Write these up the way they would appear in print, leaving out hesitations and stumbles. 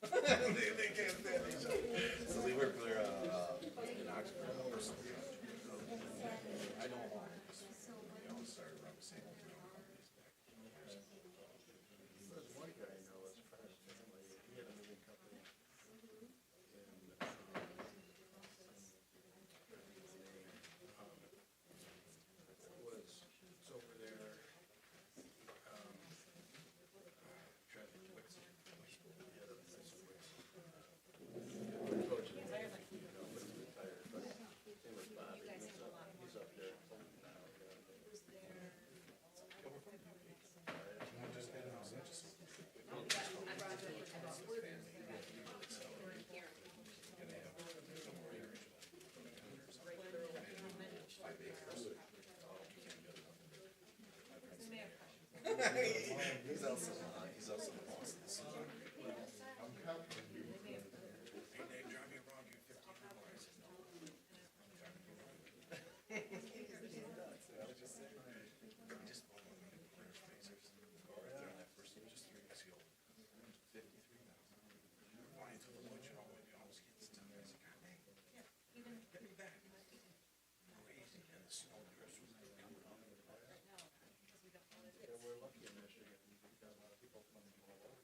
They can't stand each other. So we work there in Oxford. I know them all. We all started around the same companies back years ago. There's one guy I know is a friend of his family. He had a moving company, and was over there. Trying to think what's the coach, but he's retired. But same with Bobby. He's up there. He's also the boss of the season. They drive me around you 15 more. I said, no. Just right there on that first, just 3 weeks ago. 53,000. Flying through the woods, you almost get stuck. I said, God dang, get me back. Crazy, and the snow drifts was like coming up. Yeah, we're lucky in Michigan. We've got a lot of people coming from all over.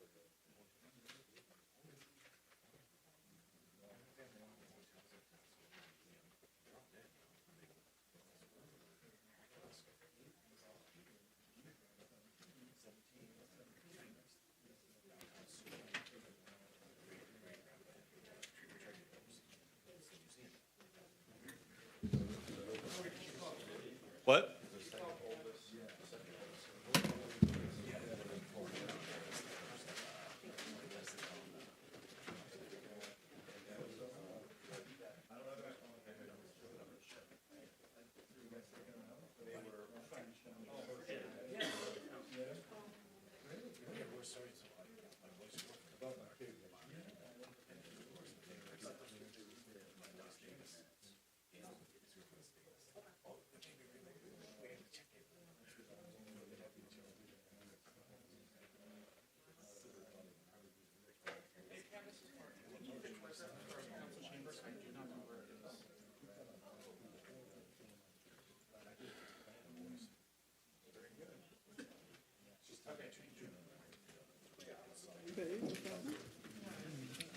What?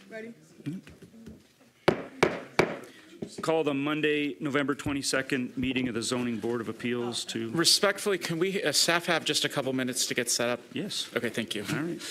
Ready? Call the Monday, November 22nd meeting of the Zoning Board of Appeals to, Respectfully, can we, staff have just a couple minutes to get set up? yes, Okay, thank you. all right.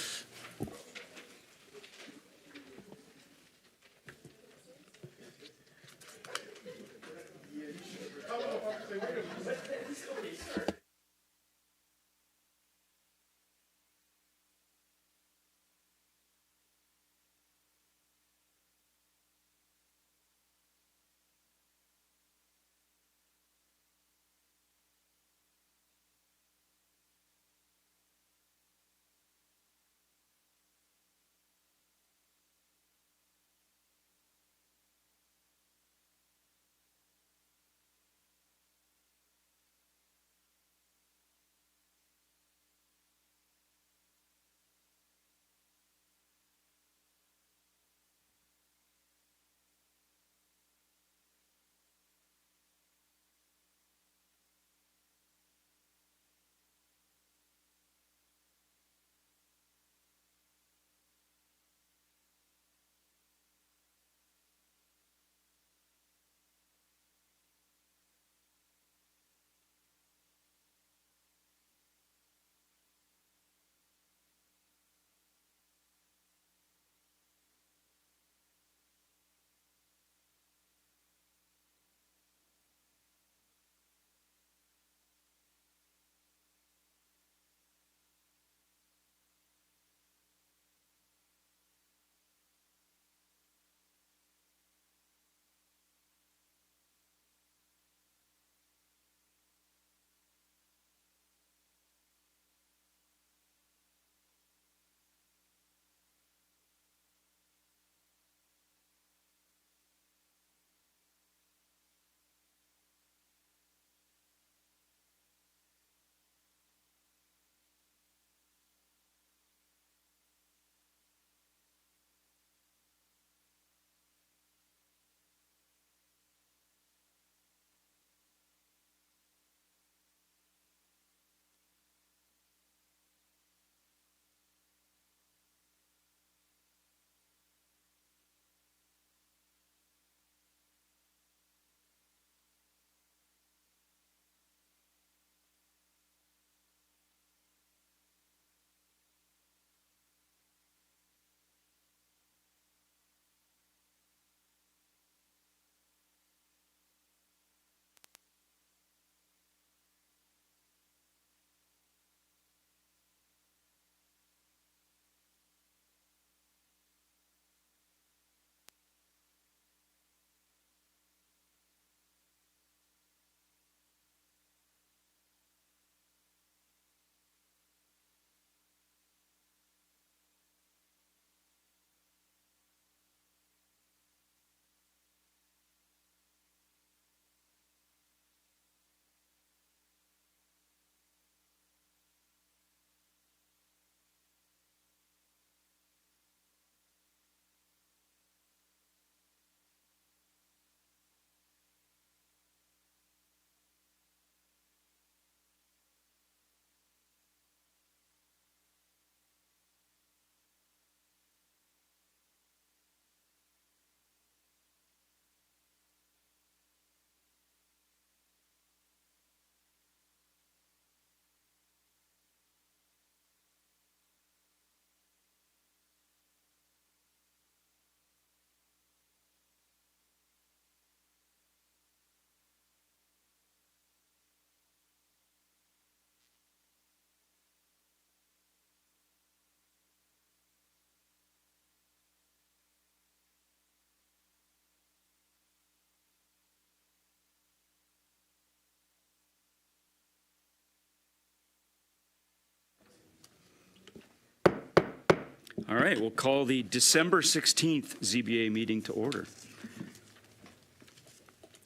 All right, we'll call the December 16th ZBA meeting to order.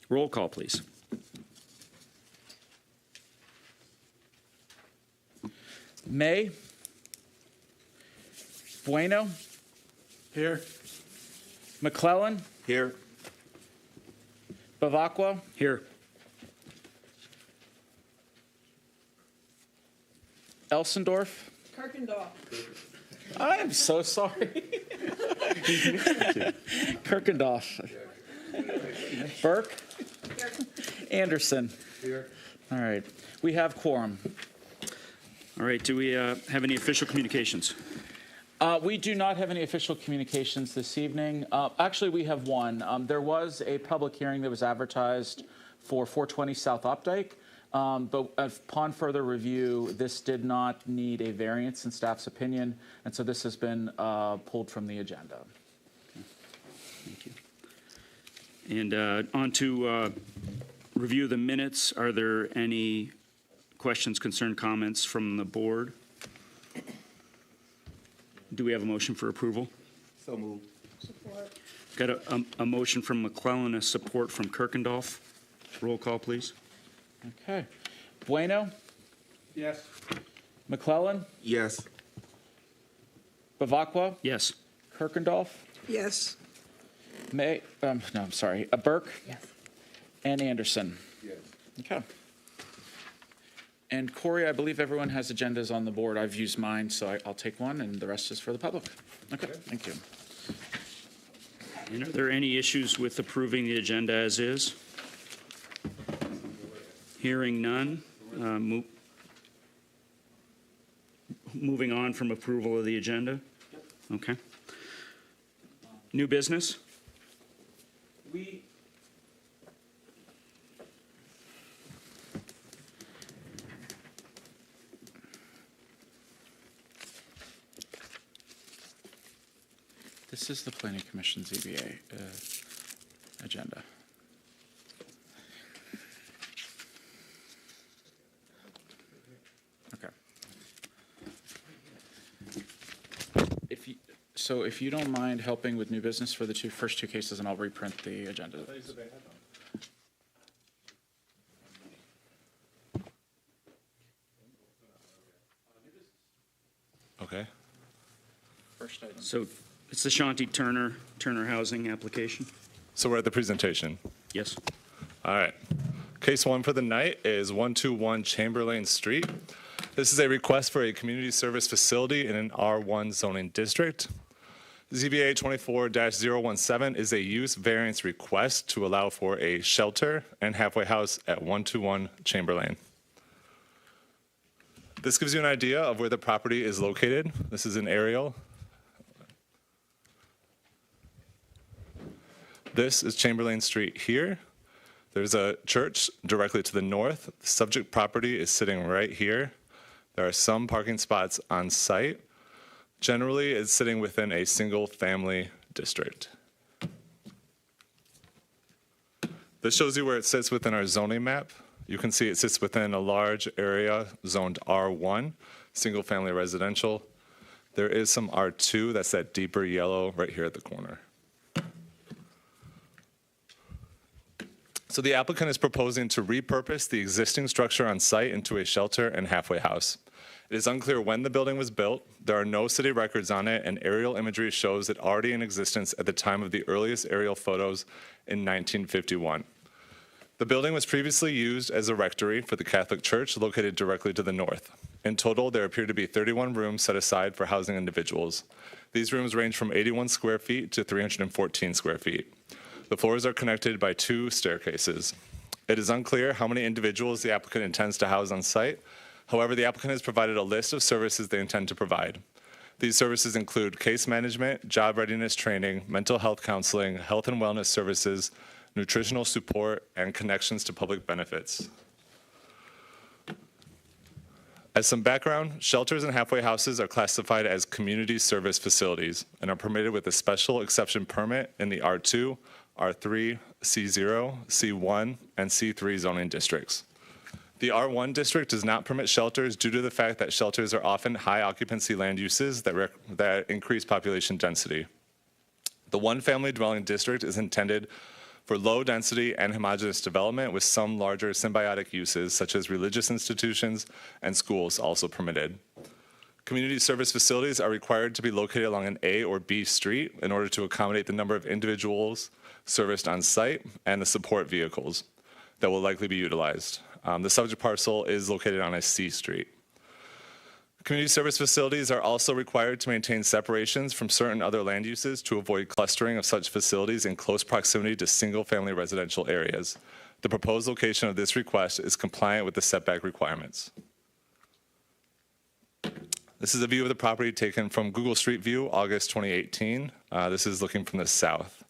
Roll call, please. May. Bueno. Here. McClellan. Here. Bavacqua. Here. Elsendorf. Kirkendall. I am so sorry. Kirkendall. Burke. Anderson. Here. All right. We have quorum. All right, do we have any official communications? We do not have any official communications this evening. Actually, we have one. There was a public hearing that was advertised for 420 South Updike, but upon further review, this did not need a variance in staff's opinion, and so this has been pulled from the agenda. Thank you. And on to review the minutes. Are there any questions, concern, comments from the board? Do we have a motion for approval? So moved. Support. Got a motion from McClellan, a support from Kirkendall. Roll call, please. Okay. Bueno. Yes. McClellan. Yes. Bavacqua. Yes. Kirkendall. Yes. May. No, I'm sorry. Burke. Yes. And Anderson. Yes. Okay. And Corey, I believe everyone has agendas on the board. I've used mine, so I'll take one, and the rest is for the public. Okay, thank you. And are there any issues with approving the agenda as is? Hearing none. Moving on from approval of the agenda? Okay. New business? This is the Planning Commission ZBA agenda. Okay. If you don't mind helping with new business for the first two cases, and I'll reprint the agenda. Okay. First item. So it's the Shanti Turner Housing application? So we're at the presentation. Yes. All right. Case one for the night is 121 Chamberlain Street. This is a request for a community service facility in an R1 zoning district. ZBA 24-017 is a use variance request to allow for a shelter and halfway house at 121 Chamberlain. This gives you an idea of where the property is located. This is an aerial. This is Chamberlain Street here. There's a church directly to the north. The subject property is sitting right here. There are some parking spots on site. Generally, it's sitting within a single-family district. This shows you where it sits within our zoning map. You can see it sits within a large area zoned R1, single-family residential. There is some R2, that's that deeper yellow right here at the corner. So the applicant is proposing to repurpose the existing structure on site into a shelter and halfway house. It is unclear when the building was built. There are no city records on it, and aerial imagery shows it already in existence at the time of the earliest aerial photos in 1951. The building was previously used as a rectory for the Catholic Church located directly to the north. In total, there appear to be 31 rooms set aside for housing individuals. These rooms range from 81 square feet to 314 square feet. The floors are connected by 2 staircases. It is unclear how many individuals the applicant intends to house on site. However, the applicant has provided a list of services they intend to provide. These services include case management, job readiness training, mental health counseling, health and wellness services, nutritional support, and connections to public benefits. As some background, shelters and halfway houses are classified as community service facilities and are permitted with a special exception permit in the R2, R3, C0, C1, and C3 zoning districts. The R1 district does not permit shelters due to the fact that shelters are often high occupancy land uses that increase population density. The one-family dwelling district is intended for low-density and homogeneous development with some larger symbiotic uses such as religious institutions and schools also permitted. Community service facilities are required to be located along an A or B street in order to accommodate the number of individuals serviced on site and the support vehicles that will likely be utilized. The subject parcel is located on a C street. Community service facilities are also required to maintain separations from certain other land uses to avoid clustering of such facilities in close proximity to single-family residential areas. The proposed location of this request is compliant with the setback requirements. This is a view of the property taken from Google Street View, August 2018. This is looking from the south.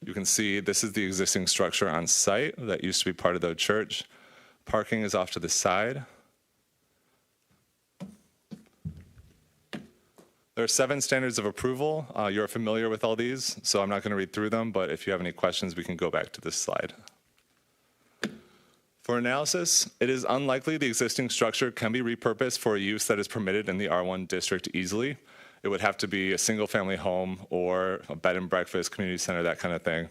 You can see this is the existing structure on site that used to be part of the church. Parking is off to the side. There are 7 standards of approval. You're familiar with all these, so I'm not going to read through them, but if you have any questions, we can go back to this slide. For analysis, it is unlikely the existing structure can be repurposed for a use that is permitted in the R1 district easily. It would have to be a single-family home or a bed and breakfast, community center, that kind of thing.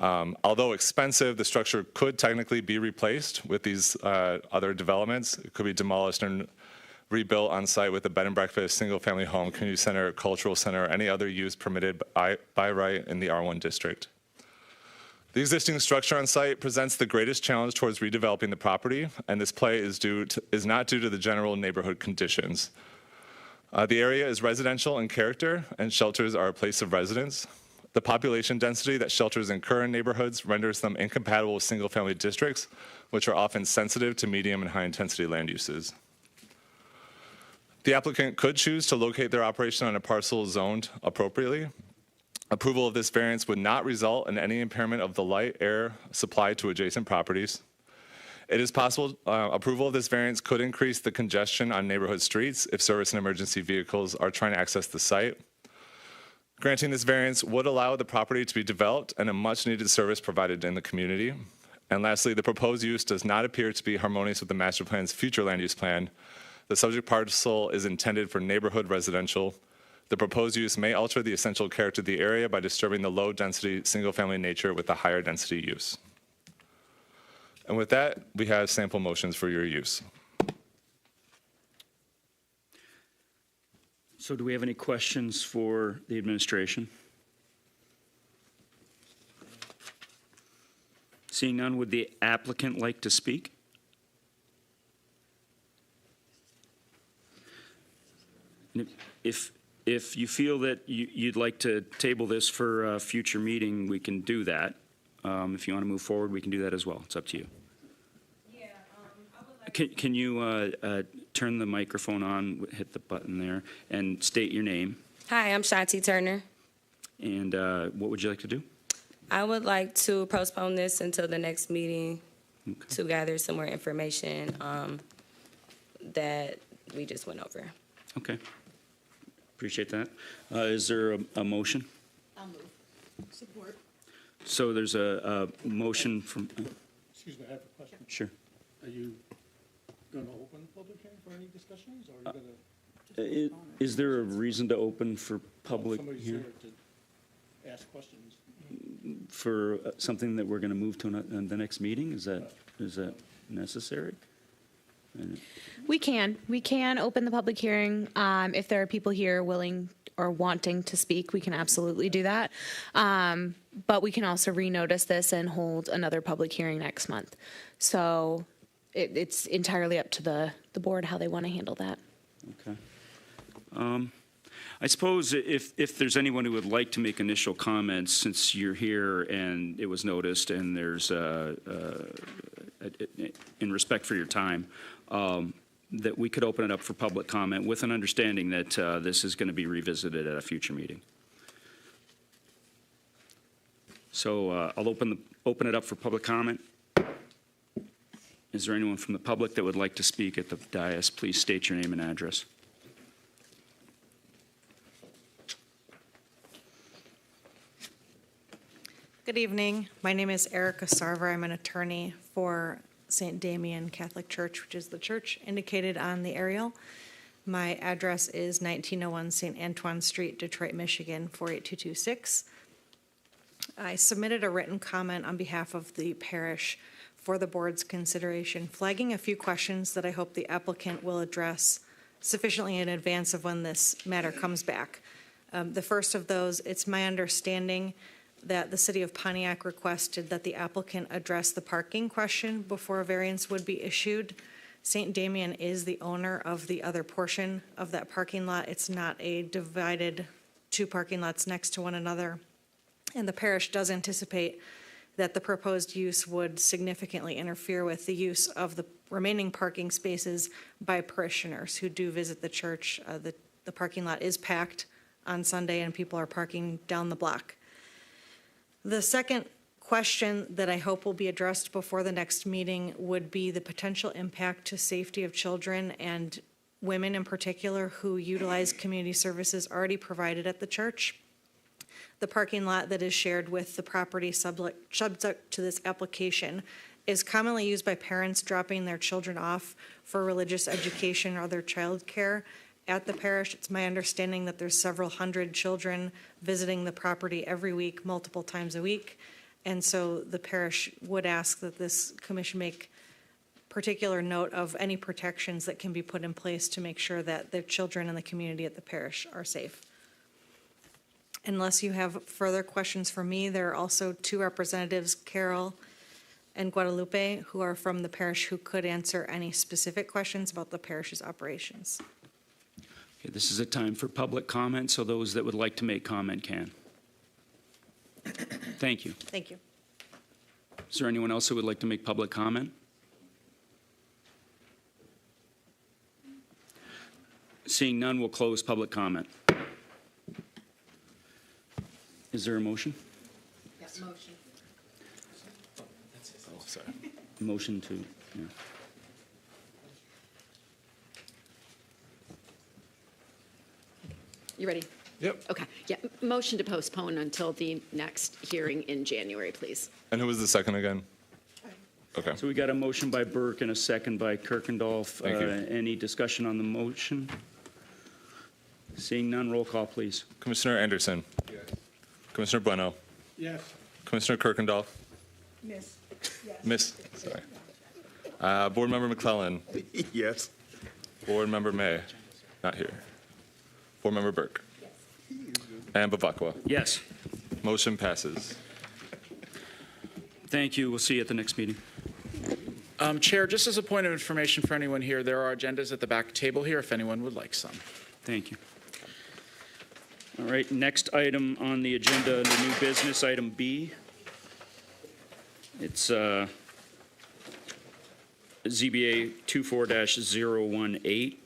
Although expensive, the structure could technically be replaced with these other developments. It could be demolished and rebuilt on site with a bed and breakfast, single-family home, community center, cultural center, or any other use permitted by right in the R1 district. The existing structure on site presents the greatest challenge towards redeveloping the property, and this play is not due to the general neighborhood conditions. The area is residential in character, and shelters are a place of residence. The population density that shelters incur in neighborhoods renders them incompatible with single-family districts, which are often sensitive to medium and high-intensity land uses. The applicant could choose to locate their operation on a parcel zoned appropriately. Approval of this variance would not result in any impairment of the light, air supply to adjacent properties. It is possible approval of this variance could increase the congestion on neighborhood streets if service and emergency vehicles are trying to access the site. Granting this variance would allow the property to be developed and a much-needed service provided in the community. And lastly, the proposed use does not appear to be harmonious with the master plan's future land use plan. The subject parcel is intended for neighborhood residential. The proposed use may alter the essential character of the area by disturbing the low-density, single-family nature with a higher density use. And with that, we have sample motions for your use. So do we have any questions for the administration? Seeing none, would the applicant like to speak? If you feel that you'd like to table this for a future meeting, we can do that. If you want to move forward, we can do that as well. It's up to you. Yeah, I would like. Can you turn the microphone on, hit the button there, and state your name? Hi, I'm Shanti Turner. And what would you like to do? I would like to postpone this until the next meeting to gather some more information that we just went over. Okay. Appreciate that. Is there a motion? I'll move. Support. So there's a motion from, Excuse me, I have a question. sure. Are you going to open the public hearing for any discussions, or are you going to? Is there a reason to open for public Somebody's hearing? there to ask questions. For something that we're going to move to the next meeting? Is that necessary? We can open the public hearing. If there are people here willing or wanting to speak, we can absolutely do that. But we can also renotice this and hold another public hearing next month. So it's entirely up to the board how they want to handle that. Okay. I suppose if there's anyone who would like to make initial comments, since you're here and it was noticed and there's, in respect for your time, that we could open it up for public comment with an understanding that this is going to be revisited at a future meeting. So I'll open it up for public comment. Is there anyone from the public that would like to speak at the dais? Please state your name and address. Good evening. My name is Erica Sarver. I'm an attorney for St. Damien Catholic Church, which is the church indicated on the aerial. My address is 1901 St. Antoine Street, Detroit, Michigan, 48226. I submitted a written comment on behalf of the parish for the board's consideration, flagging a few questions that I hope the applicant will address sufficiently in advance of when this matter comes back. The first of those, it's my understanding that the city of Pontiac requested that the applicant address the parking question before a variance would be issued. St. Damien is the owner of the other portion of that parking lot. It's not a divided two parking lots next to one another. And the parish does anticipate that the proposed use would significantly interfere with the use of the remaining parking spaces by parishioners who do visit the church. The parking lot is packed on Sunday and people are parking down the block. The second question that I hope will be addressed before the next meeting would be the potential impact to safety of children and women in particular who utilize community services already provided at the church. The parking lot that is shared with the property subject to this application is commonly used by parents dropping their children off for religious education or other child care at the parish. It's my understanding that there's several hundred children visiting the property every week, multiple times a week. And so the parish would ask that this commission make particular note of any protections that can be put in place to make sure that the children and the community at the parish are safe. Unless you have further questions for me, there are also two representatives, Carol and Guadalupe, who are from the parish who could answer any specific questions about the parish's operations. Okay, this is a time for public comment, so those that would like to make comment can. Thank you. Thank you. Is there anyone else who would like to make public comment? Seeing none, we'll close public comment. Is there a motion? Yes, motion. Oh, sorry. Motion to, yeah. You ready? Yep. Okay, yeah, motion to postpone until the next hearing in January, please. And who was the second again? Okay. So we got a motion by Burke and a second by Kirkendall. Thank you. Any discussion on the motion? Seeing none, roll call, please. Commissioner Anderson. Yes. Commissioner Bueno. Yes. Commissioner Kirkendall. Miss. Miss. Sorry. Board Member McClellan. Yes. Board Member May. Not here. Board Member Burke. And Bavakwa. Yes. Motion passes. Thank you. We'll see you at the next meeting. Chair, just as a point of information for anyone here, there are agendas at the back table here if anyone would like some. Thank you. All right, next item on the agenda, the new business, item B. It's ZBA 24-018.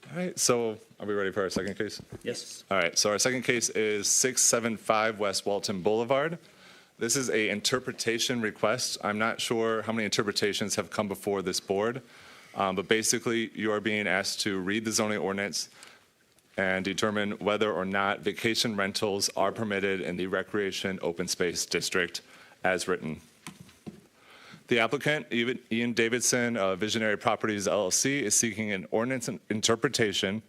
All right, so are we ready for our second case? Yes. All right, so our second case is 675 West Walton Boulevard. This is a interpretation request. I'm not sure how many interpretations have come before this board, but basically you are being asked to read the zoning ordinance and determine whether or not vacation rentals are permitted in the Recreation Open Space District as written. The applicant, Ian Davidson of Visionary Properties LLC, is seeking an ordinance interpretation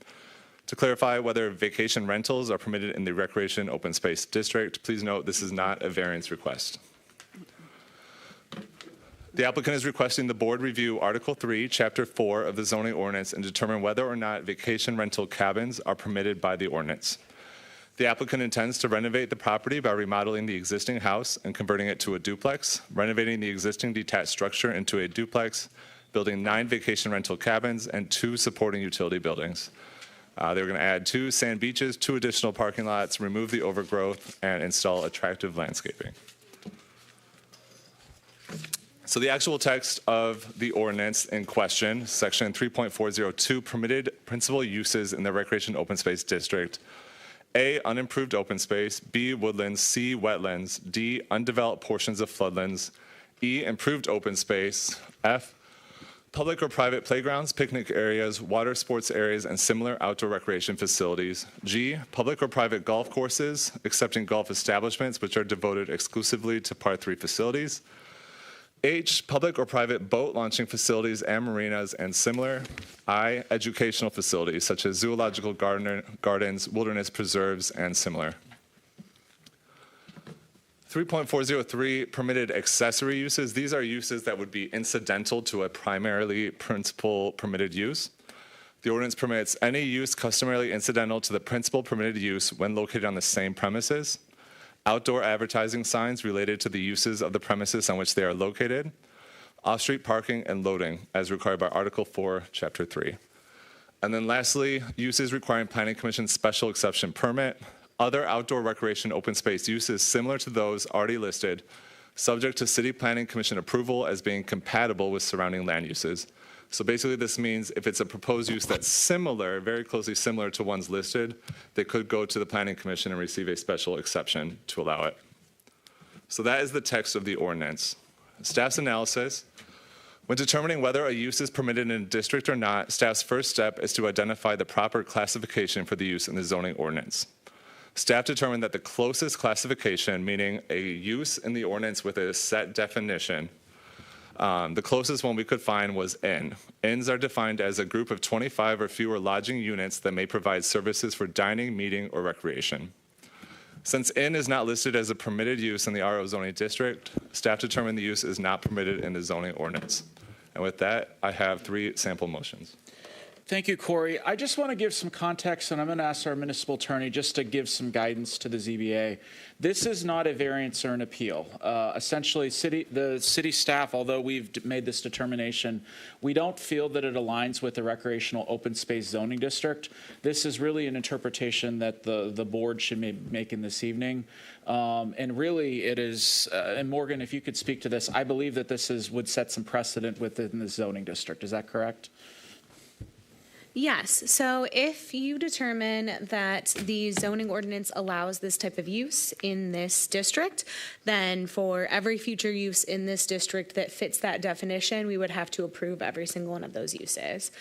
to clarify whether vacation rentals are permitted in the Recreation Open Space District. Please note, this is not a variance request. The applicant is requesting the board review Article 3, Chapter 4 of the zoning ordinance and determine whether or not vacation rental cabins are permitted by the ordinance. The applicant intends to renovate the property by remodeling the existing house and converting it to a duplex, renovating the existing detached structure into a duplex, building 9 vacation rental cabins and 2 supporting utility buildings. They're going to add 2 sand beaches, 2 additional parking lots, remove the overgrowth, and install attractive landscaping. So the actual text of the ordinance in question, section 3.402, permitted principal uses in the recreation open space district. A, unimproved open space. B, woodlands. C, wetlands. D, undeveloped portions of floodlands. E, improved open space. F, public or private playgrounds, picnic areas, water sports areas, and similar outdoor recreation facilities. G, public or private golf courses, excepting golf establishments which are devoted exclusively to Part 3 facilities. H, public or private boat launching facilities and marinas and similar. I, educational facilities such as zoological gardens, wilderness preserves, and similar. 3.403, permitted accessory uses. These are uses that would be incidental to a primarily principal permitted use. The ordinance permits any use customarily incidental to the principal permitted use when located on the same premises. Outdoor advertising signs related to the uses of the premises on which they are located, off-street parking and loading as required by Article 4, Chapter 3. And then lastly, uses requiring Planning Commission special exception permit, other outdoor recreation open space uses similar to those already listed, subject to City Planning Commission approval as being compatible with surrounding land uses. So basically this means if it's a proposed use that's similar, very closely similar to ones listed, they could go to the Planning Commission and receive a special exception to allow it. So that is the text of the ordinance. Staff's analysis. When determining whether a use is permitted in a district or not, staff's first step is to identify the proper classification for the use in the zoning ordinance. Staff determined that the closest classification, meaning a use in the ordinance with a set definition, the closest one we could find was inn. Inns are defined as a group of 25 or fewer lodging units that may provide services for dining, meeting, or recreation. Since inn is not listed as a permitted use in the RO zoning district, staff determined the use is not permitted in the zoning ordinance. And with that, I have 3 sample motions. Thank you, Corey. I just want to give some context, and I'm going to ask our municipal attorney just to give some guidance to the ZBA. This is not a variance or an appeal. Essentially, the city staff, although we've made this determination, we don't feel that it aligns with the recreational open space zoning district. This is really an interpretation that the board should be making this evening. And really, it is, and Morgan, if you could speak to this, I believe that this would set some precedent within the zoning district. Is that correct? Yes, so if you determine that the zoning ordinance allows this type of use in this district, then for every future use in this district that fits that definition, we would have to approve every single one of those uses.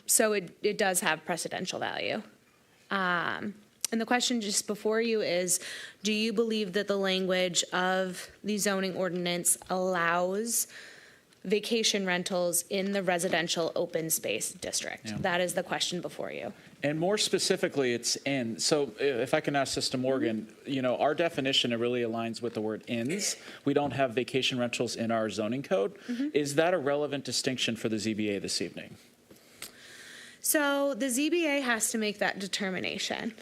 So it does have precedential value. And the question just before you is, do you believe that the language of the zoning ordinance allows vacation rentals in the residential open space district? Yeah. That is the question before you. And more specifically, it's in. So if I can ask this to Morgan, you know, our definition, it really aligns with the word inns. We don't have vacation rentals in our zoning code. Is that a relevant distinction for the ZBA this evening? So the ZBA has to make that determination.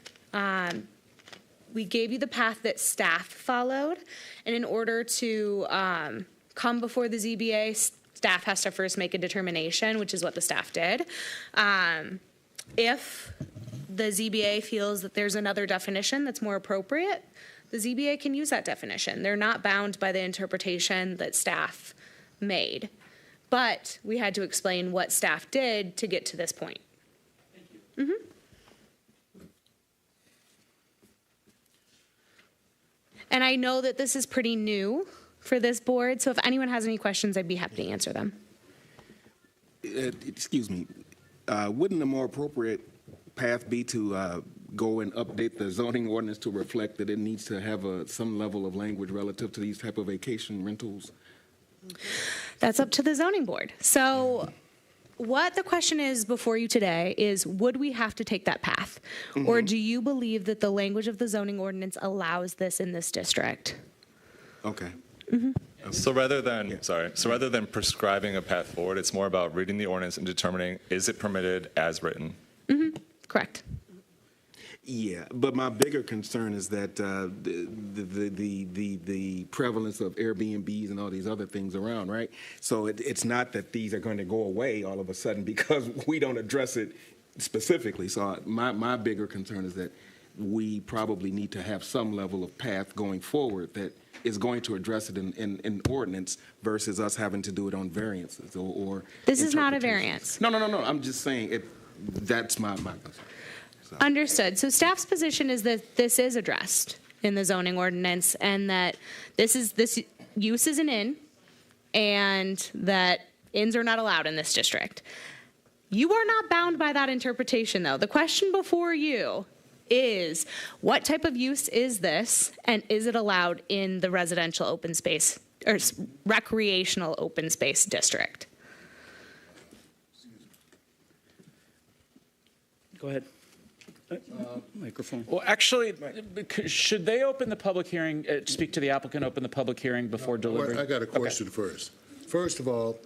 We gave you the path that staff followed, and in order to come before the ZBA, staff has to first make a determination, which is what the staff did. If the ZBA feels that there's another definition that's more appropriate, the ZBA can use that definition. They're not bound by the interpretation that staff made. But we had to explain what staff did to get to this point. Thank you. And I know that this is pretty new for this board, so if anyone has any questions, I'd be happy to answer them. Excuse me, wouldn't a more appropriate path be to go and update the zoning ordinance to reflect that it needs to have some level of language relative to these type of vacation rentals? That's up to the zoning board. So what the question is before you today is, would we have to take that path? Or do you believe that the language of the zoning ordinance allows this in this district? Okay. So rather than prescribing a path forward, it's more about reading the ordinance and determining, is it permitted as written? Correct. Yeah, but my bigger concern is that the prevalence of Airbnbs and all these other things around, right? So it's not that these are going to go away all of a sudden because we don't address it specifically. So my bigger concern is that we probably need to have some level of path going forward that is going to address it in ordinance versus us having to do it on variances or This is not a interpretations. variance. No. I'm just saying that's my concern. So. Understood. So staff's position is that this is addressed in the zoning ordinance and that this use is an inn and that inns are not allowed in this district. You are not bound by that interpretation, though. The question before you is, what type of use is this, and is it allowed in the residential open space or recreational open space district? Go ahead. Microphone. Well, actually, should they open the public hearing, speak to the applicant, open the public hearing before delivering? I got a question first. First of all,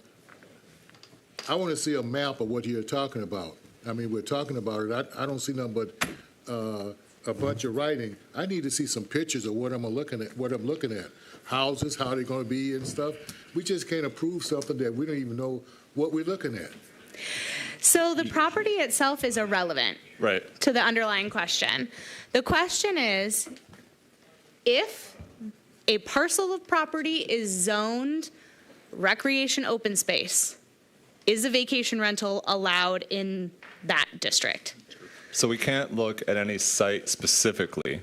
I want to see a map of what you're talking about. I mean, we're talking about it. I don't see nothing but a bunch of writing. I need to see some pictures of what I'm looking at. Houses, how they're going to be and stuff. We just can't approve something that we don't even know what we're looking at. So the property itself is irrelevant to the underlying question. The question is, if a parcel of property is zoned recreation open space, is a vacation rental allowed in that district? So we can't look at any site specifically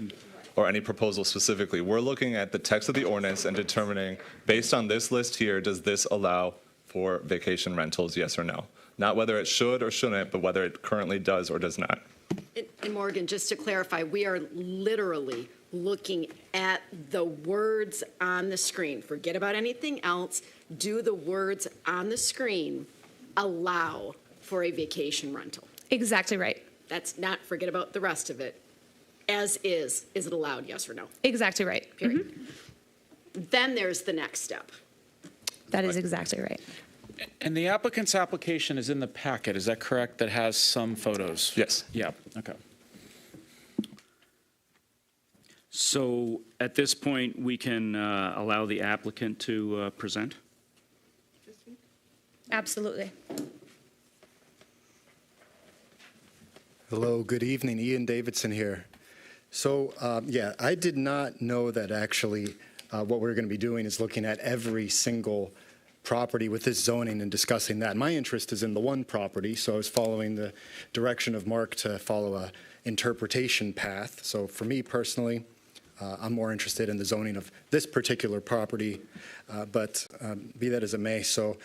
or any proposal specifically. We're looking at the text of the ordinance and determining, based on this list here, does this allow for vacation rentals, yes or no? Not whether it should or shouldn't, but whether it currently does or does not. And Morgan, just to clarify, we are literally looking at the words on the screen. Forget about anything else. Do the words on the screen allow for a vacation rental? Exactly right. That's not, forget about the rest of it. As is it allowed, yes or no? Exactly right. Period. Then there's the next step. That is exactly right. And the applicant's application is in the packet, is that correct? That has some photos? Yes. Yeah, okay. So at this point, we can allow the applicant to present? Absolutely. Hello, good evening. Ian Davidson here. So, yeah, I did not know that actually what we're going to be doing is looking at every single property with this zoning and discussing that. My interest is in the one property, so I was following the direction of Mark to follow a interpretation path. So for me personally, I'm more interested in the zoning of this particular property, but be that as it may. So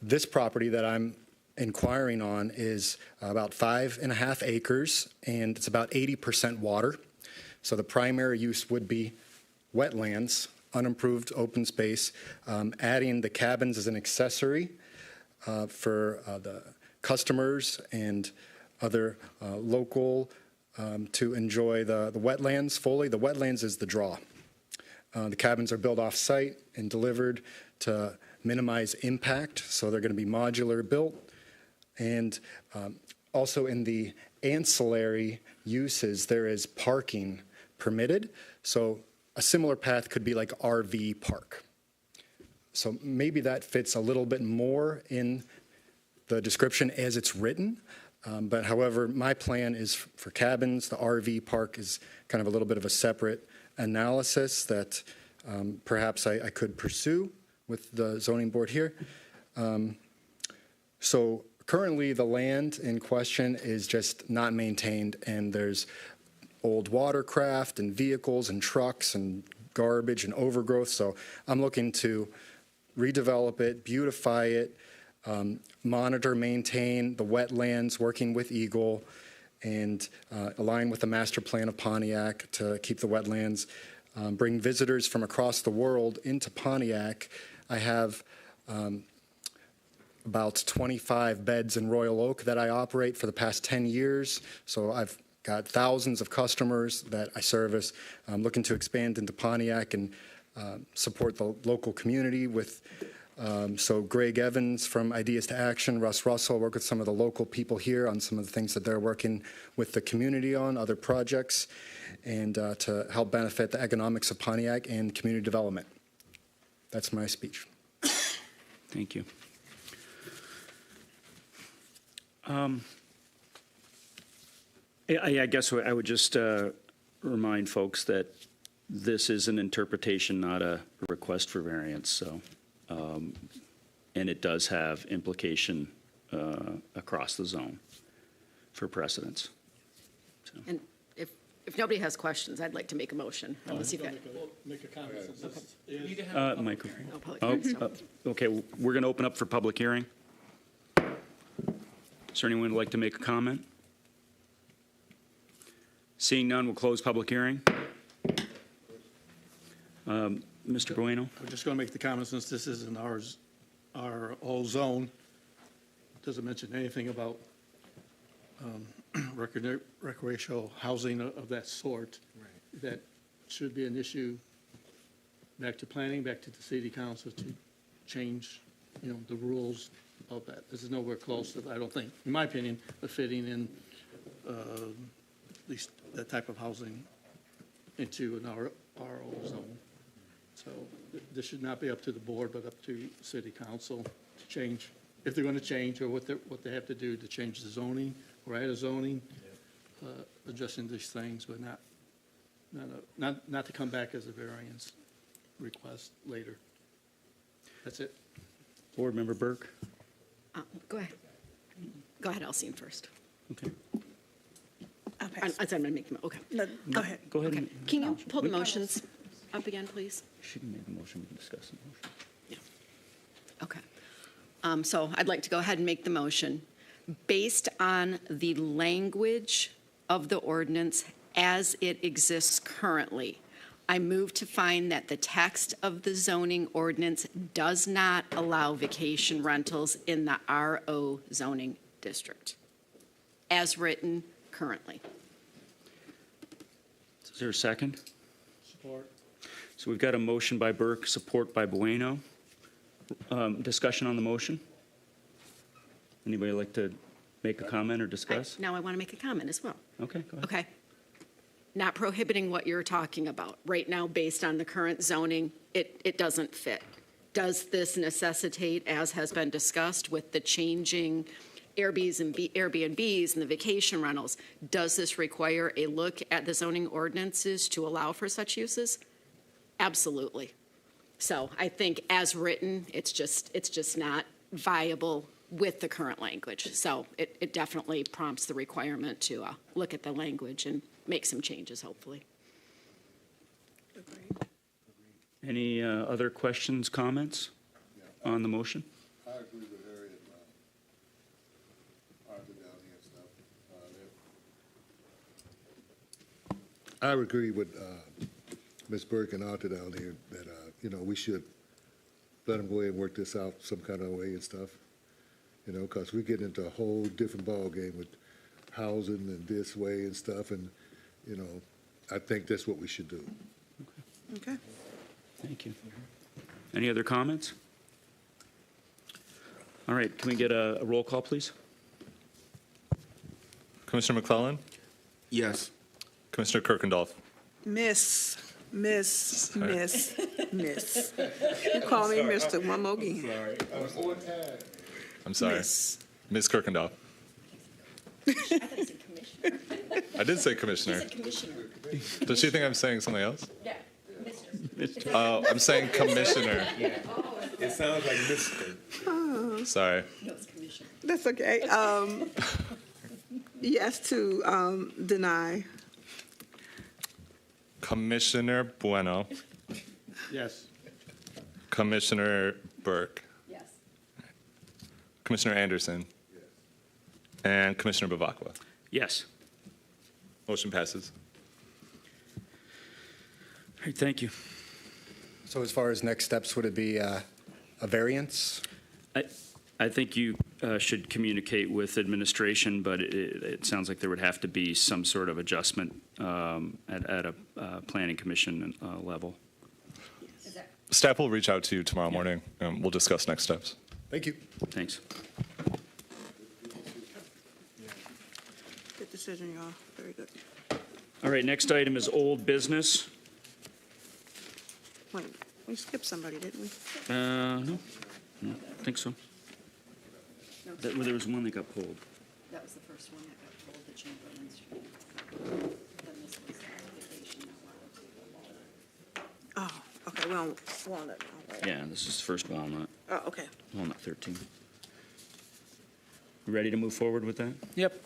this property that I'm inquiring on is about 5.5 acres, and it's about 80% water. So the primary use would be wetlands, unimproved open space, adding the cabins as an accessory for the customers and other local to enjoy the wetlands fully. The wetlands is the draw. The cabins are built off-site and delivered to minimize impact, so they're going to be modular built. And also in the ancillary uses, there is parking permitted. So a similar path could be like RV park. So maybe that fits a little bit more in the description as it's written. But however, my plan is for cabins. The RV park is kind of a little bit of a separate analysis that perhaps I could pursue with the zoning board here. So currently the land in question is just not maintained, and there's old watercraft and vehicles and trucks and garbage and overgrowth. So I'm looking to redevelop it, beautify it, monitor, maintain the wetlands, working with Eagle, and align with the master plan of Pontiac to keep the wetlands, bring visitors from across the world into Pontiac. I have about 25 beds in Royal Oak that I operate for the past 10 years. So I've got thousands of customers that I service. I'm looking to expand into Pontiac and support the local community with So Greg Evans from Ideas to Action, Russ Russell, work with some of the local people here on some of the things that they're working with the community on, other projects, and to help benefit the economics of Pontiac and community development. That's my speech. Thank you. I guess I would just remind folks that this is an interpretation, not a request for variance, so, and it does have implication across the zone for precedence. And if nobody has questions, I'd like to make a motion. Unless you've got, Make a comment since this is. Microphone. no public Oh, hearing, so- okay, we're going to open up for public hearing. Is there anyone who'd like to make a comment? Seeing none, we'll close public hearing. Mr. Bueno? I'm just going to make the comment, since this isn't our whole zone, doesn't mention anything about recreational housing of that sort. That should be an issue back to planning, back to the city council to change, the rules of that. This is nowhere close to, I don't think, in my opinion, of fitting in at least that type of housing into an RO zone. So this should not be up to the board, but up to city council to change, if they're going to change, or what they have to do to change the zoning, or add a zoning, adjusting these things, but not to come back as a variance request later. That's it. Board Member Burke? Go ahead. Go ahead, Alcine first. Okay. I'm going to make them, okay. Go ahead. Go ahead. Okay. and- Can you pull the motions up again, please? She can make a motion, we can discuss the motion. Okay. So I'd like to go ahead and make the motion. Based on the language of the ordinance as it exists currently, I move to find that the text of the zoning ordinance does not allow vacation rentals in the RO zoning district, as written currently. Is there a second? Support. So we've got a motion by Burke, support by Bueno. Discussion on the motion? Anybody like to make a comment or discuss? Now I want to make a comment as well. Okay, go ahead. Okay. Not prohibiting what you're talking about. Right now, based on the current zoning, it doesn't fit. Does this necessitate, as has been discussed with the changing Airbnbs and the vacation rentals, does this require a look at the zoning ordinances to allow for such uses? Absolutely. So I think as written, it's just not viable with the current language. So it definitely prompts the requirement to look at the language and make some changes, hopefully. Any other questions, comments on the motion? I agree with Harry and Arthur down here and stuff. I agree with Ms. Burke and Arthur down here that, we should let them go ahead and work this out some kind of way and stuff, because we get into a whole different ballgame with housing and this way and stuff, and, I think that's what we should do. Okay. Thank you. Any other comments? All right, can we get a roll call, please? Commissioner McClellan? Yes. Commissioner Kirkendall? Miss. You call me Mr. one more again. I'm sorry. Miss. Ms. Kirkendall? I did say commissioner. Commissioner. Does she think I'm saying something else? Yeah. Oh, I'm saying commissioner. It sounds like Mr. Sorry. No, it's commissioner. That's okay. Yes to deny. Commissioner Bueno. Yes. Commissioner Burke. Yes. Commissioner Anderson. And Commissioner Bavacqua. Yes. Motion passes. All right, thank you. So as far as next steps, would it be a variance? I think you should communicate with administration, but it sounds like there would have to be some sort of adjustment at a planning commission level. Staff will reach out to you tomorrow morning, and we'll discuss next steps. Thank you. Thanks. Good decision, y'all. Very good. All right, next item is old business. Wait, we skipped somebody, didn't we? No, I think so. There was one that got pulled. That was the first one that got pulled, the Chamberlain Street. Then this was the application that went Oh, okay, well, Walnut now, right? Yeah, this is first Walnut, Oh, okay. Walnut 13. Ready to move forward with that? Yep.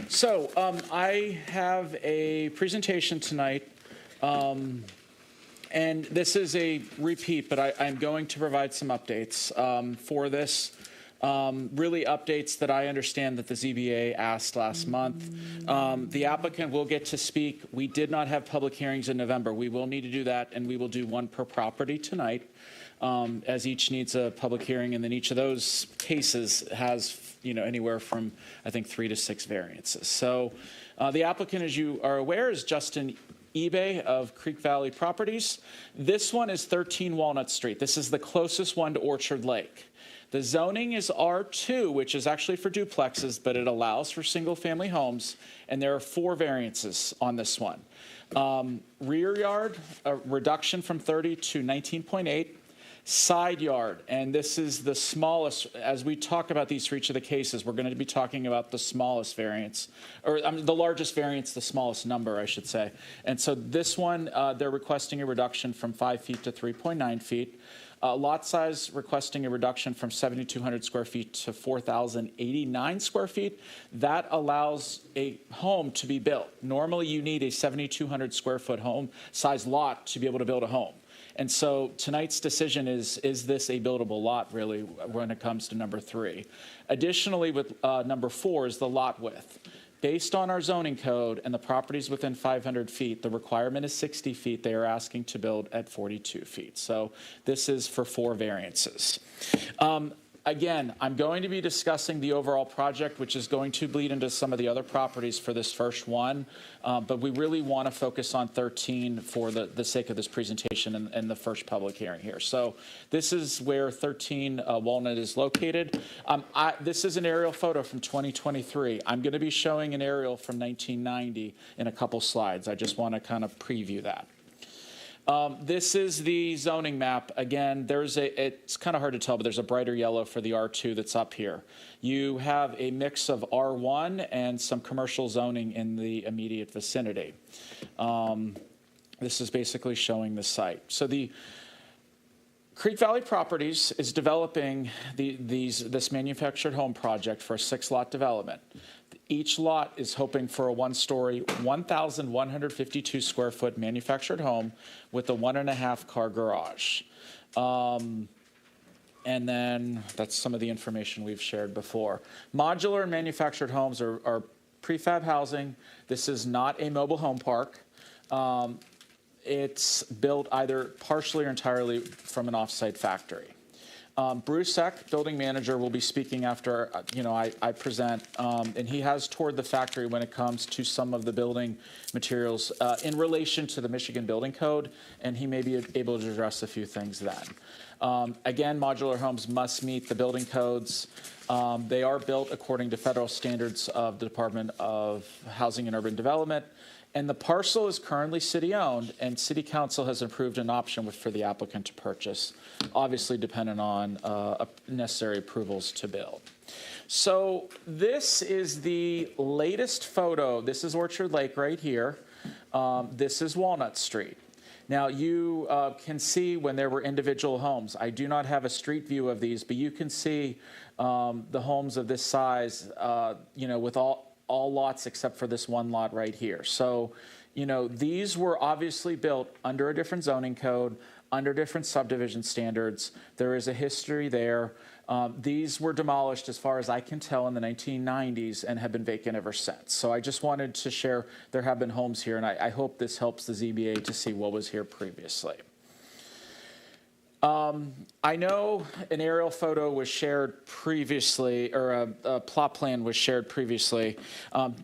So I have a presentation tonight, and this is a repeat, but I'm going to provide some updates for this. Really updates that I understand that the ZBA asked last month. The applicant will get to speak. We did not have public hearings in November. We will need to do that, and we will do one per property tonight, as each needs a public hearing, and then each of those cases has, anywhere from, I think, 3 to 6 variances. So the applicant, as you are aware, is Justin eBay of Creek Valley Properties. This one is 13 Walnut Street. This is the closest one to Orchard Lake. The zoning is R2, which is actually for duplexes, but it allows for single-family homes, and there are 4 variances on this one. Rear yard, a reduction from 30 to 19.8. Side yard, and this is the smallest. As we talk about these for each of the cases, we're going to be talking about the smallest variance, or the largest variance, the smallest number, I should say. And so this one, they're requesting a reduction from 5 feet to 3.9 feet. Lot size requesting a reduction from 7,200 square feet to 4,089 square feet. That allows a home to be built. Normally, you need a 7,200 square foot home size lot to be able to build a home. And so tonight's decision is this a buildable lot, really, when it comes to number 3? Additionally, with number 4 is the lot width. Based on our zoning code and the properties within 500 feet, the requirement is 60 feet. They are asking to build at 42 feet. So this is for 4 variances. Again, I'm going to be discussing the overall project, which is going to bleed into some of the other properties for this first one. But we really want to focus on 13 for the sake of this presentation and the first public hearing here. So this is where 13 Walnut is located. This is an aerial photo from 2023. I'm going to be showing an aerial from 1990 in a couple slides. I just want to kind of preview that. This is the zoning map. Again, it's kind of hard to tell, but there's a brighter yellow for the R2 that's up here. You have a mix of R1 and some commercial zoning in the immediate vicinity. This is basically showing the site. So the Creek Valley Properties is developing this manufactured home project for a 6-lot development. Each lot is hoping for a 1-story, 1,152 square foot manufactured home with a 1.5 car garage. And then that's some of the information we've shared before. Modular and manufactured homes are prefab housing. This is not a mobile home park. It's built either partially or entirely from an off-site factory. Bruce Eck, building manager, will be speaking after I present, and he has toured the factory when it comes to some of the building materials in relation to the Michigan Building Code, and he may be able to address a few things then. Again, modular homes must meet the building codes. They are built according to federal standards of the Department of Housing and Urban Development. And the parcel is currently city-owned, and City Council has approved an option for the applicant to purchase, obviously dependent on necessary approvals to build. So this is the latest photo. This is Orchard Lake right here. This is Walnut Street. Now, you can see when there were individual homes. I do not have a street view of these, but you can see the homes of this size, with all lots except for this one lot right here. So, these were obviously built under a different zoning code, under different subdivision standards. There is a history there. These were demolished, as far as I can tell, in the 1990s and have been vacant ever since. So I just wanted to share there have been homes here, and I hope this helps the ZBA to see what was here previously. I know an aerial photo was shared previously, or a plot plan was shared previously.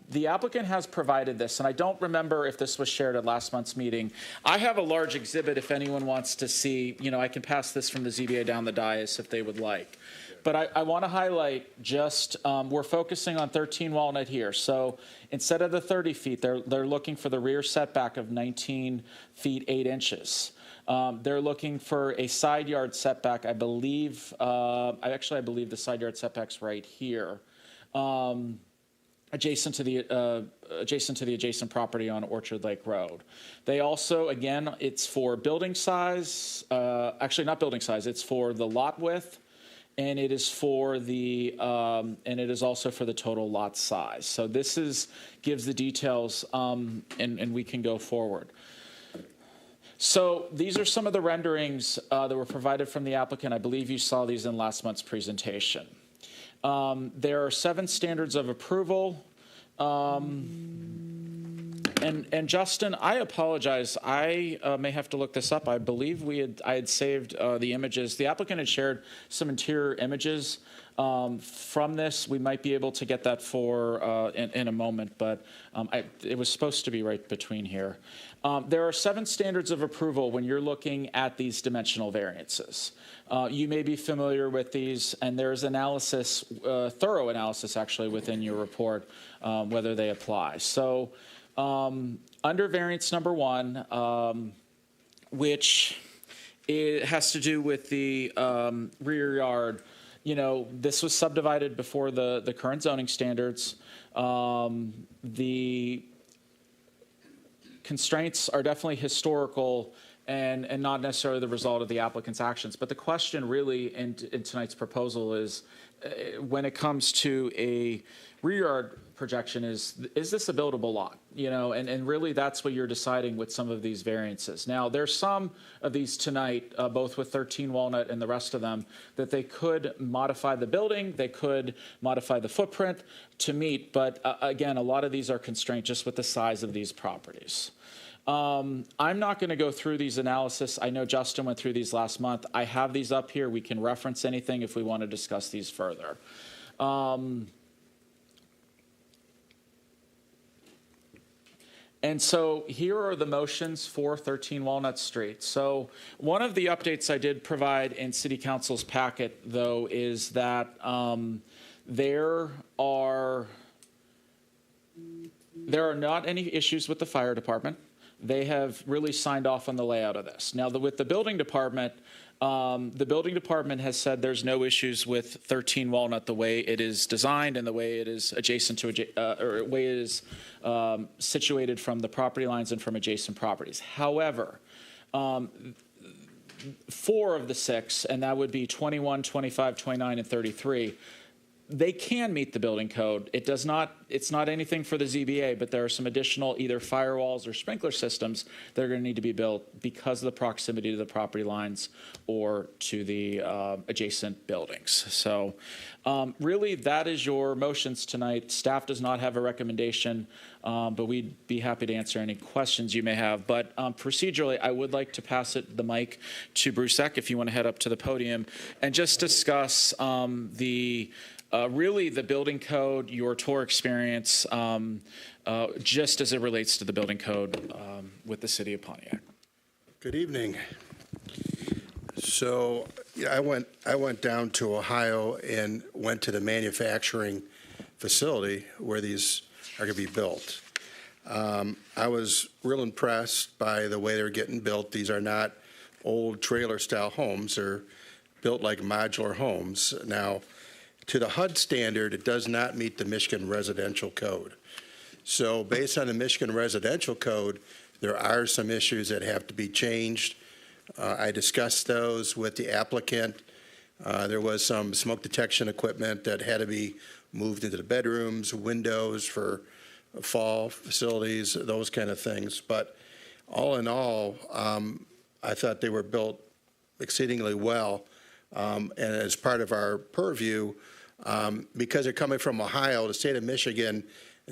The applicant has provided this, and I don't remember if this was shared at last month's meeting. I have a large exhibit if anyone wants to see. I can pass this from the ZBA down the dais if they would like. But I want to highlight just, we're focusing on 13 Walnut here. So instead of the 30 feet, they're looking for the rear setback of 19 feet 8 inches. They're looking for a side yard setback, I believe, I believe the side yard setback's right here, adjacent to the adjacent property on Orchard Lake Road. They also, again, it's for building size, actually not building size, it's for the lot width, and it is for the, and it is also for the total lot size. So this gives the details, and we can go forward. So these are some of the renderings that were provided from the applicant. I believe you saw these in last month's presentation. There are 7 standards of approval. And Justin, I apologize. I may have to look this up. I believe I had saved the images. The applicant had shared some interior images from this. We might be able to get that in a moment, but it was supposed to be right between here. There are 7 standards of approval when you're looking at these dimensional variances. You may be familiar with these, and there's analysis, thorough analysis actually within your report, whether they apply. So under variance number 1, which it has to do with the rear yard, this was subdivided before the current zoning standards. The constraints are definitely historical and not necessarily the result of the applicant's actions. But the question really in tonight's proposal is, when it comes to a rear yard projection, is this a buildable lot? And really that's what you're deciding with some of these variances. Now, there's some of these tonight, both with 13 Walnut and the rest of them, that they could modify the building, they could modify the footprint to meet, but again, a lot of these are constrained just with the size of these properties. I'm not going to go through these analysis. I know Justin went through these last month. I have these up here. We can reference anything if we want to discuss these further. And so here are the motions for 13 Walnut Street. So one of the updates I did provide in City Council's packet, though, is that there are not any issues with the fire department. They have really signed off on the layout of this. Now, with the building department has said there's no issues with 13 Walnut, the way it is designed and the way it is adjacent to, or way it is situated from the property lines and from adjacent properties. However, 4 of the 6, and that would be 21, 25, 29, and 33, they can meet the building code. It's not anything for the ZBA, but there are some additional either firewalls or sprinkler systems that are going to need to be built because of the proximity to the property lines or to the adjacent buildings. So really, that is your motions tonight. Staff does not have a recommendation, but we'd be happy to answer any questions you may have. But procedurally, I would like to pass the mic to Bruce Eck, if you want to head up to the podium, and just discuss really the building code, your tour experience, just as it relates to the building code with the city of Pontiac. Good evening. So I went down to Ohio and went to the manufacturing facility where these are going to be built. I was real impressed by the way they're getting built. These are not old trailer style homes. They're built like modular homes. Now, to the HUD standard, it does not meet the Michigan Residential Code. So based on the Michigan Residential Code, there are some issues that have to be changed. I discussed those with the applicant. There was some smoke detection equipment that had to be moved into the bedrooms, windows for fall facilities, those kind of things. But all in all, I thought they were built exceedingly well. And as part of our purview, because they're coming from Ohio, the state of Michigan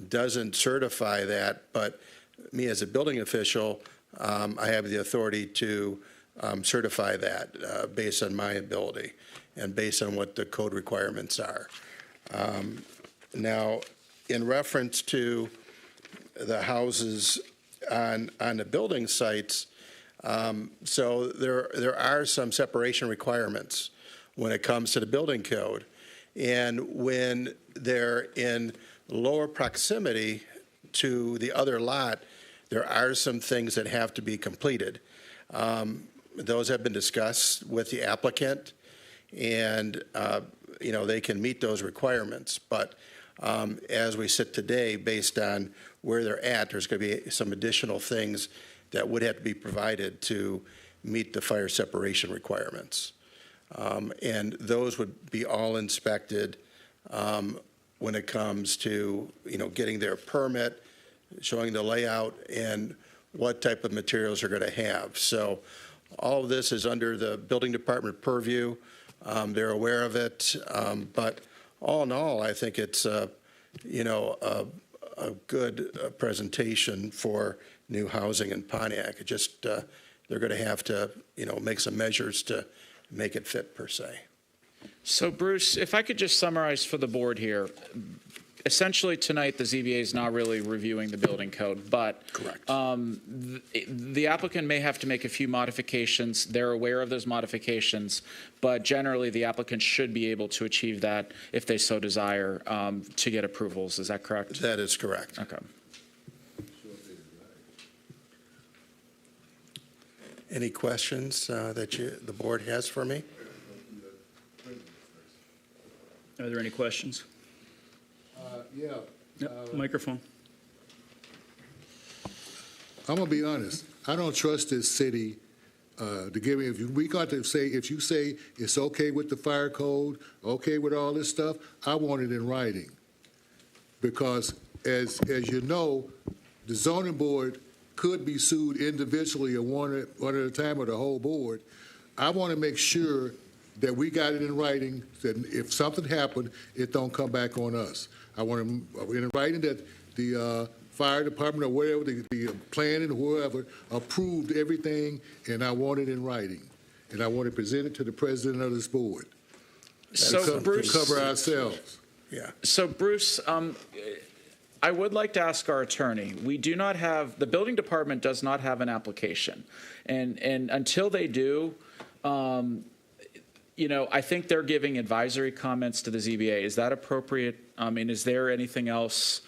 doesn't certify that, but me as a building official, I have the authority to certify that based on my ability and based on what the code requirements are. Now, in reference to the houses on the building sites, so there are some separation requirements when it comes to the building code. And when they're in lower proximity to the other lot, there are some things that have to be completed. Those have been discussed with the applicant, and they can meet those requirements. But as we sit today, based on where they're at, there's going to be some additional things that would have to be provided to meet the fire separation requirements. And those would be all inspected when it comes to, getting their permit, showing the layout, and what type of materials they're going to have. So all of this is under the building department purview. They're aware of it. But all in all, I think it's, a good presentation for new housing in Pontiac. It just, they're going to have to, make some measures to make it fit per se. So Bruce, if I could just summarize for the board here. Essentially tonight, the ZBA is not really reviewing the building code, but correct. The applicant may have to make a few modifications. They're aware of those modifications, but generally the applicant should be able to achieve that if they so desire to get approvals. Is that correct? That is correct. Okay. Any questions that the board has for me? Are there any questions? Yeah. Microphone. I'm gonna be honest. I don't trust this city to give me. We got to say, if you say it's okay with the fire code, okay with all this stuff, I want it in writing. Because as you know, the zoning board could be sued individually or one at a time, or the whole board. I want to make sure that we got it in writing, that if something happened, it don't come back on us. I want to, in writing, that the fire department or whatever, the planning or whoever, approved everything, and I want it in writing. And I want it presented to the president of this board. So Bruce, to cover ourselves. Yeah. So Bruce, I would like to ask our attorney. We do not have, the building department does not have an application. And until they do, I think they're giving advisory comments to the ZBA. Is that appropriate? I mean, is there anything else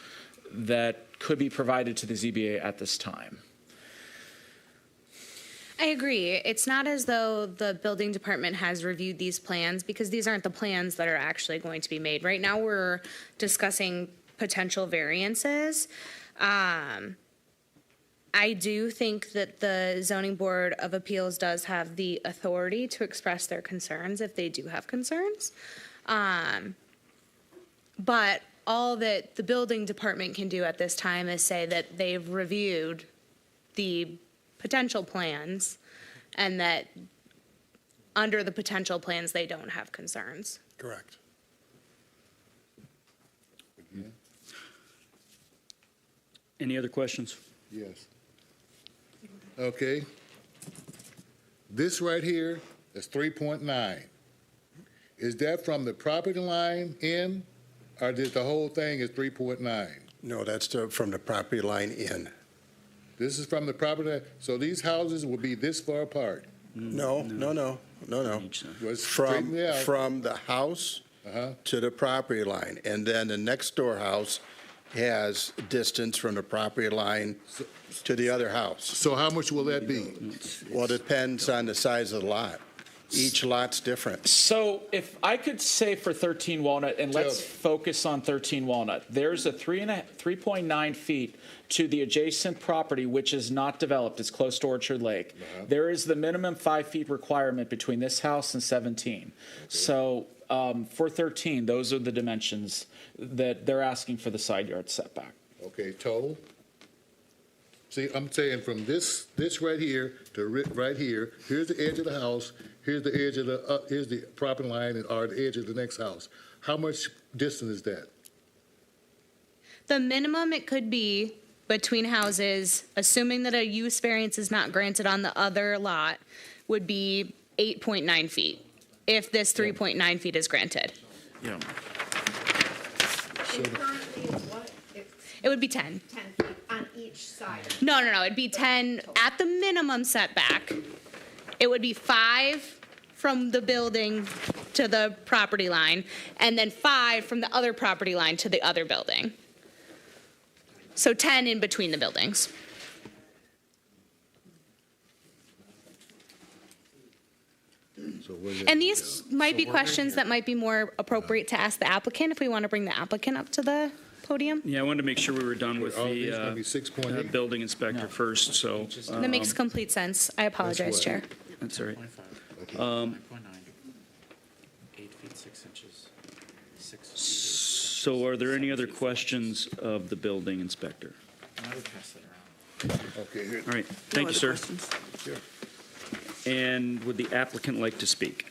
that could be provided to the ZBA at this time? I agree. It's not as though the building department has reviewed these plans, because these aren't the plans that are actually going to be made. Right now, we're discussing potential variances. I do think that the Zoning Board of Appeals does have the authority to express their concerns if they do have concerns. But all that the building department can do at this time is say that they've reviewed the potential plans and that under the potential plans, they don't have concerns. Correct. Any other questions? Yes. Okay. This right here is 3.9. Is that from the property line in, or did the whole thing is 3.9? No, that's from the property line in. This is from the property, so these houses will be this far apart? No. Was From straightened out. the house to the property line, and then the next door house has distance from the property line to the other house. So how much will that be? Well, it depends on the size of the lot. Each lot's different. So if I could say for 13 Walnut, and let's focus on 13 Walnut, there's a 3.9 feet to the adjacent property, which is not developed. It's close to Orchard Lake. There is the minimum 5 feet requirement between this house and 17. So for 13, those are the dimensions that they're asking for the side yard setback. Okay, total? See, I'm saying from this right here to right here, here's the edge of the house, here's the edge of here's the property line, or the edge of the next house. How much distance is that? The minimum it could be between houses, assuming that a use variance is not granted on the other lot, would be 8.9 feet if this 3.9 feet is granted. Yeah. And currently, what, It would be 10. 10 feet on each side? No, it'd be 10 at the minimum setback. It would be 5 from the building to the property line, and then 5 from the other property line to the other building. So 10 in between the buildings. And these might be questions that might be more appropriate to ask the applicant if we want to bring the applicant up to the podium. Yeah, I wanted to make sure we were done with All these gonna be the 6.8? building inspector first, so. That makes complete sense. I apologize, what? Chair. That's all right. 9.9, 8 feet 6 inches. 6 feet. So are there any other questions of the building inspector? I would pass that around. Okay, here. All right, thank you, sir. And would the applicant like to speak?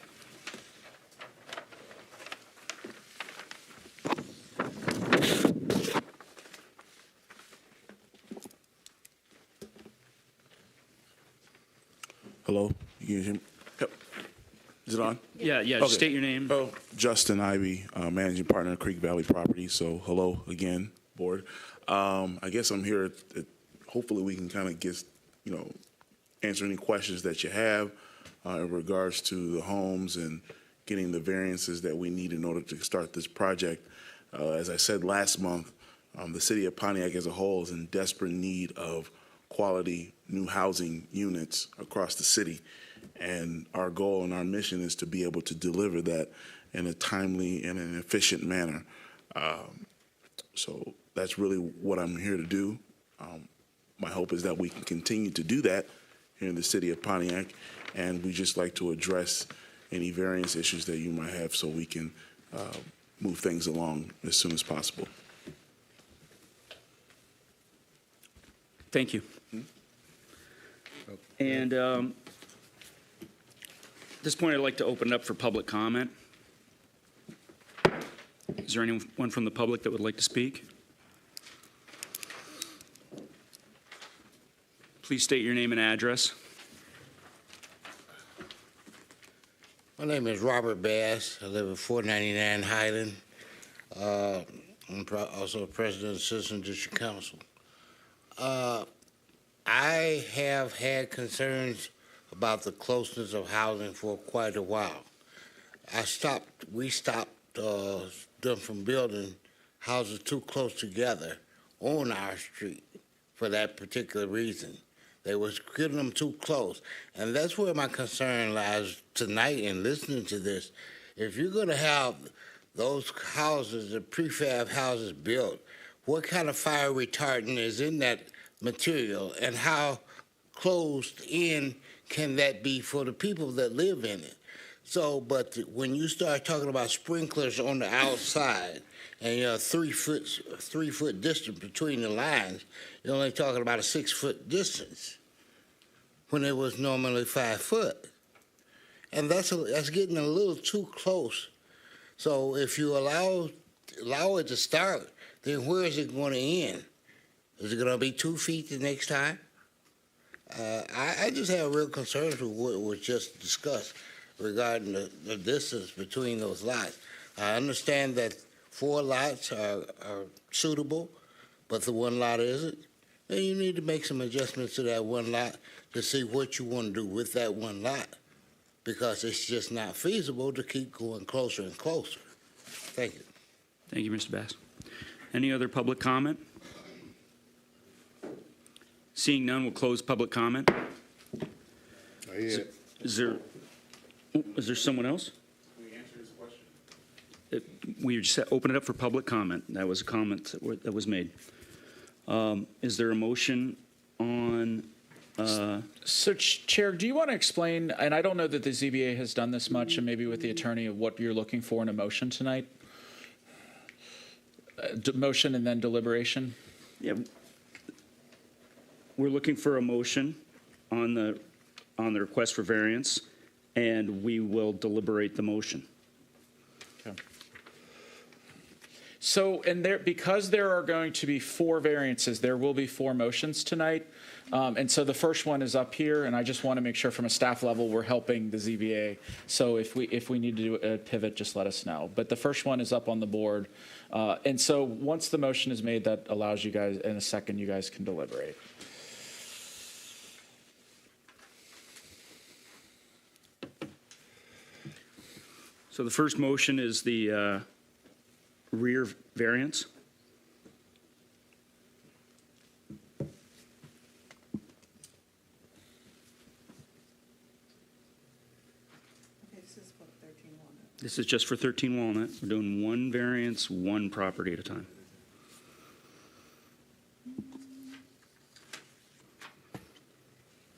Hello, you can hear me? Yep. Is it on? Yeah, Okay. state your name. Oh, Justin Ivy, managing partner of Creek Valley Properties. So hello again, board. I guess I'm here, hopefully we can kind of get, answer any questions that you have in regards to the homes and getting the variances that we need in order to start this project. As I said last month, the city of Pontiac as a whole is in desperate need of quality new housing units across the city. And our goal and our mission is to be able to deliver that in a timely and an efficient manner. So that's really what I'm here to do. My hope is that we can continue to do that here in the city of Pontiac, and we just like to address any variance issues that you might have so we can move things along as soon as possible. Thank you. And at this point, I'd like to open it up for public comment. Is there anyone from the public that would like to speak? Please state your name and address. My name is Robert Bass. I live at 499 Highland. I'm also president of Citizen District Council. I have had concerns about the closeness of housing for quite a while. We stopped them from building houses too close together on our street for that particular reason. They was getting them too close. And that's where my concern lies tonight in listening to this. If you're going to have those houses, the prefab houses built, what kind of fire retardant is in that material, and how closed in can that be for the people that live in it? So, but when you start talking about sprinklers on the outside, and you have 3 foot distance between the lines, you're only talking about a 6 foot distance when it was normally 5 foot, and that's getting a little too close. So if you allow it to start, then where is it going to end? Is it going to be 2 feet the next time? I just have real concerns with what was just discussed regarding the distance between those lots. I understand that 4 lots are suitable, but the 1 lot isn't. Then you need to make some adjustments to that 1 lot to see what you want to do with that 1 lot, because it's just not feasible to keep going closer and closer. Thank you. Thank you, Mr. Bass. Any other public comment? Seeing none, we'll close public comment. Is there someone else? We answered his question. We just open it up for public comment. That was a comment that was made. Is there a motion on? So, Chair, do you want to explain, and I don't know that the ZBA has done this much, and maybe with the attorney, of what you're looking for in a motion tonight? Motion and then deliberation? Yeah. We're looking for a motion on the request for variance, and we will deliberate the motion. Okay. So, and there, because there are going to be 4 variances, there will be 4 motions tonight. And so the first one is up here, and I just want to make sure from a staff level, we're helping the ZBA. So if we need to do a pivot, just let us know. But the first one is up on the board. And so once the motion is made, that allows you guys, in a second, you guys can deliberate. So the first motion is the rear variance. This is just for 13 Walnut. We're doing one variance, one property at a time.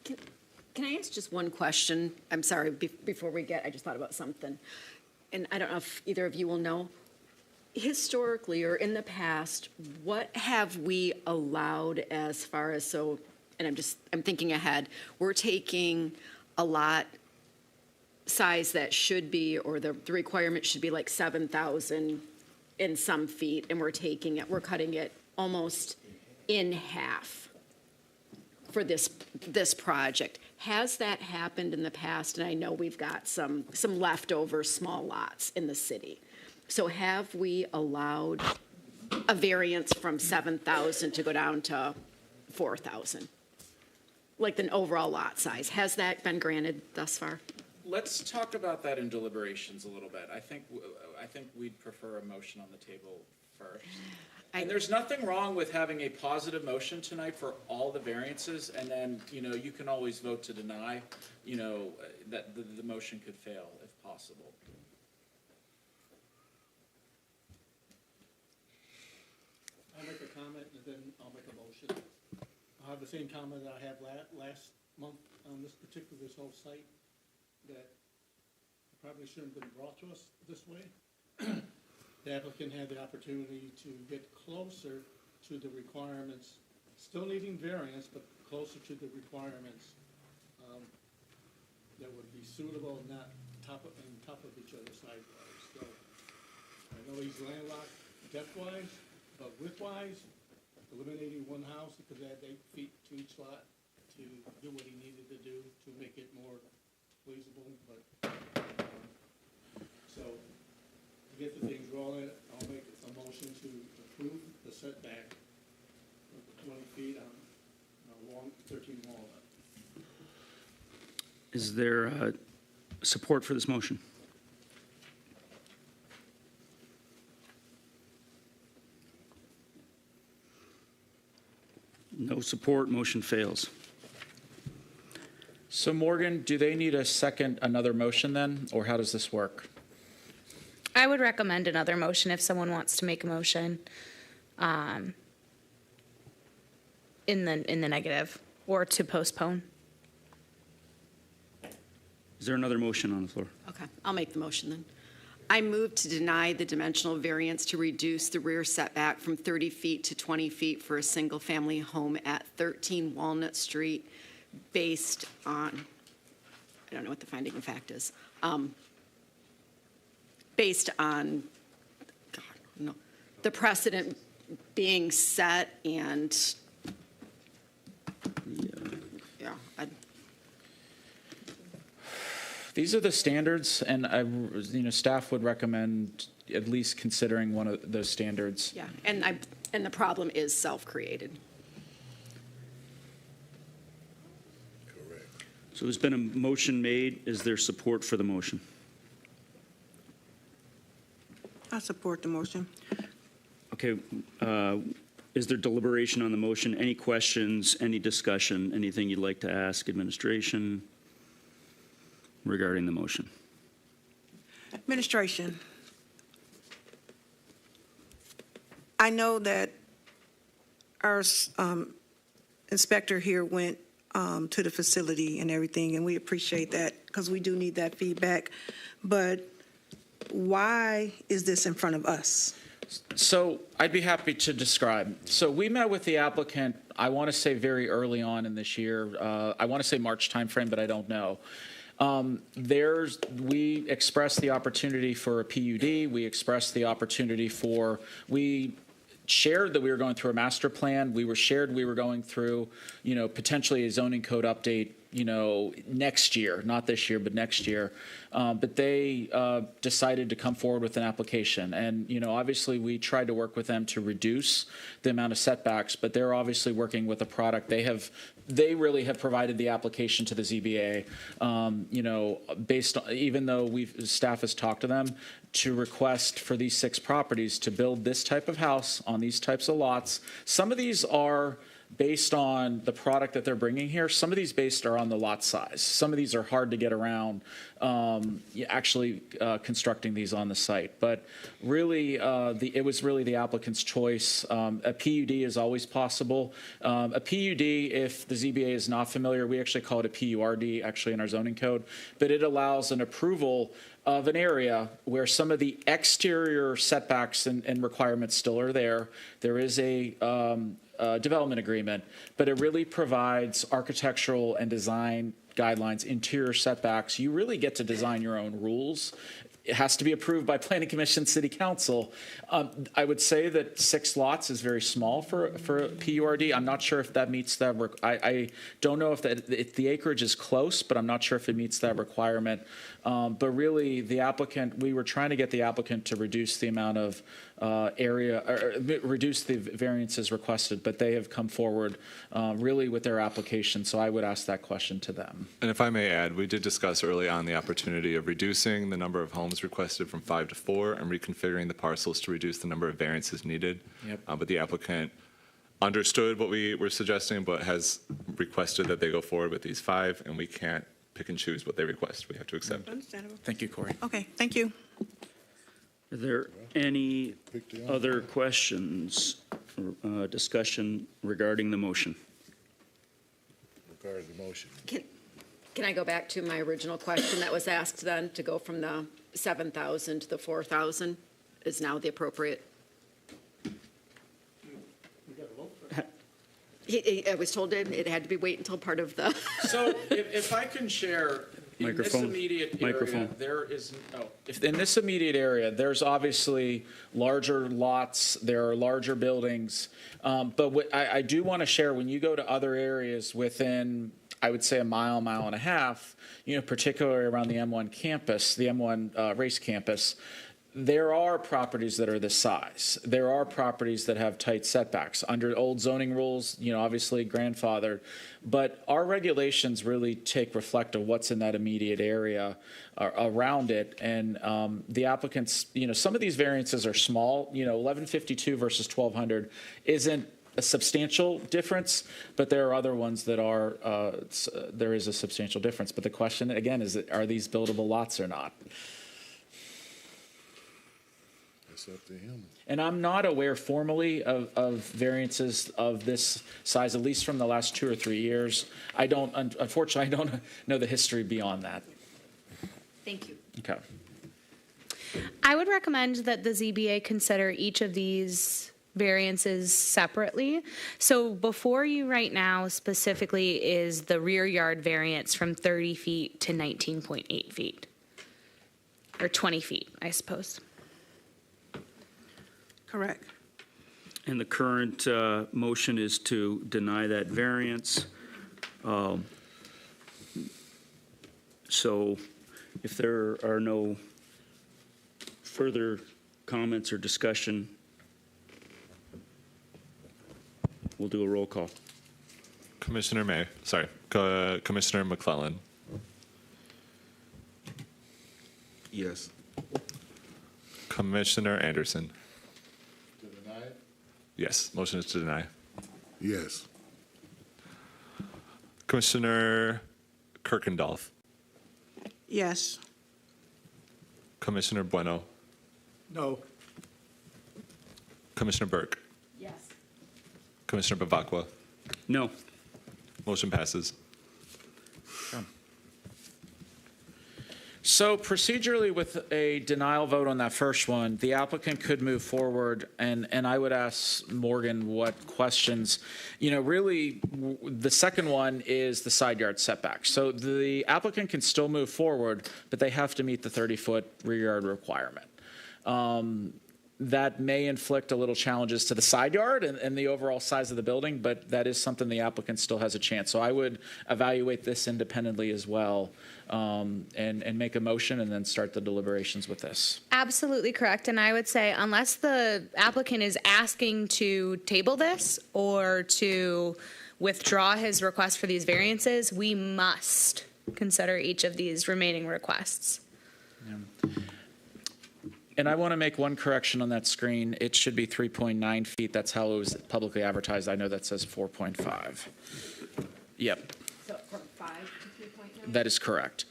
Can I ask just one question? I'm sorry, before we get, I just thought about something. And I don't know if either of you will know. Historically or in the past, what have we allowed as far as, so, and I'm thinking ahead, we're taking a lot size that should be, or the requirement should be like 7,000 in some feet, and we're cutting it almost in half for this project. Has that happened in the past? And I know we've got some leftover small lots in the city. So have we allowed a variance from 7,000 to go down to 4,000? Like the overall lot size, has that been granted thus far? Let's talk about that in deliberations a little bit. I think we'd prefer a motion on the table first. And there's nothing wrong with having a positive motion tonight for all the variances, and then, you can always vote to deny, that the motion could fail if possible. I'll make a comment and then I'll make a motion. I'll have the same comment that I had last month on this whole site, that probably shouldn't have been brought to us this way. The applicant had the opportunity to get closer to the requirements, still needing variance, but closer to the requirements that would be suitable, not on top of each other sidewise. So I know he's landlocked depth-wise, but width-wise, eliminating one house, he could add 8 feet to each lot to do what he needed to do to make it more feasible, but, so, to get the things rolling, I'll make a motion to approve the setback of 20 feet on 13 Walnut. Is there support for this motion? No support, motion fails. So Morgan, do they need another motion then, or how does this work? I would recommend another motion if someone wants to make a motion in the negative, or to postpone. Is there another motion on the floor? Okay, I'll make the motion then. I move to deny the dimensional variance to reduce the rear setback from 30 feet to 20 feet for a single-family home at 13 Walnut Street based on, I don't know what the finding of fact is, based on, the precedent being set and, yeah, These are the standards, and staff would recommend at least considering one of those standards. yeah, and the problem is self-created. So there's been a motion made. Is there support for the motion? I support the motion. Okay, is there deliberation on the motion? Any questions, any discussion, anything you'd like to ask administration regarding the motion? Administration. I know that our inspector here went to the facility and everything, and we appreciate that because we do need that feedback. But why is this in front of us? So I'd be happy to describe. So we met with the applicant, I want to say very early on in this year. I want to say March timeframe, but I don't know. We expressed the opportunity for a PUD. We expressed the opportunity we shared that we were going through a master plan. We were going through, potentially a zoning code update, next year, not this year, but next year. But they decided to come forward with an application. And, obviously we tried to work with them to reduce the amount of setbacks, but they're obviously working with a product. They really have provided the application to the ZBA, based on, even though staff has talked to them, to request for these 6 properties to build this type of house on these types of lots. Some of these are based on the product that they're bringing here. Some of these are on the lot size. Some of these are hard to get around actually constructing these on the site. But really, it was really the applicant's choice. A PUD is always possible. A PUD, if the ZBA is not familiar, we actually call it a PURD actually in our zoning code, but it allows an approval of an area where some of the exterior setbacks and requirements still are there. There is a development agreement, but it really provides architectural and design guidelines, interior setbacks. You really get to design your own rules. It has to be approved by Planning Commission, City Council. I would say that 6 lots is very small for a PURD. I'm not sure if that meets that. I don't know if the acreage is close, but I'm not sure if it meets that requirement. But really, we were trying to get the applicant to reduce the amount of area, or reduce the variances requested, but they have come forward really with their application. So I would ask that question to them. And if I may add, we did discuss early on the opportunity of reducing the number of homes requested from 5 to 4 and reconfiguring the parcels to reduce the number of variances needed. Yep. But the applicant understood what we were suggesting, but has requested that they go forward with these 5, and we can't pick and choose what they request. We have to accept it. Understandable. Thank you, Corey. Okay, thank you. Are there any other questions or discussion regarding the motion? Regarding the motion. Can I go back to my original question that was asked then, to go from the 7,000 to the 4,000 is now the appropriate? I was told it had to be wait until part of the. So if I can share, in this immediate area, in this immediate area, there's obviously larger lots, there are larger buildings. But what I do want to share, when you go to other areas within, I would say, a mile and a half, particularly around the M1 campus, the M1 race campus, there are properties that are this size. There are properties that have tight setbacks under old zoning rules, obviously grandfathered. But our regulations really reflect of what's in that immediate area around it. And the applicants, some of these variances are small. 1152 versus 1200 isn't a substantial difference, but there are other ones that are, there is a substantial difference. But the question, again, is are these buildable lots or not? It's up to him. And I'm not aware formally of variances of this size, at least from the last 2 or 3 years. Unfortunately, I don't know the history beyond that. Thank you. Okay. I would recommend that the ZBA consider each of these variances separately. So before you right now specifically is the rear yard variance from 30 feet to 19.8 feet. Or 20 feet, I suppose. Correct. And the current motion is to deny that variance. So if there are no further comments or discussion, we'll do a roll call. Commissioner McClellan. Yes. Commissioner Anderson. To deny it? Yes, motion is to deny. Yes. Commissioner Kirkendall. Yes. Commissioner Bueno. No. Commissioner Burke. Yes. Commissioner Bavacqua. No. Motion passes. So procedurally, with a denial vote on that first one, the applicant could move forward, and I would ask Morgan what questions, really, the second one is the side yard setback. So the applicant can still move forward, but they have to meet the 30-foot rear yard requirement. That may inflict a little challenges to the side yard and the overall size of the building, but that is something the applicant still has a chance. So I would evaluate this independently as well, and make a motion and then start the deliberations with this. Absolutely correct. And I would say unless the applicant is asking to table this or to withdraw his request for these variances, we must consider each of these remaining requests. Yeah. And I want to make one correction on that screen. It should be 3.9 feet. That's how it was publicly advertised. I know that says 4.5. Yep. So from 5 to 3.9? That is correct.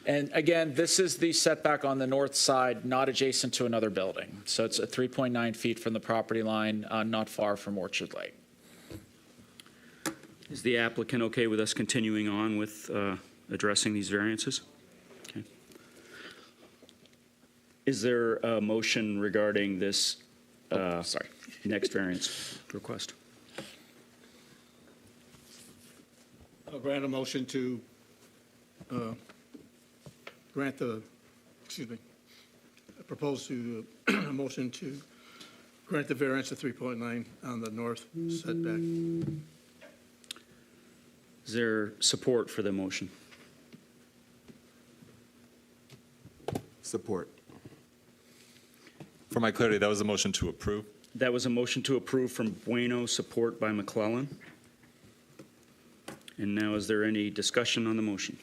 And again, this is the setback on the north side, not adjacent to another building. So it's a 3.9 feet from the property line, not far from Orchard Lake. Is the applicant okay with us continuing on with addressing these variances? Okay. Is there a motion regarding this next variance request? I'll grant a motion to propose to a motion to grant the variance of 3.9 on the north setback. Is there support for the motion? Support. For my clarity, that was a motion to approve. That was a motion to approve from Bueno, support by McClellan. And now, is there any discussion on the motion?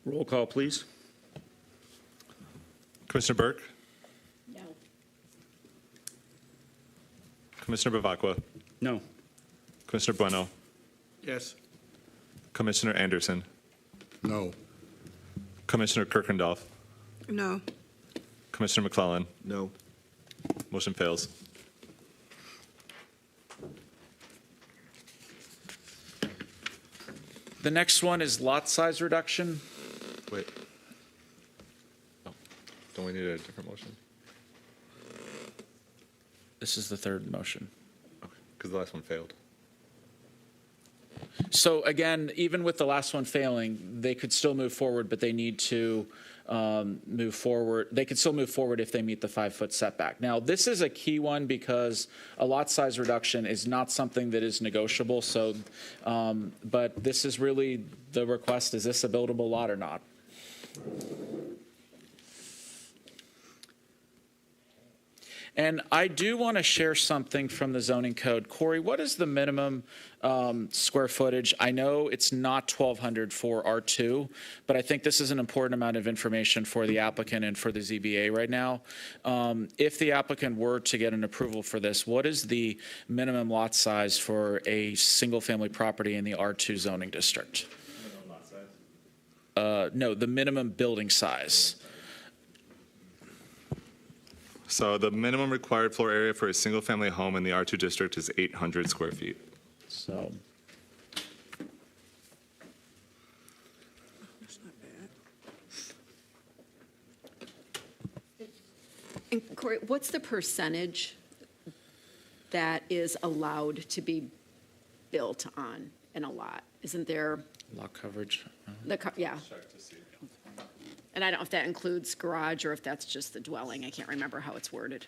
Roll call, please. Commissioner Burke? No. Commissioner Bavacqua? No. Commissioner Bueno? Yes. Commissioner Anderson? No. Commissioner Kirkendall? No. Commissioner McClellan? No. Motion fails. The next one is lot size reduction. Wait. Oh, don't we need a different motion? This is the third motion. Okay, because the last one failed. So again, even with the last one failing, they could still move forward, but they need to move forward. They could still move forward if they meet the 5-foot setback. Now, this is a key one because a lot size reduction is not something that is negotiable. So, but this is really the request: is this a buildable lot or not? And I do want to share something from the zoning code. Corey, what is the minimum square footage? I know it's not 1,200 for R2, but I think this is an important amount of information for the applicant and for the ZBA right now. If the applicant were to get an approval for this, what is the minimum lot size for a single-family property in the R2 zoning district? Minimum lot size? No, the minimum building size. So the minimum required floor area for a single-family home in the R2 district is 800 square feet. So. That's not bad. And Corey, what's the percentage that is allowed to be built on in a lot? Isn't there, Lot coverage. yeah. And I don't know if that includes garage or if that's just the dwelling. I can't remember how it's worded.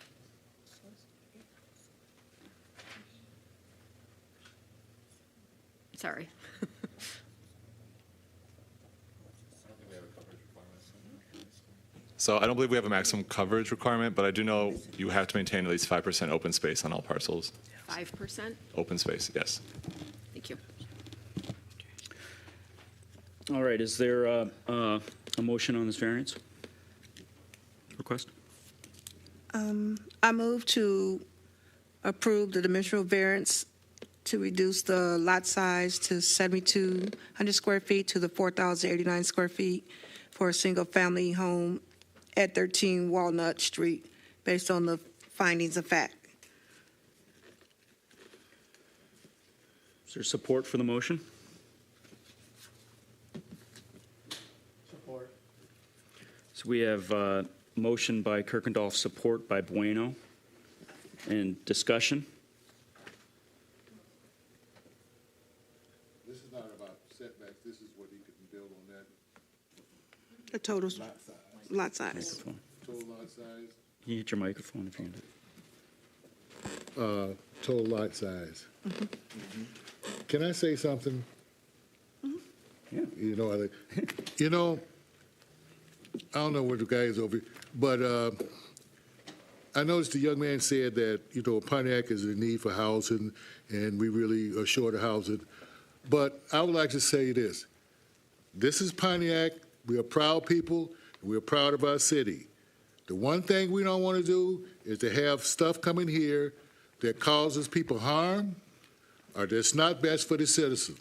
Sorry. So I don't believe we have a maximum coverage requirement, but I do know you have to maintain at least 5% open space on all parcels. 5%? Open space, yes. Thank you. All right, is there a motion on this variance request? I move to approve the dimensional variance to reduce the lot size to 7,200 square feet to the 4,089 square feet for a single-family home at 13 Walnut Street, based on the findings of fact. Is there support for the motion? Support. So we have motion by Kirkendall, support by Bueno. And discussion? This is not about setbacks, this is what he could build on that The total lot size. Microphone. total lot size. Can you hit your microphone if you need it? Total lot size. Can I say something? Yeah. You know, I don't know what the guy is over, but I noticed the young man said that, Pontiac is in need for housing, and we really are short of housing. But I would like to say this. This is Pontiac. We are proud people, and we are proud of our city. The one thing we don't want to do is to have stuff coming here that causes people harm or that's not best for the citizens.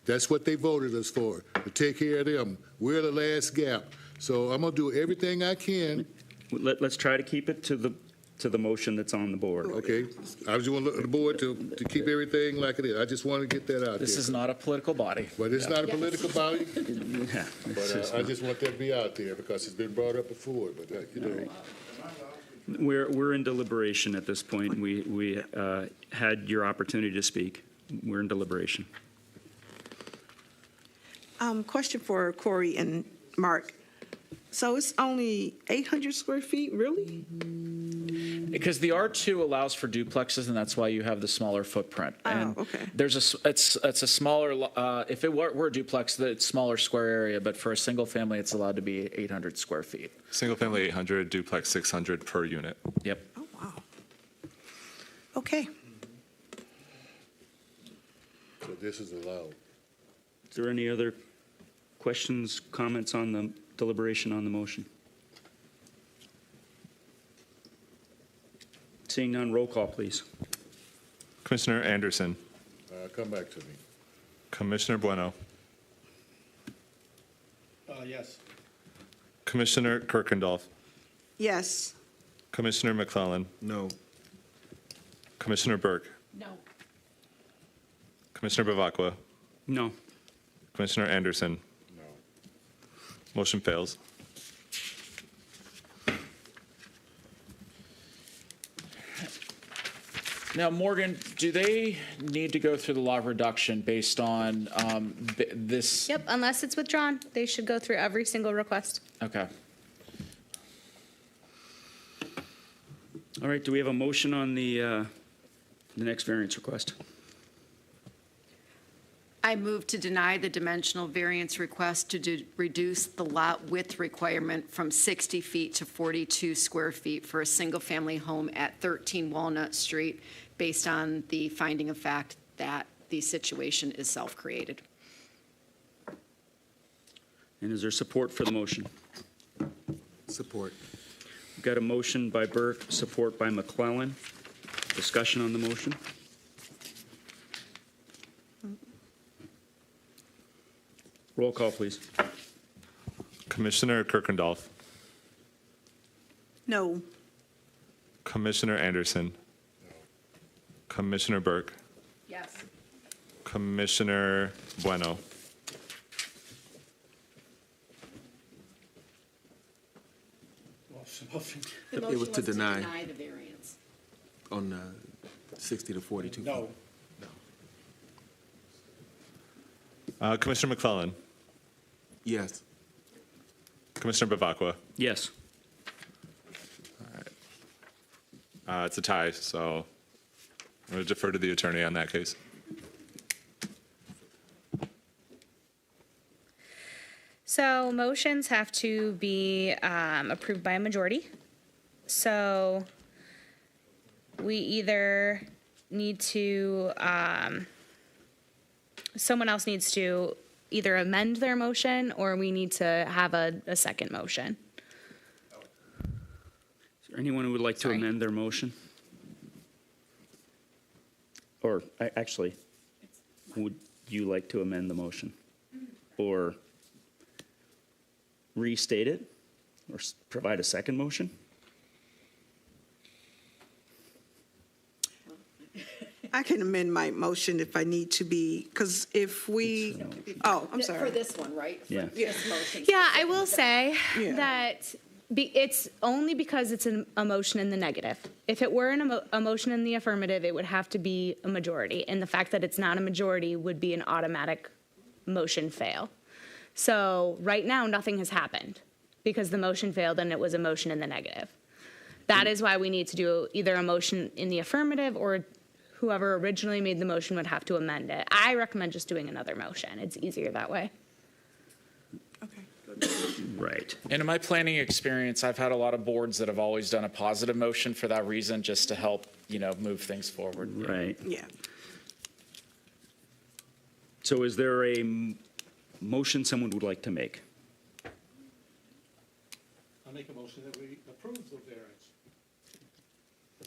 That's what they voted us for, to take care of them. We're the last gap. So I'm going to do everything I can. Let's try to keep it to the motion that's on the board. Okay, I just want the board to keep everything like it is. I just want to get that out there. This is not a political body. But it's not a political body, Yeah. but I just want that to be out there because it's been brought up before, but, We're in deliberation at this point. We had your opportunity to speak. We're in deliberation. Question for Corey and Mark. So it's only 800 square feet, really? Because the R2 allows for duplexes, and that's why you have the smaller footprint. And okay. it's a smaller, if it were a duplex, it's smaller square area, but for a single family, it's allowed to be 800 square feet. Single family 800, duplex 600 per unit. Yep. Oh, wow. Okay. so this is allowed. Is there any other questions, comments on the deliberation on the motion? Seeing none, roll call, please. Commissioner Anderson, Come back to me. Commissioner Bueno, Yes. Commissioner Kirkendall, Yes. Commissioner McClellan, No. Commissioner Burke, No. Commissioner Bavacqua, No. Commissioner Anderson. No. Motion fails. Now, Morgan, do they need to go through the law of reduction based on this? Yep, unless it's withdrawn, they should go through every single request. Okay. All right, do we have a motion on the next variance request? I move to deny the dimensional variance request to reduce the lot width requirement from 60 feet to 42 square feet for a single-family home at 13 Walnut Street, based on the finding of fact that the situation is self-created. And is there support for the motion? Support. We've got a motion by Burke, support by McClellan. Discussion on the motion? Roll call, please. Commissioner Kirkendall, No. Commissioner Anderson, Commissioner Burke, Yes. Commissioner Bueno, The It was to deny. deny the variance. On 60 to 42. No. Commissioner McClellan, Yes. Commissioner Bavacqua. Yes. It's a tie, so I'm going to defer to the attorney on that case. So motions have to be approved by a majority. So we either need to, someone else needs to either amend their motion or we need to have a second motion. Is there anyone who would like to Sorry. amend their motion? Or, actually, would you like to amend the motion? Or restate it? Or provide a second motion? I can amend my motion if I need to be, because if we, oh, I'm For sorry. this one, right? For Yeah. this motion. Yeah, I will say Yeah. that it's only because it's a motion in the negative. If it were a motion in the affirmative, it would have to be a majority. And the fact that it's not a majority would be an automatic motion fail. So right now, nothing has happened because the motion failed and it was a motion in the negative. That is why we need to do either a motion in the affirmative, or whoever originally made the motion would have to amend it. I recommend just doing another motion. It's easier that way. Right. And in my planning experience, I've had a lot of boards that have always done a positive motion for that reason, just to help, move things forward. Right. Yeah. So is there a motion someone would like to make? I make a motion that we approve the variance.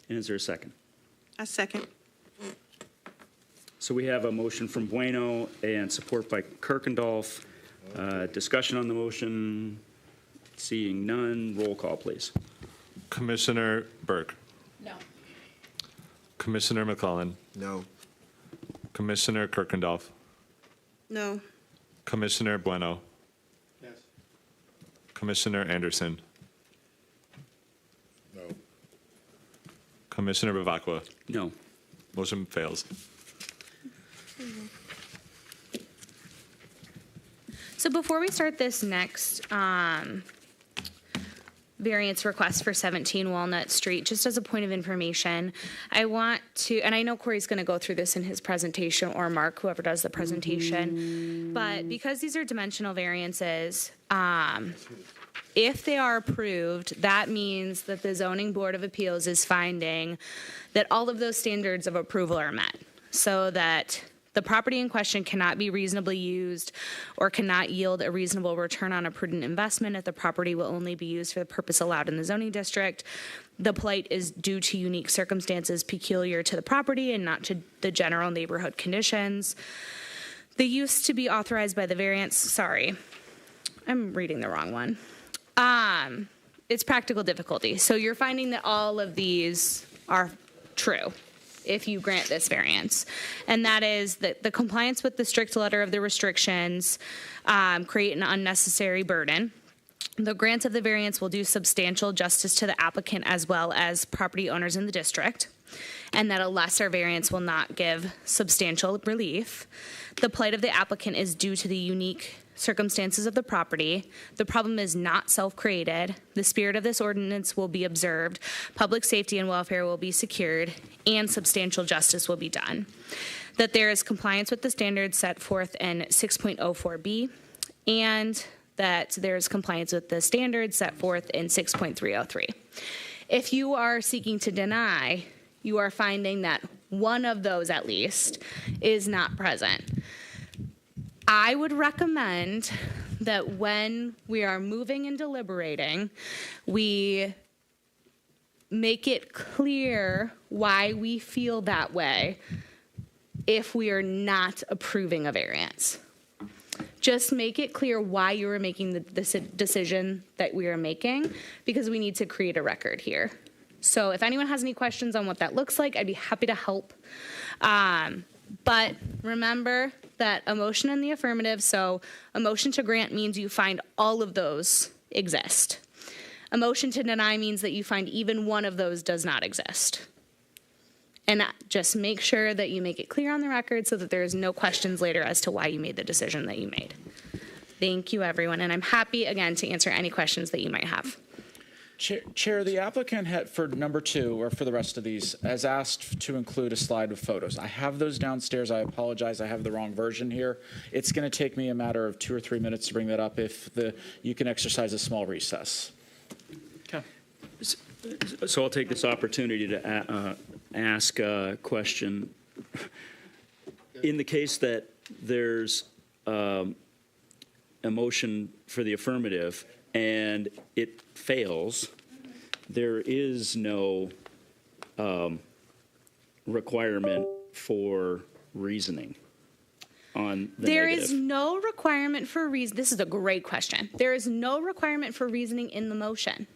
And is there a second? A second. So we have a motion from Bueno and support by Kirkendall. Discussion on the motion. Seeing none, roll call, please. Commissioner Burke. No. Commissioner McClellan. No. Commissioner Kirkendall. No. Commissioner Bueno. Yes. Commissioner Anderson. No. Commissioner Bavacqua. No. Motion fails. So before we start this next variance request for 17 Walnut Street, just as a point of information, I want to, and I know Corey's going to go through this in his presentation, or Mark, whoever does the presentation, but because these are dimensional variances, if they are approved, that means that the Zoning Board of Appeals is finding that all of those standards of approval are met, so that the property in question cannot be reasonably used or cannot yield a reasonable return on a prudent investment if the property will only be used for the purpose allowed in the zoning district. The blight is due to unique circumstances peculiar to the property and not to the general neighborhood conditions. The use to be authorized by the variance, sorry, I'm reading the wrong one. It's practical difficulty. So you're finding that all of these are true if you grant this variance. And that is that the compliance with the strict letter of the restrictions create an unnecessary burden. The grant of the variance will do substantial justice to the applicant as well as property owners in the district, and that a lesser variance will not give substantial relief. The plight of the applicant is due to the unique circumstances of the property. The problem is not self-created. The spirit of this ordinance will be observed. Public safety and welfare will be secured, and substantial justice will be done. That there is compliance with the standards set forth in 6.04B, and that there is compliance with the standards set forth in 6.303. If you are seeking to deny, you are finding that one of those at least is not present. I would recommend that when we are moving and deliberating, we make it clear why we feel that way if we are not approving a variance. Just make it clear why you are making the decision that we are making, because we need to create a record here. So if anyone has any questions on what that looks like, I'd be happy to help. But remember that a motion in the affirmative, so a motion to grant means you find all of those exist. A motion to deny means that you find even one of those does not exist. And just make sure that you make it clear on the record so that there is no questions later as to why you made the decision that you made. Thank you, everyone, and I'm happy, again, to answer any questions that you might have. Chair, the applicant had, for number 2, or for the rest of these, has asked to include a slide with photos. I have those downstairs. I apologize. I have the wrong version here. It's going to take me a matter of 2 or 3 minutes to bring that up if you can exercise a small recess. Okay. So I'll take this opportunity to ask a question. In the case that there's a motion for the affirmative and it fails, there is no requirement for reasoning on the There negative. is no requirement for reason. This is a great question. There is no requirement for reasoning in the motion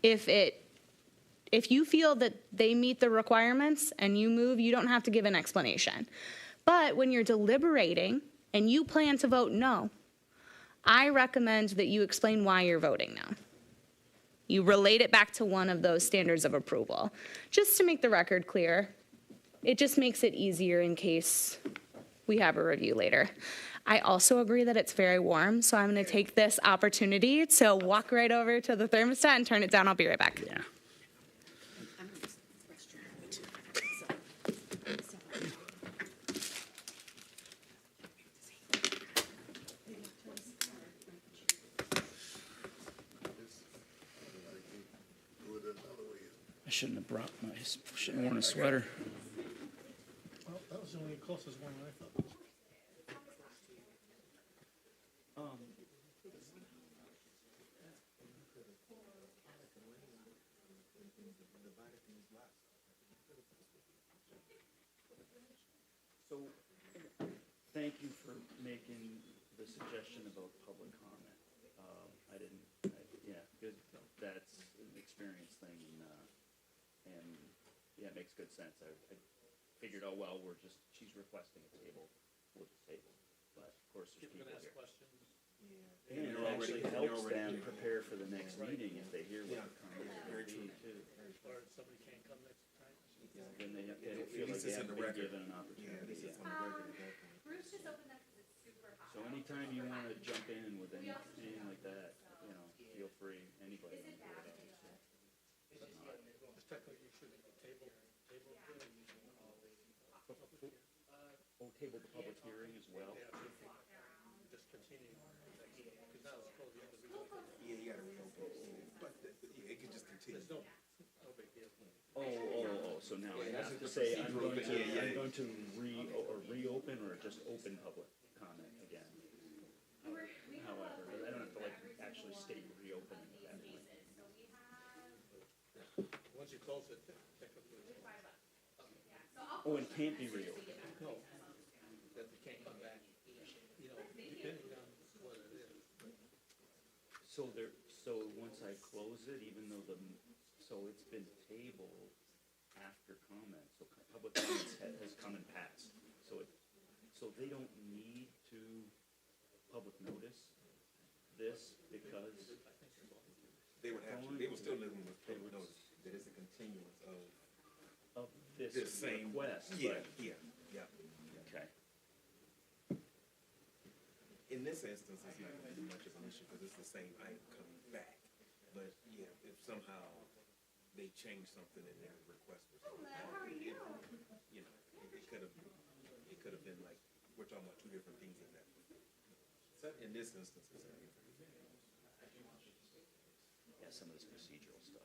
if it if you feel that they meet the requirements and you move, you don't have to give an explanation. But when you're deliberating and you plan to vote no, I recommend that you explain why you're voting no. You relate it back to one of those standards of approval, just to make the record clear. It just makes it easier in case we have a review later. I also agree that it's very warm, so I'm going to take this opportunity to walk right over to the thermostat and turn it down. I'll be right back. Yeah. I shouldn't have shouldn't have worn a sweater. Well, that was the only closest one I thought. So, thank you for making the suggestion about public comment. Yeah, good, that's an experience thing, and yeah, it makes good sense. I figured, oh, well, she's requesting a table, we'll just table. But of course, there's people here. And it actually helps them prepare for the next meeting if they hear what the comments are going to be too. Or somebody can't come next time. Then they don't feel like they haven't been given an opportunity. Bruce just opened that because it's super hot. So anytime you want to jump in with anything like that, feel free, anybody. Just technically, you should table. Oh, table the public hearing as well? Just continue. Because now it's closed, you have to reopen. Yeah, you gotta reopen it, but, it could just continue. There's no big deal. So now I have to say, I'm going to reopen or just open public comment again. However, I don't have to actually state reopening at that point. Once you close it, technically. Oh, it can't be reopened. No, that they can't come back, depending on what it is. So once I close it, even though so it's been tabled after comments, so public comments has come and passed. So they don't need to public notice this because They would still live with public notice, that it's a continuance of this same request. Yeah. Okay. In this instance, it's not gonna be much of an issue, because it's the same item coming back. But, yeah, if somehow they change something in their request for something, it could have been like, we're talking about two different things in that. So in this instance, it's not. Yeah, some of this procedural stuff.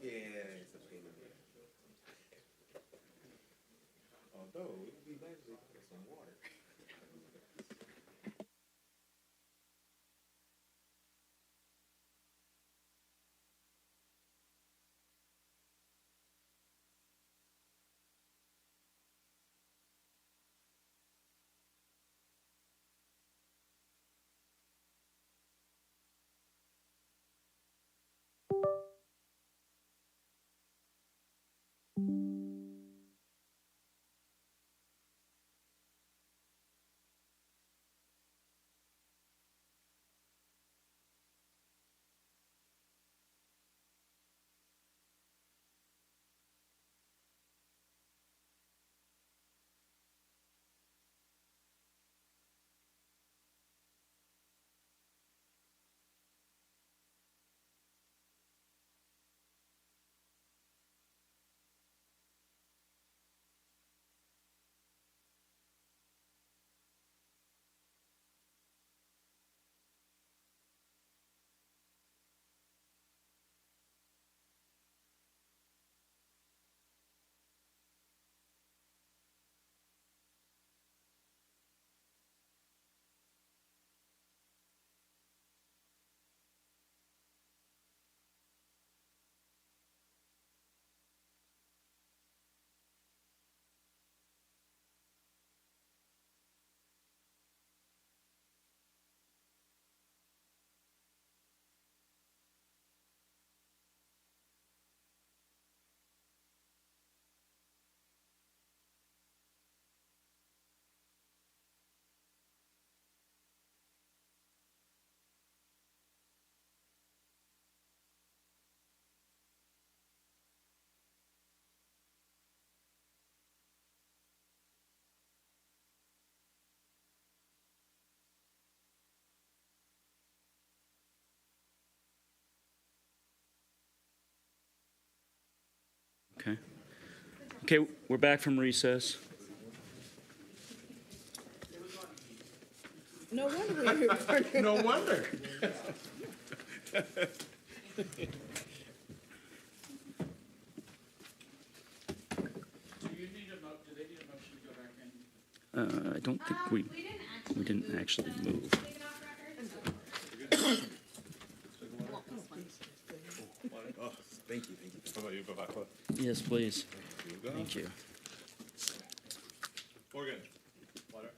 Yeah, it's a pain in the ass. Although, it would be nice if they get some water. Okay. Okay, we're back from recess. No wonder we're here. No wonder. I don't think we didn't actually move. Oh, thank you. How about you, Babakla? Yes, please. Here you go. Thank you. Morgan, water?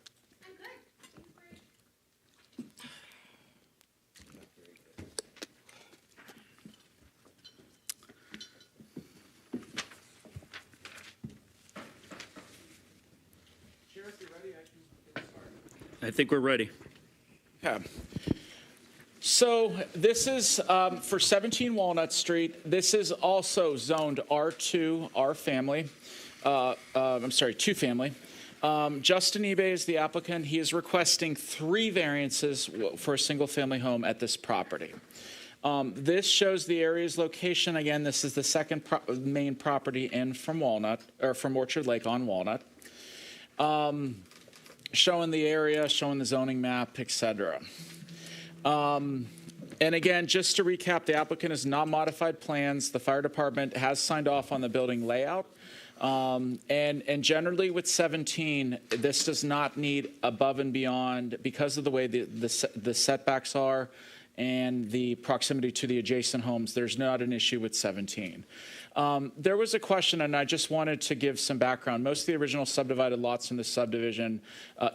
I think we're ready. Okay. So this is for 17 Walnut Street. This is also zoned R2, R family. I'm sorry, 2 family. Justin eBay is the applicant. He is requesting 3 variances for a single family home at this property. This shows the area's location. Again, this is the second main property in from Walnut, or from Orchard Lake on Walnut. Showing the area, showing the zoning map, etc. And again, just to recap, the applicant has not modified plans. The fire department has signed off on the building layout. And generally with 17, this does not need above and beyond because of the way the setbacks are and the proximity to the adjacent homes. There's not an issue with 17. There was a question, and I just wanted to give some background. Most of the original subdivided lots in this subdivision,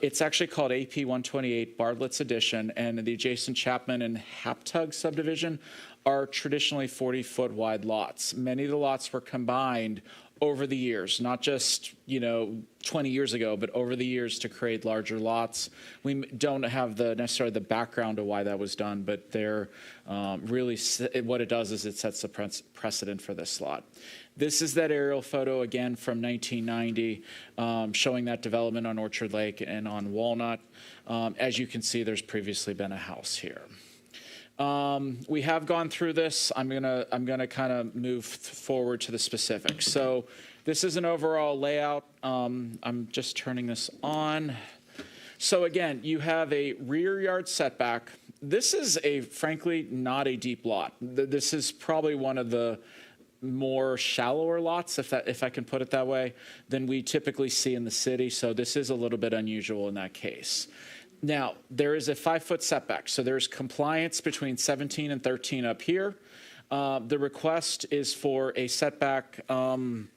it's actually called AP 128 Bartlett's Addition, and the adjacent Chapman and Haptug subdivision are traditionally 40-foot wide lots. Many of the lots were combined over the years, not just 20 years ago, but over the years to create larger lots. We don't have necessarily the background of why that was done, but they're really what it does is it sets the precedent for this lot. This is that aerial photo again from 1990, showing that development on Orchard Lake and on Walnut. As you can see, there's previously been a house here. We have gone through this. I'm gonna kind of move forward to the specifics. So this is an overall layout. I'm just turning this on. So again, you have a rear yard setback. This is frankly not a deep lot. This is probably one of the more shallower lots, if I can put it that way, than we typically see in the city. So this is a little bit unusual in that case. Now, there is a 5-foot setback, so there's compliance between 17 and 13 up here. The request is for a setback, and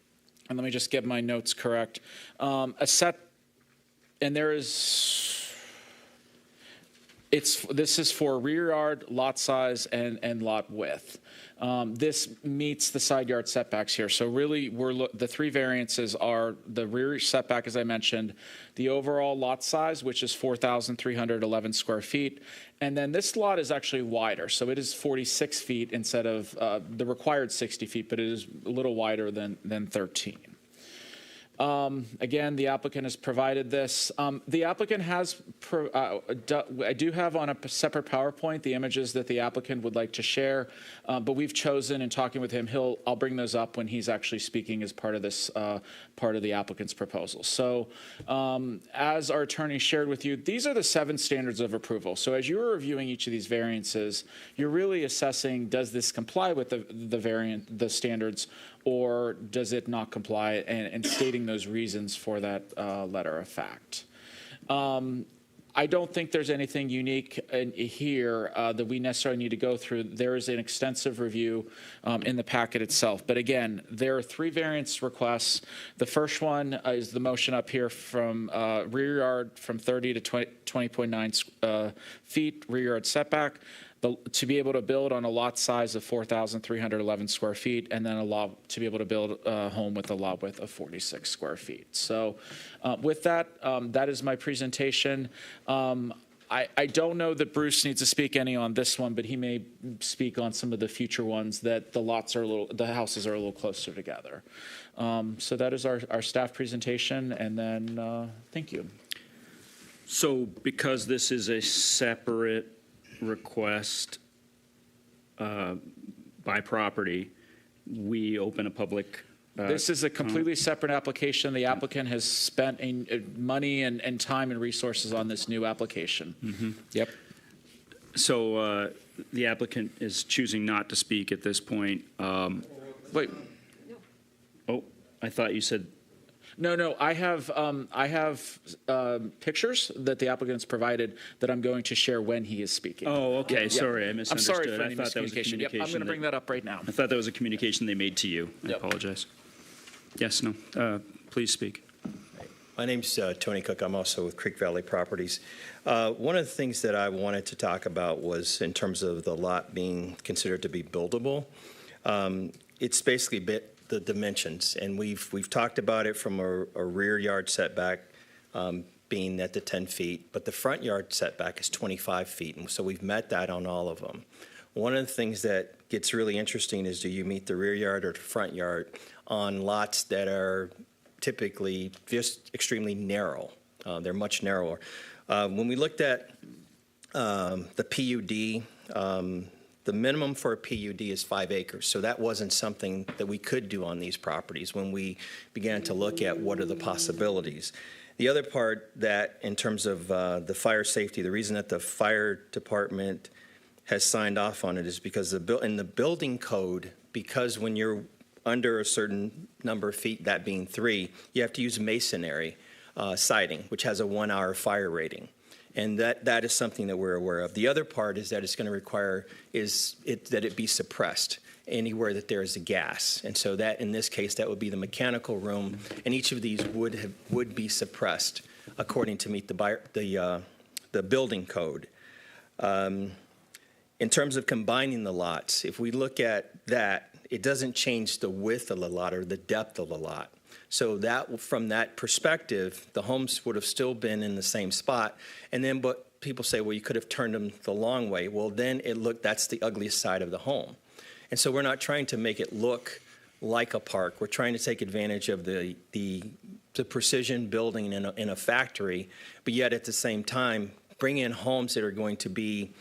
let me just get my notes correct. And there is, this is for rear yard, lot size, and lot width. This meets the side yard setbacks here. So really, the 3 variances are the rear setback, as I mentioned, the overall lot size, which is 4,311 square feet, and then this lot is actually wider. So it is 46 feet instead of the required 60 feet, but it is a little wider than 13. Again, the applicant has provided this. The applicant has, I do have on a separate PowerPoint the images that the applicant would like to share, but we've chosen in talking with him, I'll bring those up when he's actually speaking as part of this, part of the applicant's proposal. So as our attorney shared with you, these are the 7 standards of approval. So as you're reviewing each of these variances, you're really assessing, does this comply with the standards, or does it not comply, and stating those reasons for that letter of fact. I don't think there's anything unique here that we necessarily need to go through. There is an extensive review in the packet itself. But again, there are 3 variance requests. The first one is the motion up here from rear yard from 30 to 20.9 feet, rear yard setback. To be able to build on a lot size of 4,311 square feet, and then to be able to build a home with a lot width of 46 square feet. So with that, that is my presentation. I don't know that Bruce needs to speak any on this one, but he may speak on some of the future ones that the houses are a little closer together. So that is our staff presentation, and then thank you. So because this is a separate request by property, we open a public This is a completely separate application. The applicant has spent money and time and resources on this new application. Yep. So the applicant is choosing not to speak at this point. Wait. Oh, I thought you said. No. I have pictures that the applicant's provided that I'm going to share when he is speaking. Oh, okay. Yeah. Sorry, I I'm misunderstood. sorry for any I thought that was a miscommunication. Yep, I'm going to communication bring that up right now. I thought that was a communication they made to you. I Yep. apologize. Yes, no. Please speak. My name's Tony Cook. I'm also with Creek Valley Properties. One of the things that I wanted to talk about was in terms of the lot being considered to be buildable. It's basically the dimensions, and we've talked about it from a rear yard setback being at the 10 feet, but the front yard setback is 25 feet, and so we've met that on all of them. One of the things that gets really interesting is, do you meet the rear yard or the front yard on lots that are typically just extremely narrow? They're much narrower. When we looked at the PUD, the minimum for a PUD is 5 acres, so that wasn't something that we could do on these properties when we began to look at what are the possibilities. The other part that, in terms of the fire safety, the reason that the fire department has signed off on it is because in the building code, because when you're under a certain number of feet, that being 3, you have to use masonry siding, which has a 1-hour fire rating. And that is something that we're aware of. The other part is that it's going to require that it be suppressed anywhere that there is a gas. And so that, in this case, that would be the mechanical room, and each of these would be suppressed according to meet the building code. In terms of combining the lots, if we look at that, it doesn't change the width of the lot or the depth of the lot. So that, from that perspective, the homes would have still been in the same spot. And then, but people say, well, you could have turned them the long way. Well, then that's the ugliest side of the home. And so we're not trying to make it look like a park. We're trying to take advantage of the precision building in a factory, but yet at the same time, bring in homes that are going to be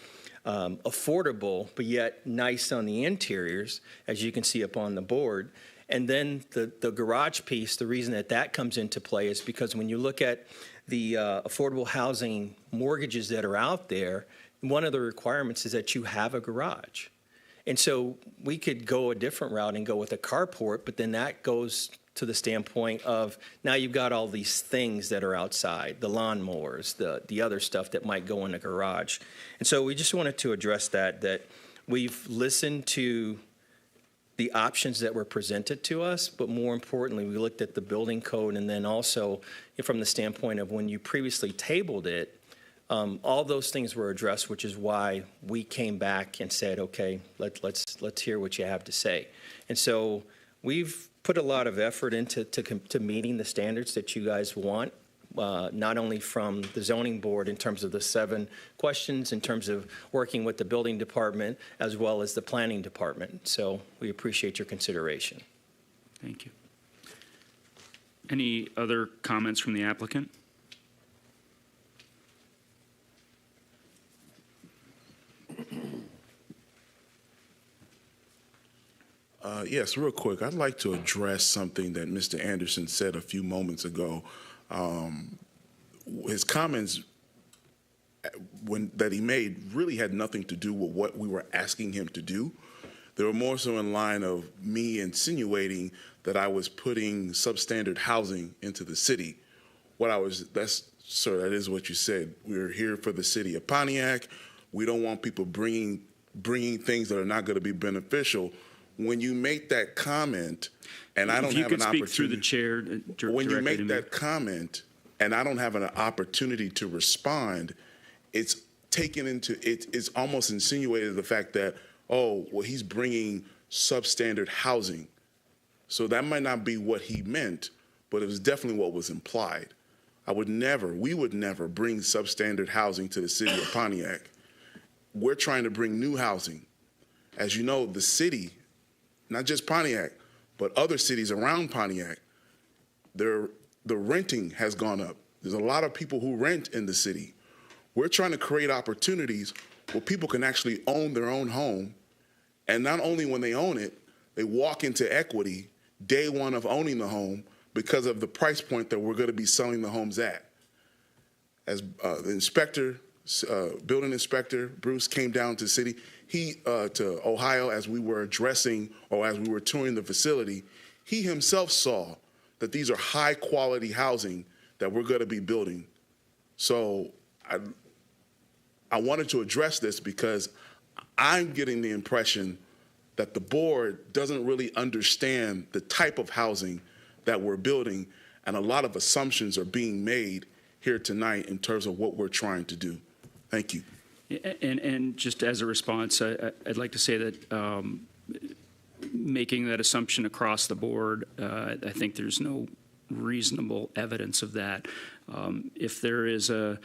affordable, but yet nice on the interiors, as you can see up on the board. And then the garage piece, the reason that comes into play is because when you look at the affordable housing mortgages that are out there, one of the requirements is that you have a garage. And so we could go a different route and go with a carport, but then that goes to the standpoint of now you've got all these things that are outside, the lawnmowers, the other stuff that might go in a garage. And so we just wanted to address that we've listened to the options that were presented to us, but more importantly, we looked at the building code, and then also from the standpoint of when you previously tabled it, all those things were addressed, which is why we came back and said, okay, let's hear what you have to say. And so we've put a lot of effort into meeting the standards that you guys want, not only from the zoning board in terms of the 7 questions, in terms of working with the building department, as well as the planning department. So we appreciate your consideration. Thank you. Any other comments from the applicant? Yes, real quick. I'd like to address something that Mr. Anderson said a few moments ago. His comments that he made really had nothing to do with what we were asking him to do. They were more so in line of me insinuating that I was putting substandard housing into the city. Sir, that is what you said. We're here for the city of Pontiac. We don't want people bringing things that are not going to be beneficial. When you make that comment, and I don't have an opportunity. If you could speak through the chair. When you make that comment, and I don't have an opportunity to respond, it's almost insinuated the fact that, oh, well, he's bringing substandard housing. So that might not be what he meant, but it was definitely what was implied. We would never bring substandard housing to the city of Pontiac. We're trying to bring new housing. As you know, the city, not just Pontiac, but other cities around Pontiac, the renting has gone up. There's a lot of people who rent in the city. We're trying to create opportunities where people can actually own their own home, and not only when they own it, they walk into equity, day one of owning the home because of the price point that we're going to be selling the homes at. As the inspector, building inspector, Bruce, came down to the city, to Ohio as we were addressing or as we were touring the facility, he himself saw that these are high quality housing that we're going to be building. So I wanted to address this because I'm getting the impression that the board doesn't really understand the type of housing that we're building, and a lot of assumptions are being made here tonight in terms of what we're trying to do. Thank you. And just as a response, I'd like to say that making that assumption across the board, I think there's no reasonable evidence of that. If there is a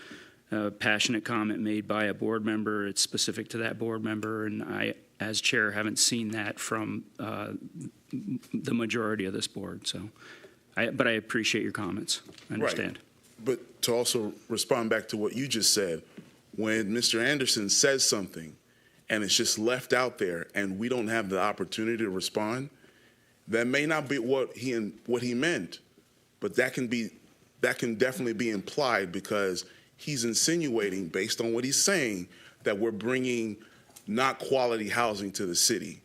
passionate comment made by a board member, it's specific to that board member, and I, as chair, haven't seen that from the majority of this board. So, but I appreciate your comments. I understand. Right. But to also respond back to what you just said, when Mr. Anderson says something and it's just left out there and we don't have the opportunity to respond, that may not be what he meant, but that can definitely be implied because he's insinuating, based on what he's saying, that we're bringing not quality housing to the city.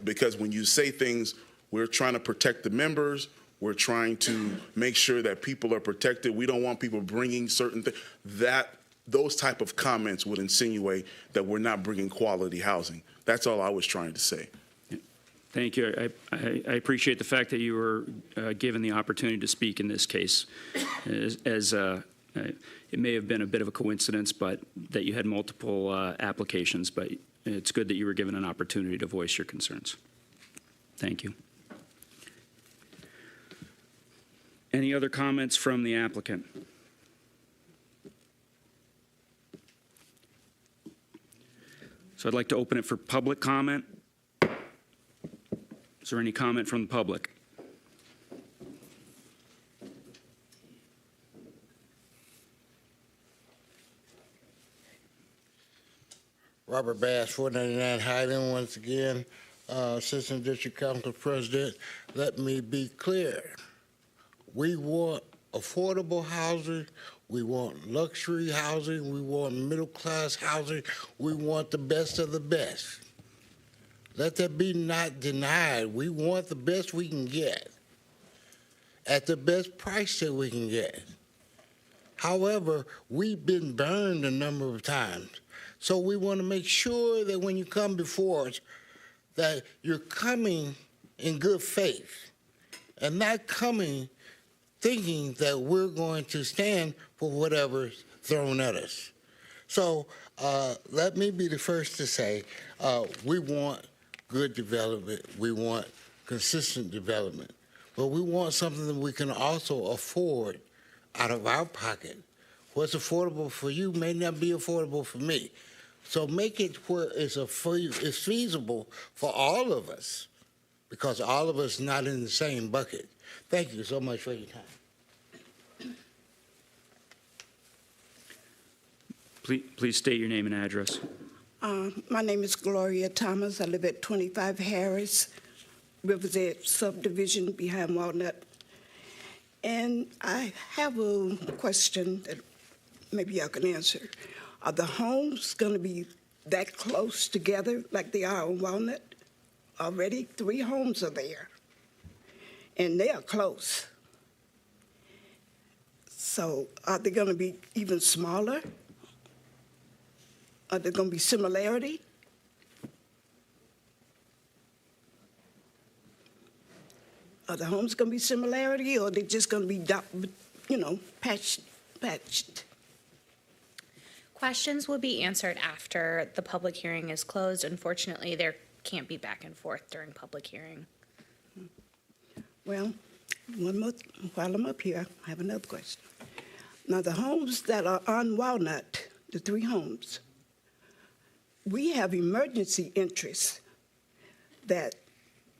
Because when you say things, we're trying to protect the members, we're trying to make sure that people are protected, we don't want people bringing certain things, those type of comments would insinuate that we're not bringing quality housing. That's all I was trying to say. Thank you. I appreciate the fact that you were given the opportunity to speak in this case. It may have been a bit of a coincidence, but that you had multiple applications, but it's good that you were given an opportunity to voice your concerns. Thank you. Any other comments from the applicant? So I'd like to open it for public comment. Is there any comment from the public? Robert Bass, 499 Highland, once again, Assistant District Council President. Let me be clear. We want affordable housing. We want luxury housing. We want middle-class housing. We want the best of the best. Let that be not denied. We want the best we can get at the best price that we can get. However, we've been burned a number of times. So we want to make sure that when you come before us, that you're coming in good faith and not coming thinking that we're going to stand for whatever's thrown at us. So let me be the first to say we want good development. We want consistent development. But we want something that we can also afford out of our pocket. What's affordable for you may not be affordable for me. So make it where it's feasible for all of us, because all of us not in the same bucket. Thank you so much for your time. Please state your name and address. My name is Gloria Thomas. I live at 25 Harris, River's Edge subdivision behind Walnut. And I have a question that maybe y'all can answer. Are the homes going to be that close together like they are on Walnut? Already 3 homes are there, and they are close. So are they going to be even smaller? Are there going to be similarity? Are the homes going to be similarity, or are they just going to be, patched? Questions will be answered after the public hearing is closed. Unfortunately, there can't be back and forth during public hearing. Well, one more, while I'm up here, I have another question. Now, the homes that are on Walnut, the 3 homes, we have emergency interests that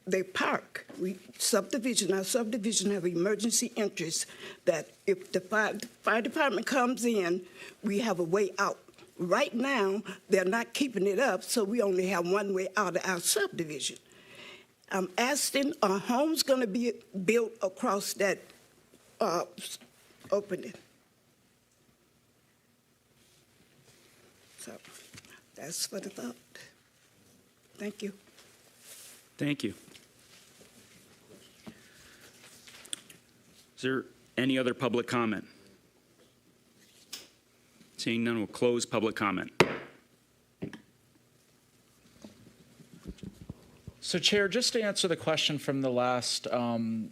they park. Our subdivision have emergency interests that if the fire department comes in, we have a way out. Right now, they're not keeping it up, so we only have one way out of our subdivision. I'm asking, are homes going to be built across that opening? So that's what I thought. Thank you. Thank you. Is there any other public comment? Seeing none, we'll close public comment. So Chair, just to answer the question from the last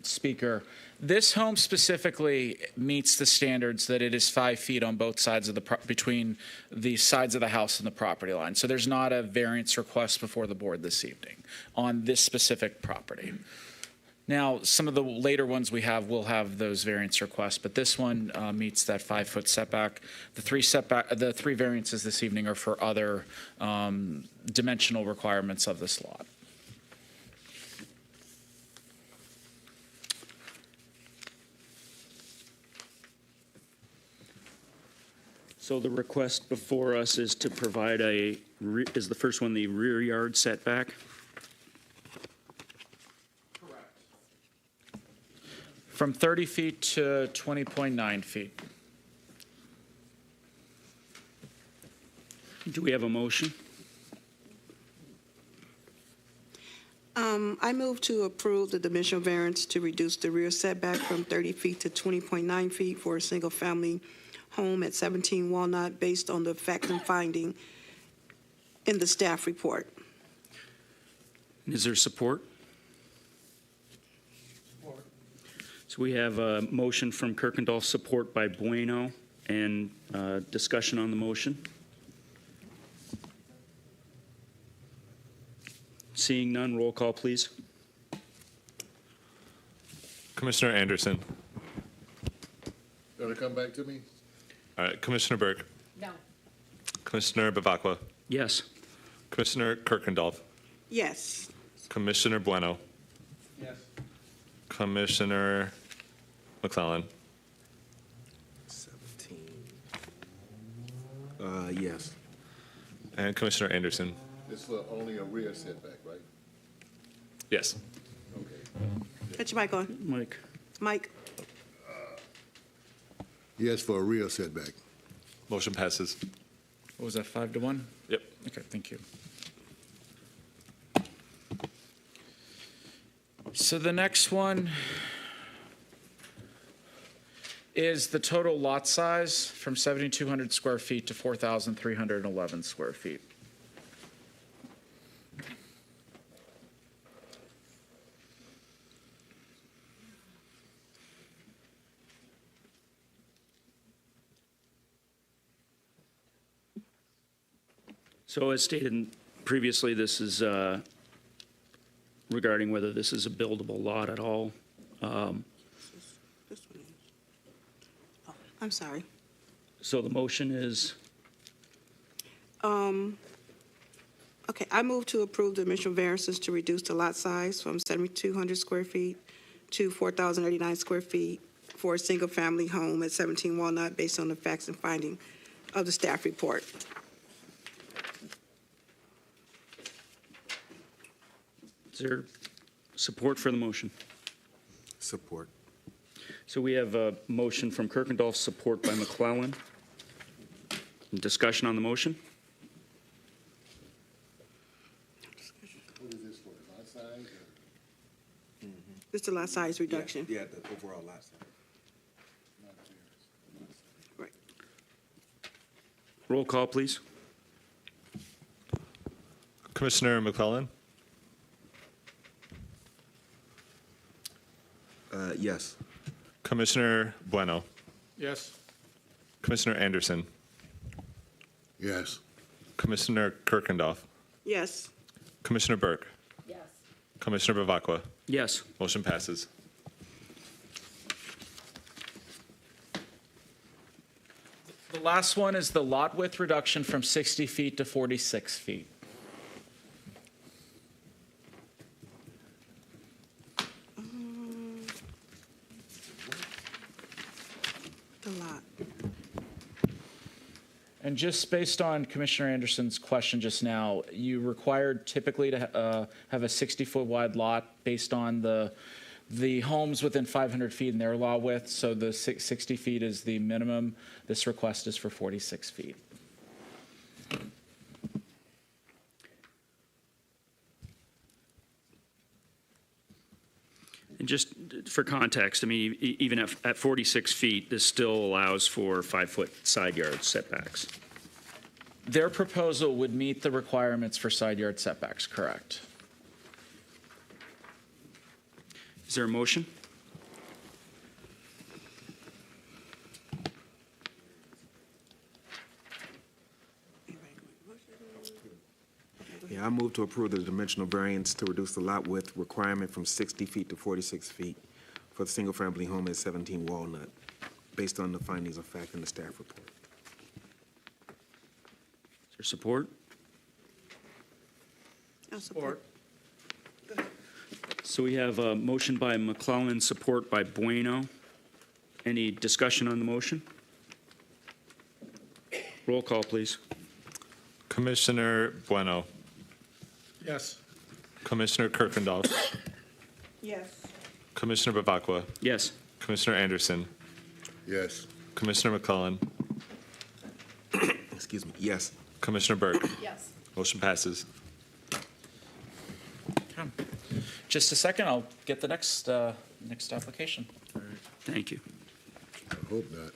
speaker, this home specifically meets the standards that it is 5 feet on both sides of the, between the sides of the house and the property line. So there's not a variance request before the board this evening on this specific property. Now, some of the later ones we have will have those variance requests, but this one meets that 5-foot setback. The three variances this evening are for other dimensional requirements of this lot. So the request before us is to provide is the first one the rear yard setback? From 30 feet to 20.9 feet. Do we have a motion? I move to approve the dimensional variance to reduce the rear setback from 30 feet to 20.9 feet for a single-family home at 17 Walnut based on the facts and finding in the staff report. Is there support? So we have a motion from Kirkendall, support by Bueno, and discussion on the motion. Seeing none, roll call, please. Commissioner Anderson. Gonna come back to me? All right, Commissioner Burke. No. Commissioner Bavacqua. Yes. Commissioner Kirkendall. Yes. Commissioner Bueno. Yes. Commissioner McClellan. 17. Yes. And Commissioner Anderson. This is only a rear setback, right? Yes. Put your mic on. Mike. Mike? Yes, for a rear setback. Motion passes. What was that, 5-1? Yep. Okay, thank you. So the next one is the total lot size from 7,200 square feet to 4,311 square feet. So as stated previously, this is regarding whether this is a buildable lot at all. This one is. Oh, I'm sorry. So the motion is, Okay, I move to approve the dimensional variances to reduce the lot size from 7,200 square feet to 4,089 square feet for a single-family home at 17 Walnut based on the facts and finding of the staff report. is there support for the motion? Support. So we have a motion from Kirkendall, support by McClellan. Discussion on the motion? What is this for, lot size or? This is the lot size reduction. Yeah, the overall lot size. Right. Roll call, please. Commissioner McClellan. Yes. Commissioner Bueno. Yes. Commissioner Anderson. Yes. Commissioner Kirkendall. Yes. Commissioner Burke. Yes. Commissioner Bavacqua. Yes. Motion passes. The last one is the lot width reduction from 60 feet to 46 feet. The lot. And just based on Commissioner Anderson's question just now, you required typically to have a 60-foot wide lot based on the homes within 500 feet in their law width, so the 60 feet is the minimum. This request is for 46 feet. And just for context, I mean, even at 46 feet, this still allows for 5-foot side yard setbacks. Their proposal would meet the requirements for side yard setbacks, correct? Is there a motion? Yeah, I move to approve the dimensional variance to reduce the lot width requirement from 60 feet to 46 feet for the single-family home at 17 Walnut, based on the findings of fact in the staff report. Is there support? I'll support. So we have a motion by McClellan, support by Bueno. Any discussion on the motion? Roll call, please. Commissioner Bueno, Yes. Commissioner Kirkendall, Yes. Commissioner Bavacqua, Yes. Commissioner Anderson, Yes. Commissioner McClellan, Excuse me, yes. Commissioner Burke. Yes. Motion passes. Just a second, I'll get the next application. Thank you. I hope not.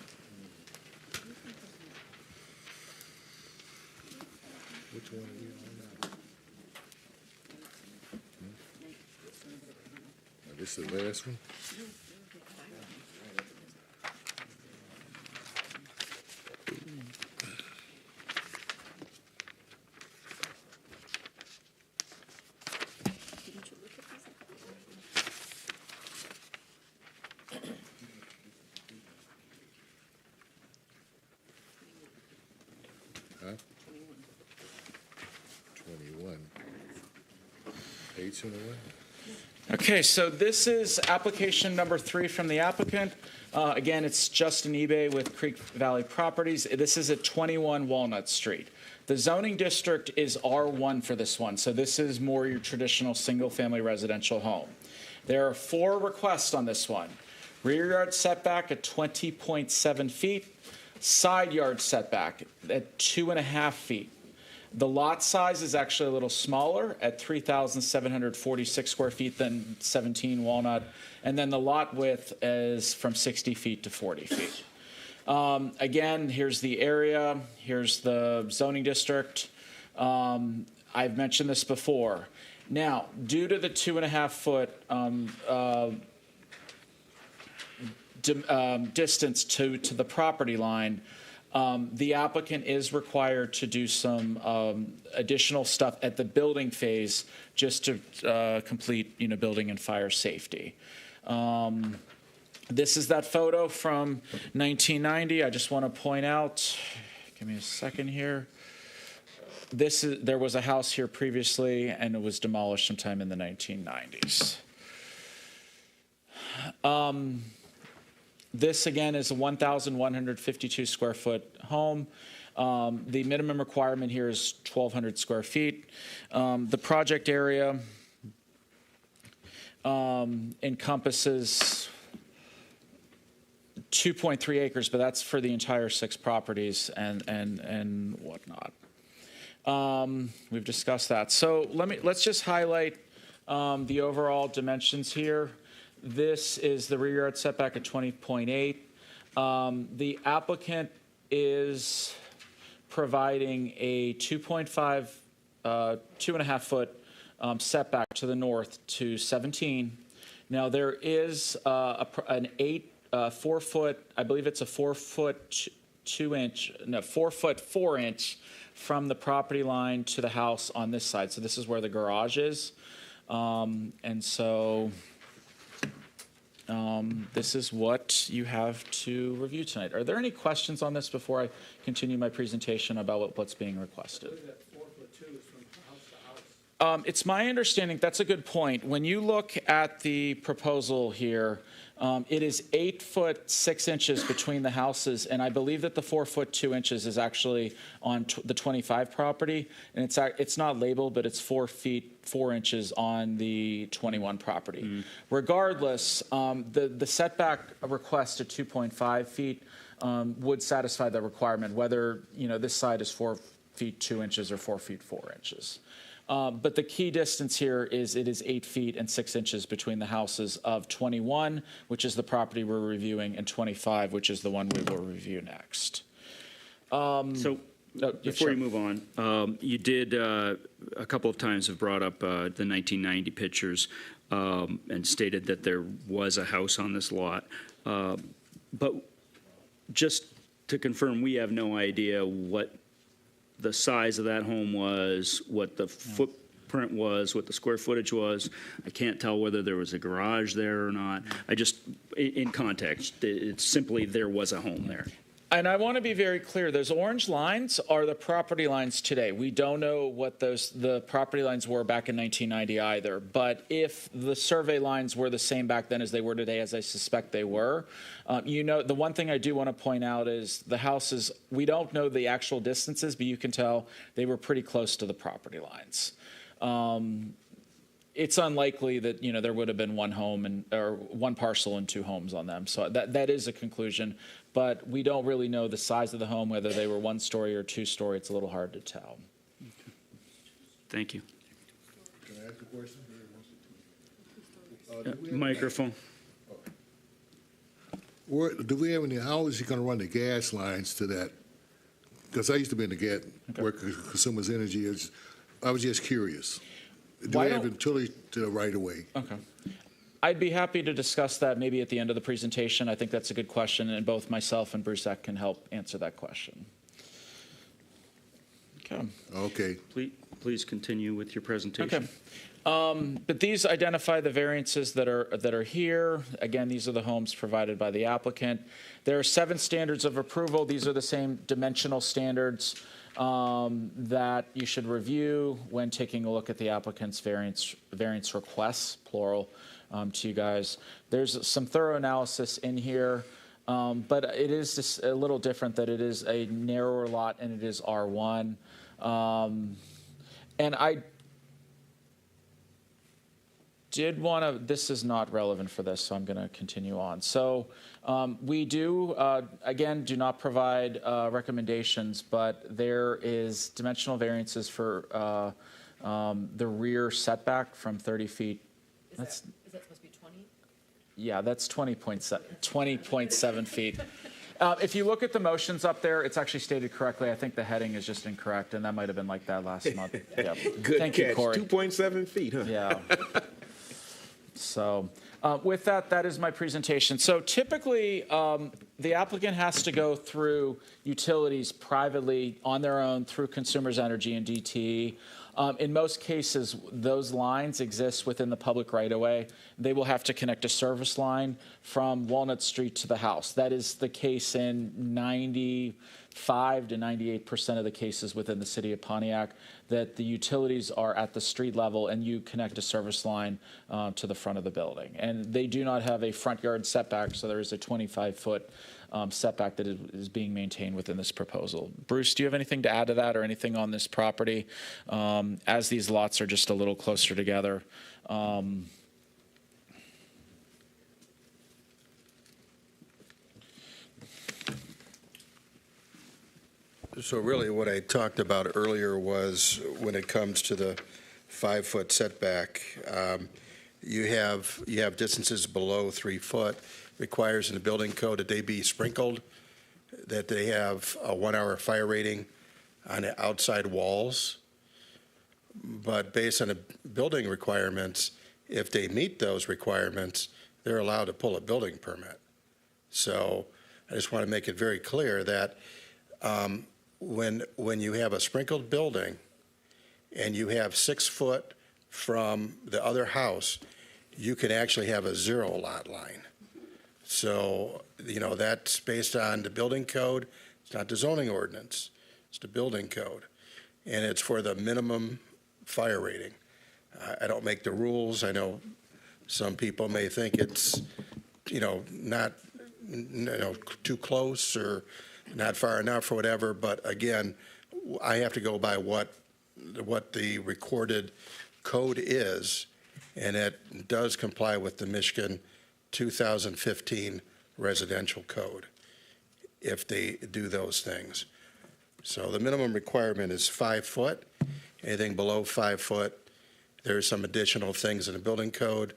Which one are we on now? This is the last one? Huh? 21. Page 21? Okay, so this is application number 3 from the applicant. Again, it's Justin eBay with Creek Valley Properties. This is at 21 Walnut Street. The zoning district is R1 for this one, so this is more your traditional single-family residential home. There are 4 requests on this one. Rear yard setback at 20.7 feet, side yard setback at 2.5 feet. The lot size is actually a little smaller at 3,746 square feet than 17 Walnut. And then the lot width is from 60 feet to 40 feet. Again, here's the area. Here's the zoning district. I've mentioned this before. Now, due to the 2.5 foot distance to the property line, the applicant is required to do some additional stuff at the building phase just to complete, building and fire safety. This is that photo from 1990. I just want to point out, give me a second here. There was a house here previously, and it was demolished sometime in the 1990s. This, again, is a 1,152 square foot home. The minimum requirement here is 1,200 square feet. The project area encompasses 2.3 acres, but that's for the entire 6 properties and whatnot. We've discussed that. So let's just highlight the overall dimensions here. This is the rear yard setback at 20.8. The applicant is providing a 2.5 foot setback to the north to 17. Now there is an 4 foot, I believe it's a 4 foot 4 foot 4 inch from the property line to the house on this side. So this is where the garage is. And so this is what you have to review tonight. Are there any questions on this before I continue my presentation about what's being requested? It's my understanding, that's a good point. When you look at the proposal here, it is 8 foot 6 inches between the houses, and I believe that the 4 foot 2 inches is actually on the 25 property, and it's not labeled, but it's 4 feet 4 inches on the 21 property. Regardless, the setback request at 2.5 feet would satisfy the requirement, whether this side is 4 feet 2 inches or 4 feet 4 inches. But the key distance here is it is 8 feet and 6 inches between the houses of 21, which is the property we're reviewing, and 25, which is the one we will review next. Before you move on, you did a couple of times have brought up the 1990 pictures and stated that there was a house on this lot. But just to confirm, we have no idea what the size of that home was, what the footprint was, what the square footage was. I can't tell whether there was a garage there or not. I just, in context, it's simply there was a home there. And I want to be very clear, those orange lines are the property lines today. We don't know what the property lines were back in 1990 either. But if the survey lines were the same back then as they were today, as I suspect they were, the one thing I do want to point out is the houses, we don't know the actual distances, but you can tell they were pretty close to the property lines. It's unlikely that there would have been one home or one parcel and 2 homes on them. So that is a conclusion, but we don't really know the size of the home, whether they were 1-story or 2-story. It's a little hard to tell. Thank you. Can I ask a question? Microphone. Do we have any, how is he going to run the gas lines to that? Because I used to be in the gas, work Consumers Energy. I was just curious. Do we have utility to the right of way? Okay. I'd be happy to discuss that maybe at the end of the presentation. I think that's a good question, and both myself and Bruce can help answer that question. Okay. Okay. Please continue with your presentation. Okay. But these identify the variances that are here. Again, these are the homes provided by the applicant. There are 7 standards of approval. These are the same dimensional standards that you should review when taking a look at the applicant's variance requests, plural, to you guys. There's some thorough analysis in here, but it is just a little different that it is a narrower lot and it is R1. And I did want to, this is not relevant for this, so I'm going to continue on. So we do, again, do not provide recommendations, but there is dimensional variances for the rear setback from 30 feet. Is that supposed to be 20? Yeah, that's 20.7 feet. If you look at the motions up there, it's actually stated correctly. I think the heading is just incorrect, and that might have been like that last month. Yeah. Good Thank catch. you, Corey. 2.7 feet, huh? Yeah. So with that is my presentation. So typically, the applicant has to go through utilities privately on their own through Consumers Energy and DTE. In most cases, those lines exist within the public right-of-way. They will have to connect a service line from Walnut Street to the house. That is the case in 95 to 98% of the cases within the city of Pontiac, that the utilities are at the street level and you connect a service line to the front of the building. And they do not have a front yard setback, so there is a 25-foot setback that is being maintained within this proposal. Bruce, do you have anything to add to that or anything on this property as these lots are just a little closer together? So really what I talked about earlier was when it comes to the 5-foot setback, you have distances below 3 foot, requires in the building code that they be sprinkled, that they have a 1-hour fire rating on the outside walls. But based on the building requirements, if they meet those requirements, they're allowed to pull a building permit. So I just want to make it very clear that when you have a sprinkled building and you have 6 foot from the other house, you can actually have a 0 lot line. So, that's based on the building code. It's not the zoning ordinance. It's the building code. And it's for the minimum fire rating. I don't make the rules. I know some people may think it's, not, too close or not far enough or whatever, but again, I have to go by what the recorded code is, and it does comply with the Michigan 2015 residential code if they do those things. So the minimum requirement is 5 foot. Anything below 5 foot, there's some additional things in the building code,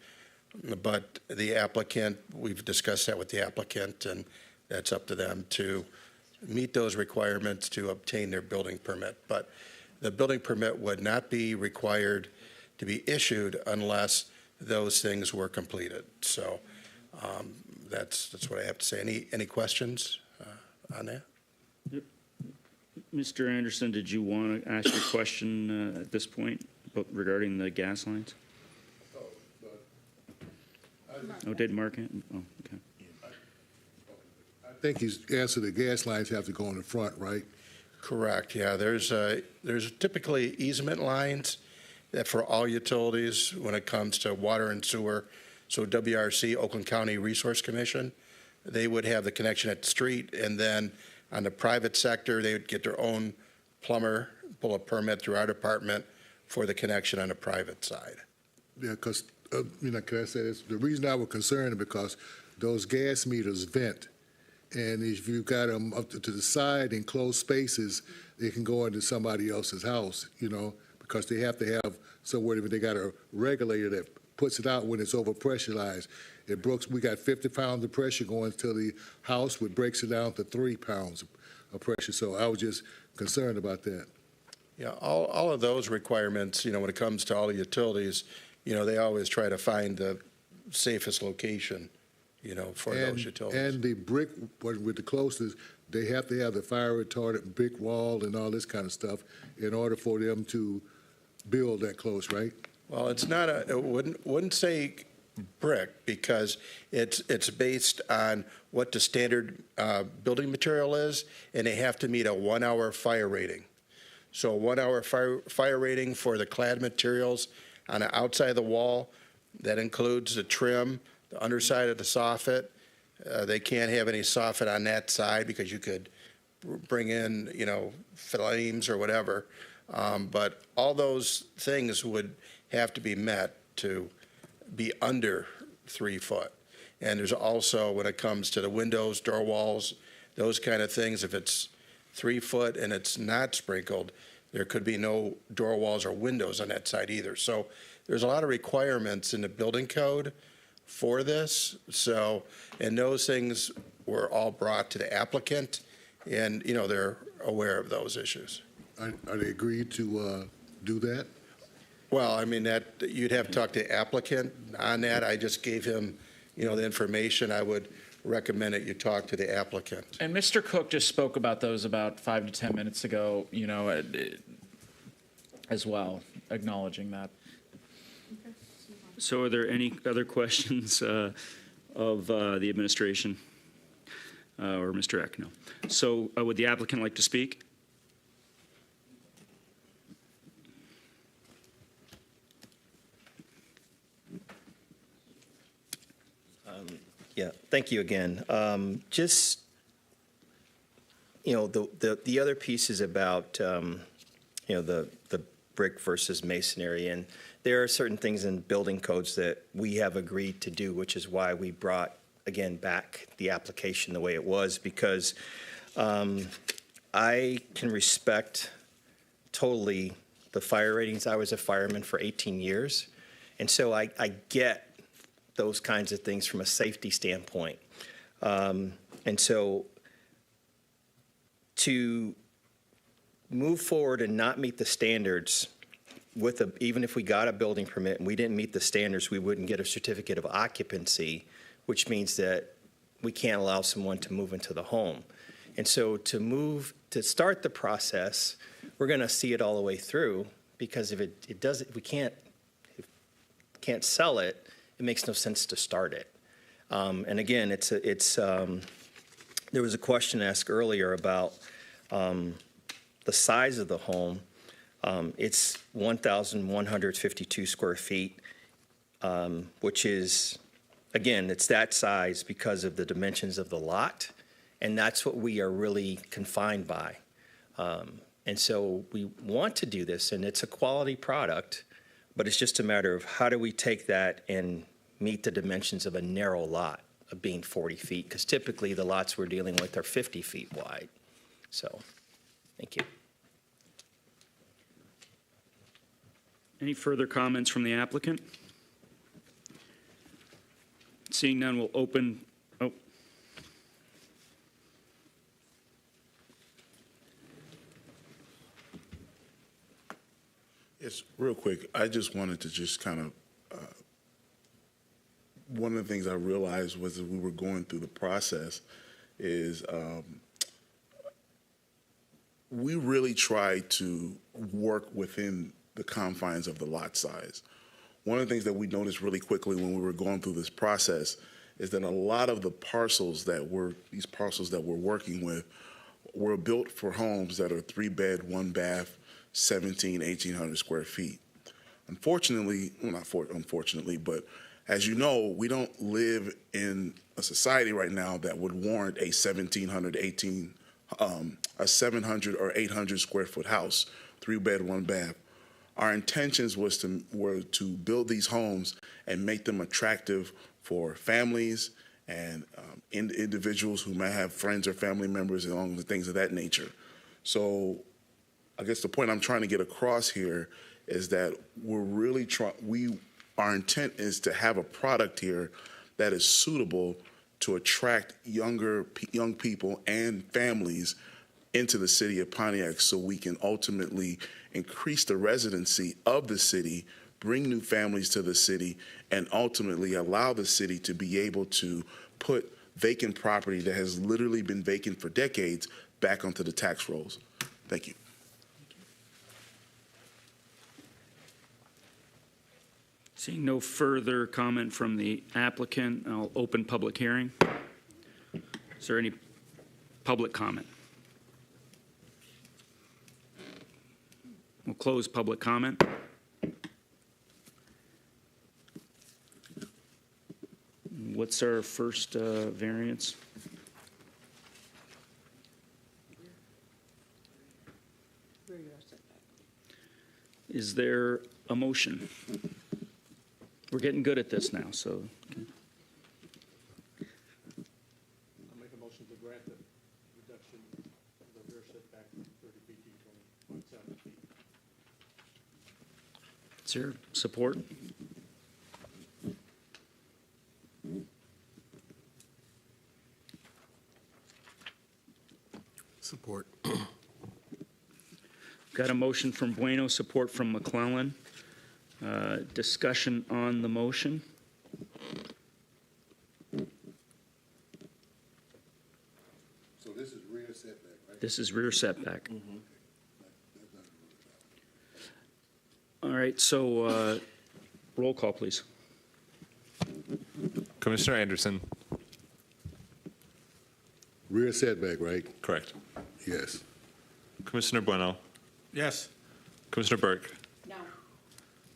but the applicant, we've discussed that with the applicant, and that's up to them to meet those requirements to obtain their building permit. But the building permit would not be required to be issued unless those things were completed. So that's what I have to say. Any questions on that? Yep. Mr. Anderson, did you want to ask your question at this point regarding the gas lines? Oh, did Mark? Oh, okay. I think he's answered the gas lines have to go in the front, right? Correct, yeah. There's typically easement lines that for all utilities when it comes to water and sewer. So WRC, Oakland County Resource Commission, they would have the connection at the street, and then on the private sector, they would get their own plumber, pull a permit through our department for the connection on the private side. Yeah, because, can I say this? The reason I was concerned is because those gas meters vent. And if you got them up to the side in closed spaces, they can go into somebody else's house, because they have to have somewhere they got a regulator that puts it out when it's overpressurized. We got 50 pounds of pressure going to the house, which breaks it down to 3 pounds of pressure. So I was just concerned about that. Yeah, all of those requirements, when it comes to all the utilities, they always try to find the safest location, for those utilities. And the brick, with the closest, they have to have the fire retardant brick wall and all this kind of stuff in order for them to build that close, right? Well, it's not it wouldn't say brick because it's based on what the standard building material is, and they have to meet a 1 hour fire rating. So a 1 hour fire rating for the clad materials on the outside of the wall, that includes the trim, the underside of the soffit. They can't have any soffit on that side because you could bring in, flames or whatever. But all those things would have to be met to be under 3 foot. And there's also, when it comes to the windows, door walls, those kind of things, if it's 3 foot and it's not sprinkled, there could be no door walls or windows on that side either. So there's a lot of requirements in the building code for this. So, and those things were all brought to the applicant, and, they're aware of those issues. Are they agreed to do that? Well, I mean, that you'd have to talk to the applicant on that. I just gave him, the information. I would recommend that you talk to the applicant. And Mr. Cook just spoke about those about 5 to 10 minutes ago, as well, acknowledging that. So are there any other questions of the administration or Mr. Eck? No. So would the applicant like to speak? Yeah, thank you again. Just, the other piece is about, the brick versus masonry. And there are certain things in building codes that we have agreed to do, which is why we brought, again, back the application the way it was, because I can respect totally the fire ratings. I was a fireman for 18 years, and so I get those kinds of things from a safety standpoint. And so to move forward and not meet the standards even if we got a building permit and we didn't meet the standards, we wouldn't get a certificate of occupancy, which means that we can't allow someone to move into the home. And so to start the process, we're going to see it all the way through, because if it doesn't, if we can't sell it, it makes no sense to start it. And again, there was a question asked earlier about the size of the home. It's 1,152 square feet, which is, again, it's that size because of the dimensions of the lot, and that's what we are really confined by. And so we want to do this, and it's a quality product, but it's just a matter of how do we take that and meet the dimensions of a narrow lot of being 40 feet, because typically the lots we're dealing with are 50 feet wide. So, thank you. Any further comments from the applicant? Seeing none, we'll open, Yes, real quick, I just wanted to just kind of, one of the things I realized was as we were going through the process is we really try to work within the confines of the lot size. One of the things that we noticed really quickly when we were going through this process is that a lot of the parcels that we're working with were built for homes that are 3-bed, 1-bath, 1,800 square feet. Unfortunately, well, not unfortunately, but as you know, we don't live in a society right now that would warrant a 700 or 800 square foot house, 3-bed, 1-bath. Our intentions were to build these homes and make them attractive for families and individuals who might have friends or family members along with things of that nature. So I guess the point I'm trying to get across here is that we're really our intent is to have a product here that is suitable to attract young people and families into the city of Pontiac so we can ultimately increase the residency of the city, bring new families to the city, and ultimately allow the city to be able to put vacant property that has literally been vacant for decades back onto the tax rolls. Thank you. seeing no further comment from the applicant, I'll open public hearing. Is there any public comment? We'll close public comment. What's our first variance? Is there a motion? We're getting good at this now, so. I'll make a motion to grant the reduction of the rear setback from 30 feet to 27 feet. Is there support? Support. Got a motion from Bueno, support from McClellan. Discussion on the motion. So this is rear setback, right? This is rear setback. All right, so roll call, please. Commissioner Anderson. Rear setback, right? Correct. Yes. Commissioner Bueno. Yes. Commissioner Burke. No.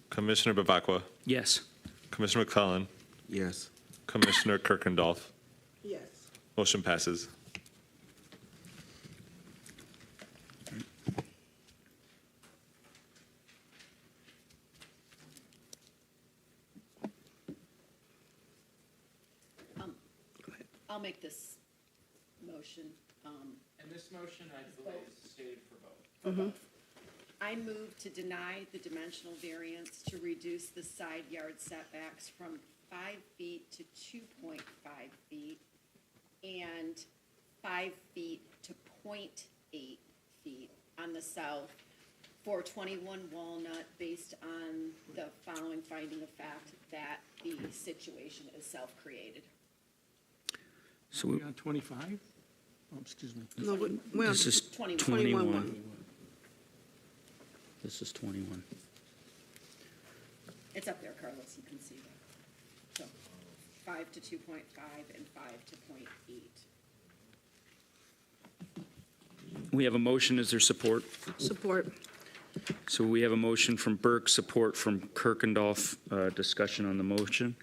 Commissioner Bavacqua. Yes. Commissioner McClellan. Yes. Commissioner Kirkendall. Yes. Motion passes. I'll make this motion. And this motion, I believe, is stated for both. I move to deny the dimensional variance to reduce the side yard setbacks from 5 feet to 2.5 feet and 5 feet to 0.8 feet on the south for 21 Walnut based on the following finding of fact that the situation is self-created. So We on 25? Oh, excuse me. No, we're on this is 21. 21. This is 21. It's up there, Carlos, you can see that. So 5 to 2.5 and 5 to 0.8. We have a motion. Is there support? Support. So we have a motion from Burke, support from Kirkendall. Discussion on the motion.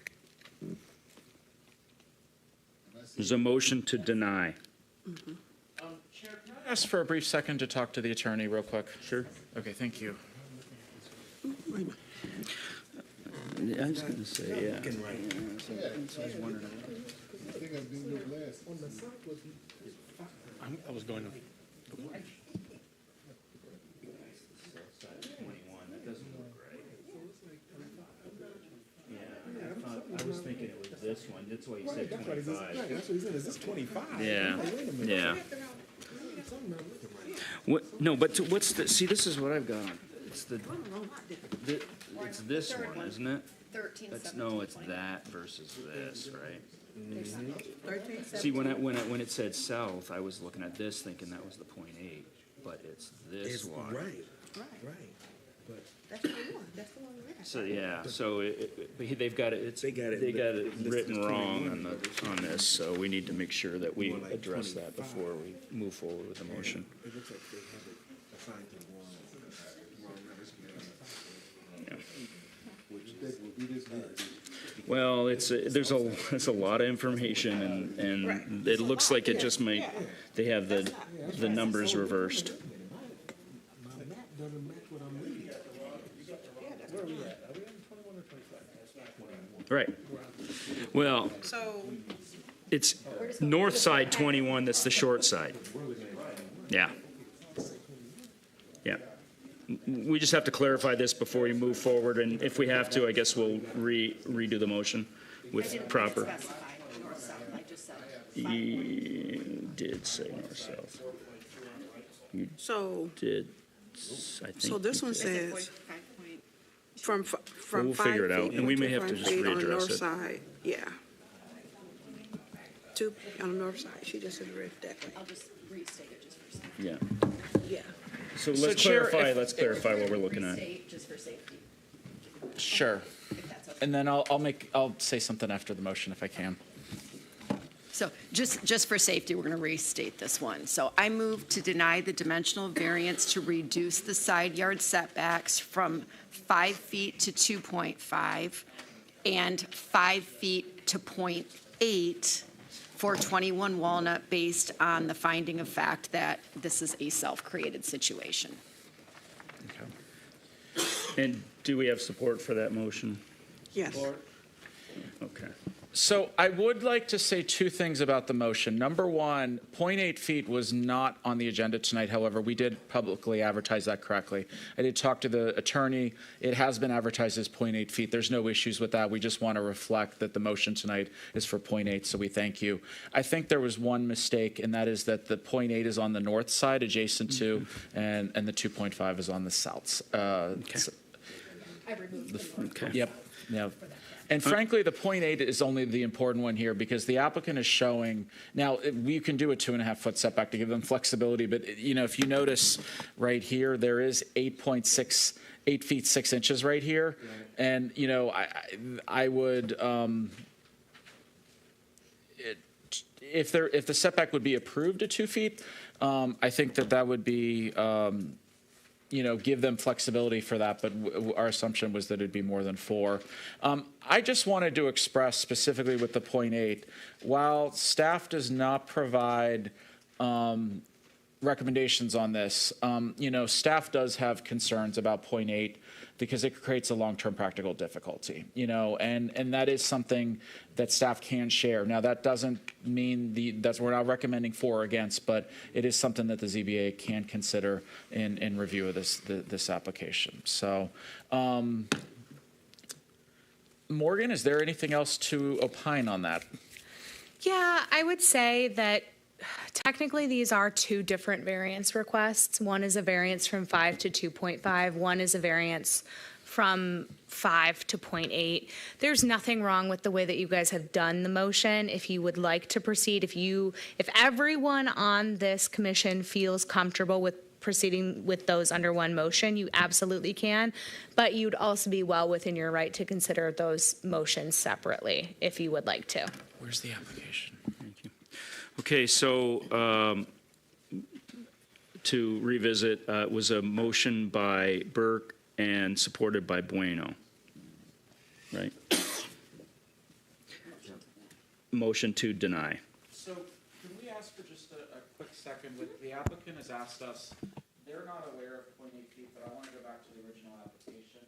There's a motion to deny. Chair, can I ask for a brief second to talk to the attorney real quick? Sure. Okay, thank you. I was going to say, yeah. I was going to. I was thinking it was this one. That's why you said 25. That's what he said. Is this 25? Yeah, yeah. What, no, but what's the, see, this is what I've got. It's it's this one, isn't it? 13, No, it's that versus this, right? See, when it said south, I was looking at this thinking that was the .8, but it's this one. Right. That's the one, that's the one we're at. So, yeah, so they've got it, they got it written wrong on this, so we need to make sure that we address that before we move forward with the motion. It looks like they have it assigned to the wrong Well, there's a lot of information, and it looks like it just might, they have the numbers reversed. Right. Well, it's north side 21, that's the short side. Yeah. Yeah. We just have to clarify this before we move forward, and if we have to, I guess we'll redo the motion with proper. You did say north-south. You So, did, I think. so this one says from 5 We'll figure it out, feet and we may have 25 to just feet on the readdress north it. side, yeah. 2 on the north side, she just said read that way. I'll just restate it just for safety. Yeah. Yeah. So So, let's Chair, clarify what we're looking at. Restate just for safety, Sure. if that's okay. And then I'll say something after the motion if I can. So just for safety, we're going to restate this one. So I move to deny the dimensional variance to reduce the side yard setbacks from 5 feet to 2.5 and 5 feet to .8 for 21 Walnut based on the finding of fact that this is a self-created situation. And do we have support for that motion? Yes. Okay. So I would like to say two things about the motion. Number one, 0.8 feet was not on the agenda tonight. However, we did publicly advertise that correctly. I did talk to the attorney. It has been advertised as 0.8 feet. There's no issues with that. We just want to reflect that the motion tonight is for 0.8, so we thank you. I think there was one mistake, and that is that the 0.8 is on the north side adjacent to, and the 2.5 is on the south. Okay. I removed the Okay. Yep. And frankly, the 0.8 is only the important one here because the applicant is showing, now, we can do a 2.5-foot setback to give them flexibility, but, if you notice right here, there is 8 feet 6 inches right here. And, I would, if the setback would be approved at 2 feet, I think that would be, give them flexibility for that, but our assumption was that it'd be more than 4. I just wanted to express specifically with the 0.8, while staff does not provide recommendations on this, staff does have concerns about 0.8 because it creates a long-term practical difficulty, and that is something that staff can share. Now, that doesn't mean we're not recommending for or against, but it is something that the ZBA can consider in review of this application. So, Morgan, is there anything else to opine on that? Yeah, I would say that technically these are two different variance requests. One is a variance from 5 to 2.5. One is a variance from 5 to 0.8. There's nothing wrong with the way that you guys have done the motion. If you would like to proceed, if everyone on this commission feels comfortable with proceeding with those under one motion, you absolutely can. But you'd also be well within your right to consider those motions separately if you would like to. Where's the application? Thank you. Okay, so to revisit was a motion by Burke and supported by Bueno. Right? Motion to deny. So can we ask for just a quick second? The applicant has asked us, they're not aware of 0.8 feet, but I want to go back to the original application.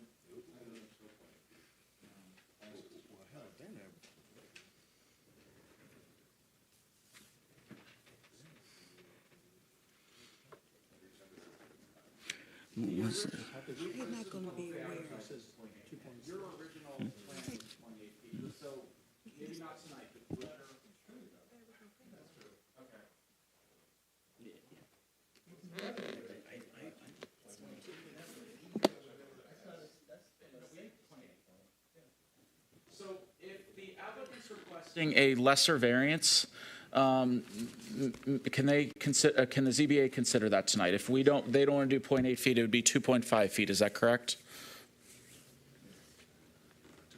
They're not going to be aware. Your original plan was 0.8 feet, so maybe not tonight, but later. So if the applicant's requesting a lesser variance, can they consider? Can the ZBA consider that tonight? If we don't, they don't want to do 0.8 feet. It would be 2.5 feet. Is that correct?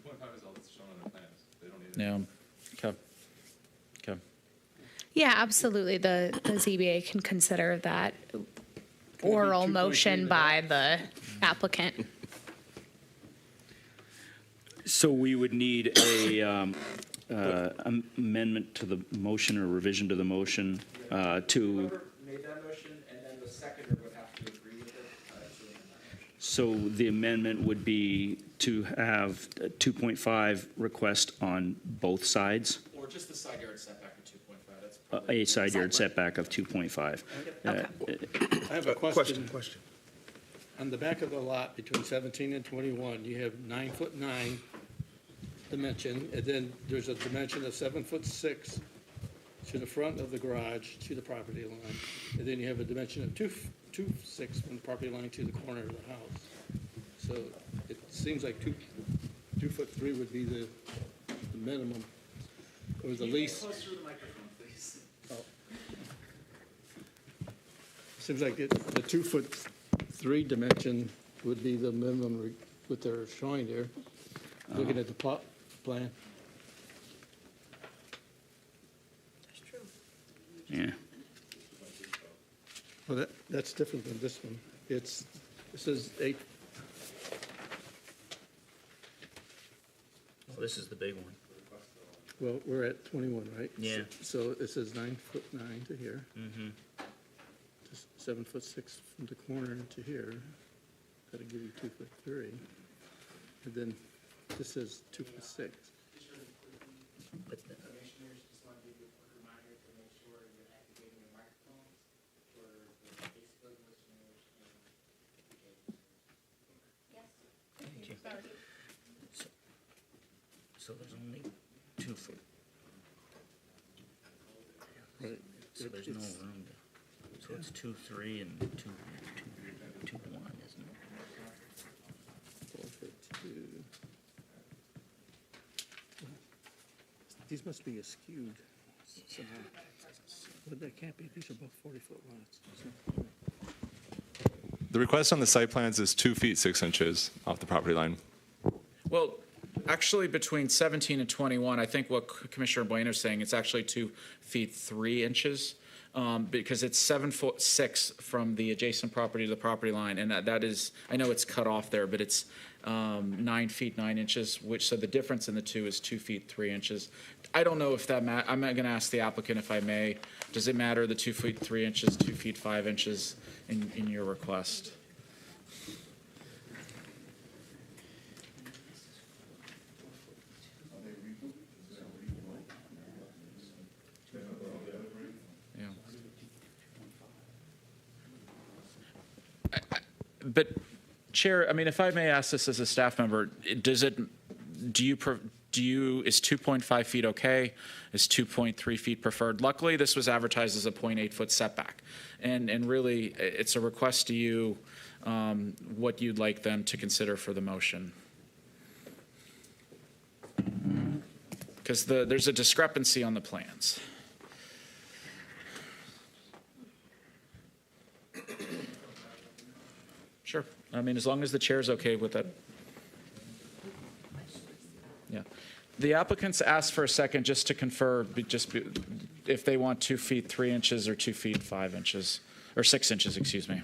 2.5 is all that's shown on the plans. They don't need it. Yeah. Okay. Okay. Yeah, absolutely. The ZBA can consider that oral motion by the applicant. So we would need a amendment to the motion or revision to the motion to, Whoever made that motion, and then the seconder would have to agree with it. so the amendment would be to have a 2.5 request on both sides, Or just the side yard setback of 2.5. That's a side yard setback of 2.5. I have a question. On the back of the lot between 17 and 21, you have 9'9" dimension, and then there's a dimension of 7'6" to the front of the garage to the property line, and then you have a dimension of 2'6" from the property line to the corner of the house. So it seems like 2'3" would be the minimum, or the least. Closer to the microphone, please. Seems like the 2'3" dimension would be the minimum what they're showing there, looking at the plot plan. Yeah. Well, that's different than this one. It says 8. Well, this is the big one. Well, we're at 21, right? Yeah. So it says 9'9" to here. Mm-hmm. 7'6" from the corner to here. That'll give you 2'3". And then this says 2'6". But so there's only 2 foot. Right. So there's no room to, so it's 2'3" and 2'1", isn't it? 4'2". These must be skewed somehow. But they can't be. These are both 40-foot lots. The request on the site plans is 2 feet 6 inches off the property line. Well, actually, between 17 and 21, I think what Commissioner Bueno is saying, it's actually 2 feet 3 inches, because it's 7'6" from the adjacent property to the property line, and that is, I know it's cut off there, but it's 9 feet 9 inches, so the difference in the two is 2 feet 3 inches. I don't know if that I'm going to ask the applicant if I may. Does it matter the 2 feet 3 inches, 2 feet 5 inches in your request? But Chair, I mean, if I may ask this as a staff member, is 2.5 feet okay? Is 2.3 feet preferred? Luckily, this was advertised as a 0.8 foot setback. And really, it's a request to you what you'd like them to consider for the motion. Because there's a discrepancy on the plans. Sure. I mean, as long as the chair's okay with it. Yeah. The applicants asked for a second just to confer, if they want 2 feet 3 inches or 2 feet 5 inches, or 6 inches, excuse me.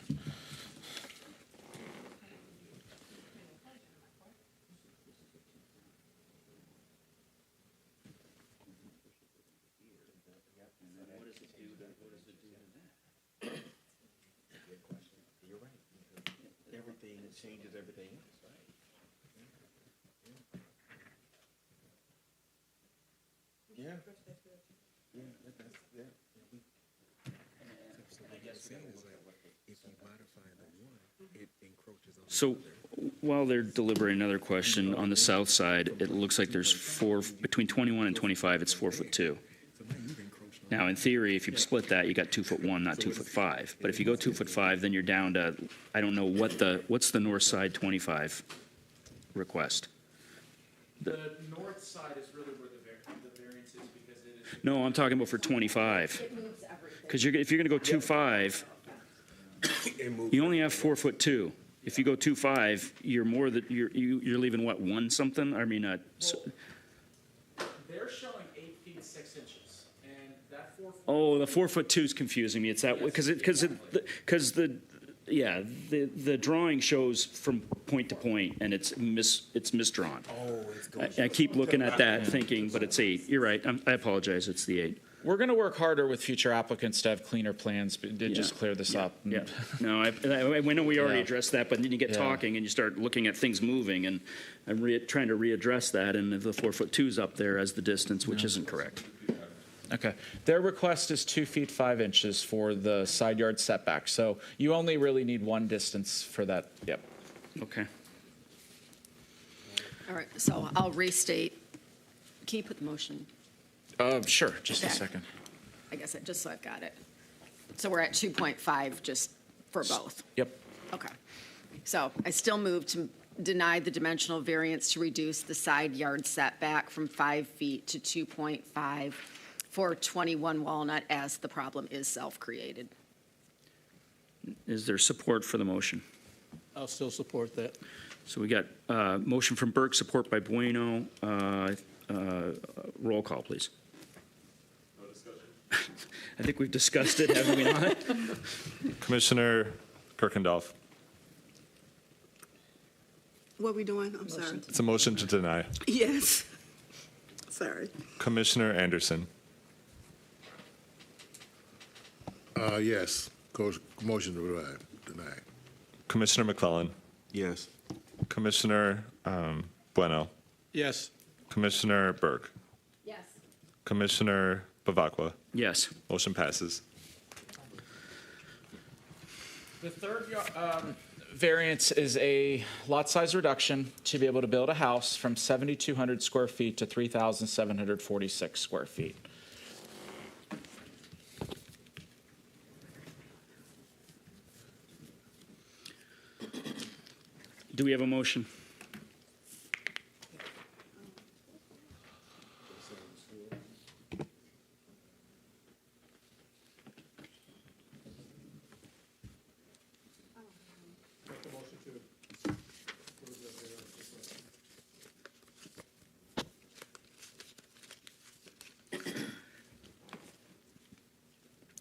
Everything, it changes everything. Yeah. Yeah, that's, yeah. So while they're deliberating another question, on the south side, it looks like there's between 21 and 25, it's 4'2". Now, in theory, if you split that, you got 2'1", not 2'5". But if you go 2'5", then you're down to, I don't know what's the north side 25 request? The north side is really where the variance is because it is. No, I'm talking about for 25. Because if you're going to go 2'5", you only have 4'2". If you go 2'5", you're more that you're leaving what, 1 something? I mean, They're showing 8 feet 6 inches, and that 4 foot. oh, the 4'2" is confusing me. It's that because the drawing shows from point to point, and it's misdrawn. Oh, I keep looking at that, thinking, but it's 8. You're right. I apologize. It's the 8. We're going to work harder with future applicants to have cleaner plans, but did just clear this up. Yeah. No, I know we already Yeah. addressed that, but then you get talking and you start looking at things moving, and I'm trying to readdress that, and the 4'2" up there as the distance, which isn't correct. Okay. Their request is 2 feet 5 inches for the side yard setback. So you only really need 1 distance for that. Yep. Okay. All right, so I'll restate. Can you put the motion? Sure. Just a back? second. I guess just so I've got it. So we're at 2.5 just for both? Yep. Okay. So I still move to deny the dimensional variance to reduce the side yard setback from 5 feet to 2.5 for 21 Walnut, as the problem is self-created. Is there support for the motion? I'll still support that. So we got motion from Burke, support by Bueno. Roll call, please. No discussion. I think we've discussed it, haven't we not? Commissioner Kirkendall. What are we doing? I'm sorry. It's a motion to deny. Yes. Sorry. Commissioner Anderson. Yes. Motion to deny. Commissioner McClellan. Yes. Commissioner Bueno. Yes. Commissioner Burke. Yes. Commissioner Bavacqua. Yes. Motion passes. The third variance is a lot size reduction to be able to build a house from 7,200 square feet to 3,746 square feet. Do we have a motion?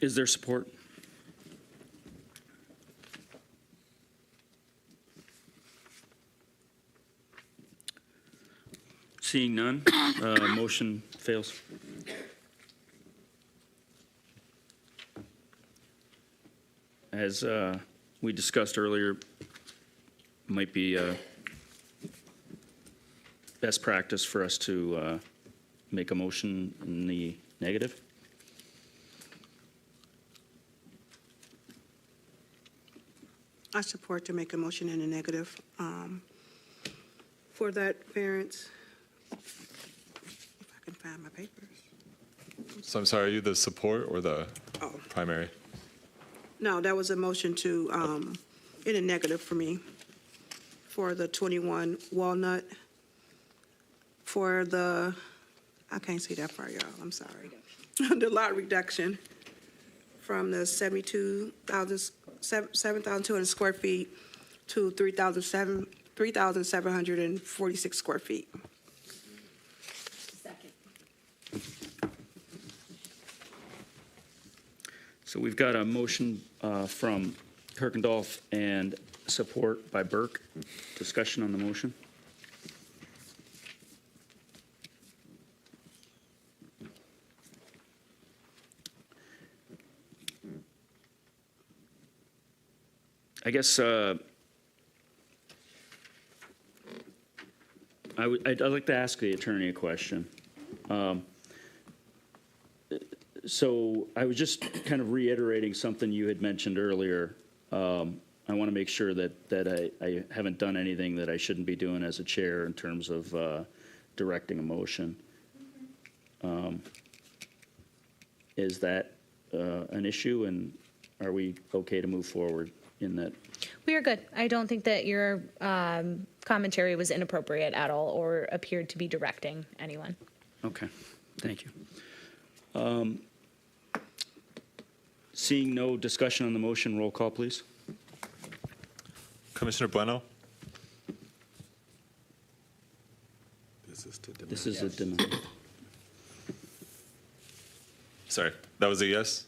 Is there support? Seeing none, motion fails. As we discussed earlier, might be best practice for us to make a motion in the negative. I support to make a motion in the negative for that variance. If I can find my papers. So I'm sorry, are you the support or the primary? No, that was a motion to, in a negative for me, for the 21 Walnut, for the, I can't see that far, y'all, I'm sorry. The lot reduction from the 7,200 square feet to 3,746 square feet. So we've got a motion from Kirkendall and support by Burke. Discussion on the motion? I guess I'd like to ask the attorney a question. So I was just kind of reiterating something you had mentioned earlier. I want to make sure that I haven't done anything that I shouldn't be doing as a chair in terms of directing a motion. Is that an issue, and are we okay to move forward in that? We are good. I don't think that your commentary was inappropriate at all or appeared to be directing anyone. Okay, thank you. Seeing no discussion on the motion, roll call, please. Commissioner Bueno? This is a denial. Sorry, that was a yes?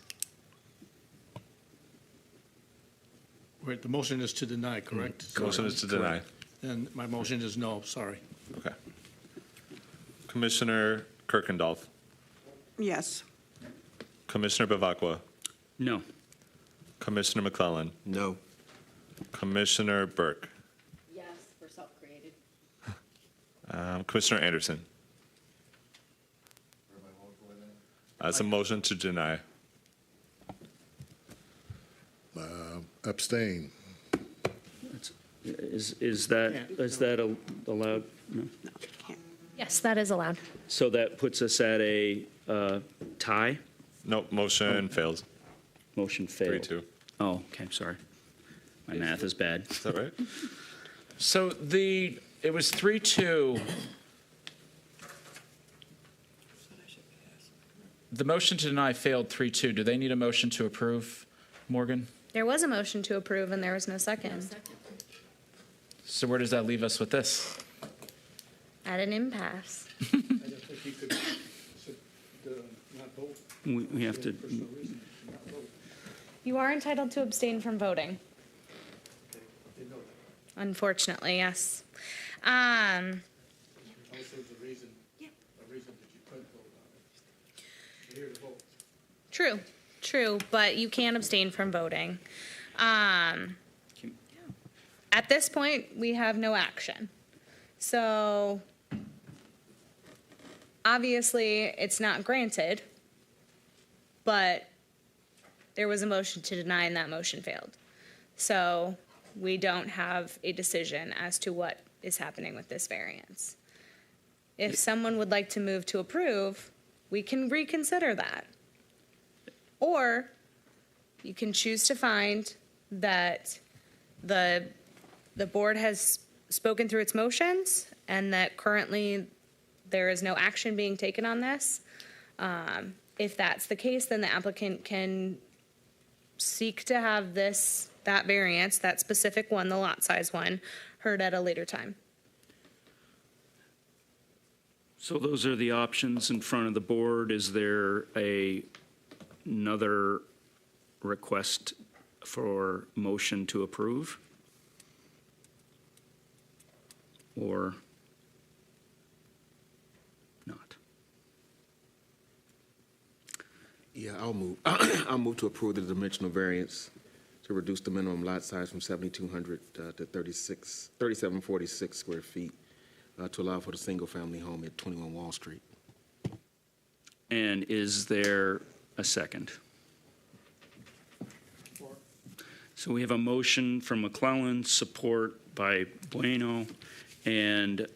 Wait, the motion is to deny, correct? The motion is to deny. And my motion is no, sorry. Okay. Commissioner Kirkendall? Yes. Commissioner Bavacqua? No. Commissioner McClellan? No. Commissioner Burke? Yes, for self-created. Commissioner Anderson? That's a motion to deny. Abstain. Is that allowed? No. Yes, that is allowed. So that puts us at a tie? Nope, motion fails. Motion failed. 3-2. Oh, okay, sorry. My math is bad. Is that right? So it was 3-2. The motion to deny failed 3-2. Do they need a motion to approve, Morgan? There was a motion to approve and there was no second. So where does that leave us with this? At an impasse. I don't think you could not vote. We have to, You are entitled to abstain from voting. Unfortunately, yes. Also, the reason that you couldn't vote on it. You're here to vote. True, but you can abstain from voting. At this point, we have no action. So obviously, it's not granted, but there was a motion to deny and that motion failed. So we don't have a decision as to what is happening with this variance. If someone would like to move to approve, we can reconsider that. Or you can choose to find that the board has spoken through its motions and that currently there is no action being taken on this. If that's the case, then the applicant can seek to have that variance, that specific one, the lot size one, heard at a later time. so those are the options in front of the board. Is there another request for motion to approve? Or not? Yeah, I'll move. I'll move to approve the dimensional variance to reduce the minimum lot size from 7,200 to 3,746 square feet to allow for the single-family home at 21 Wall Street. And is there a second? So we have a motion from McClellan, support by Bueno, and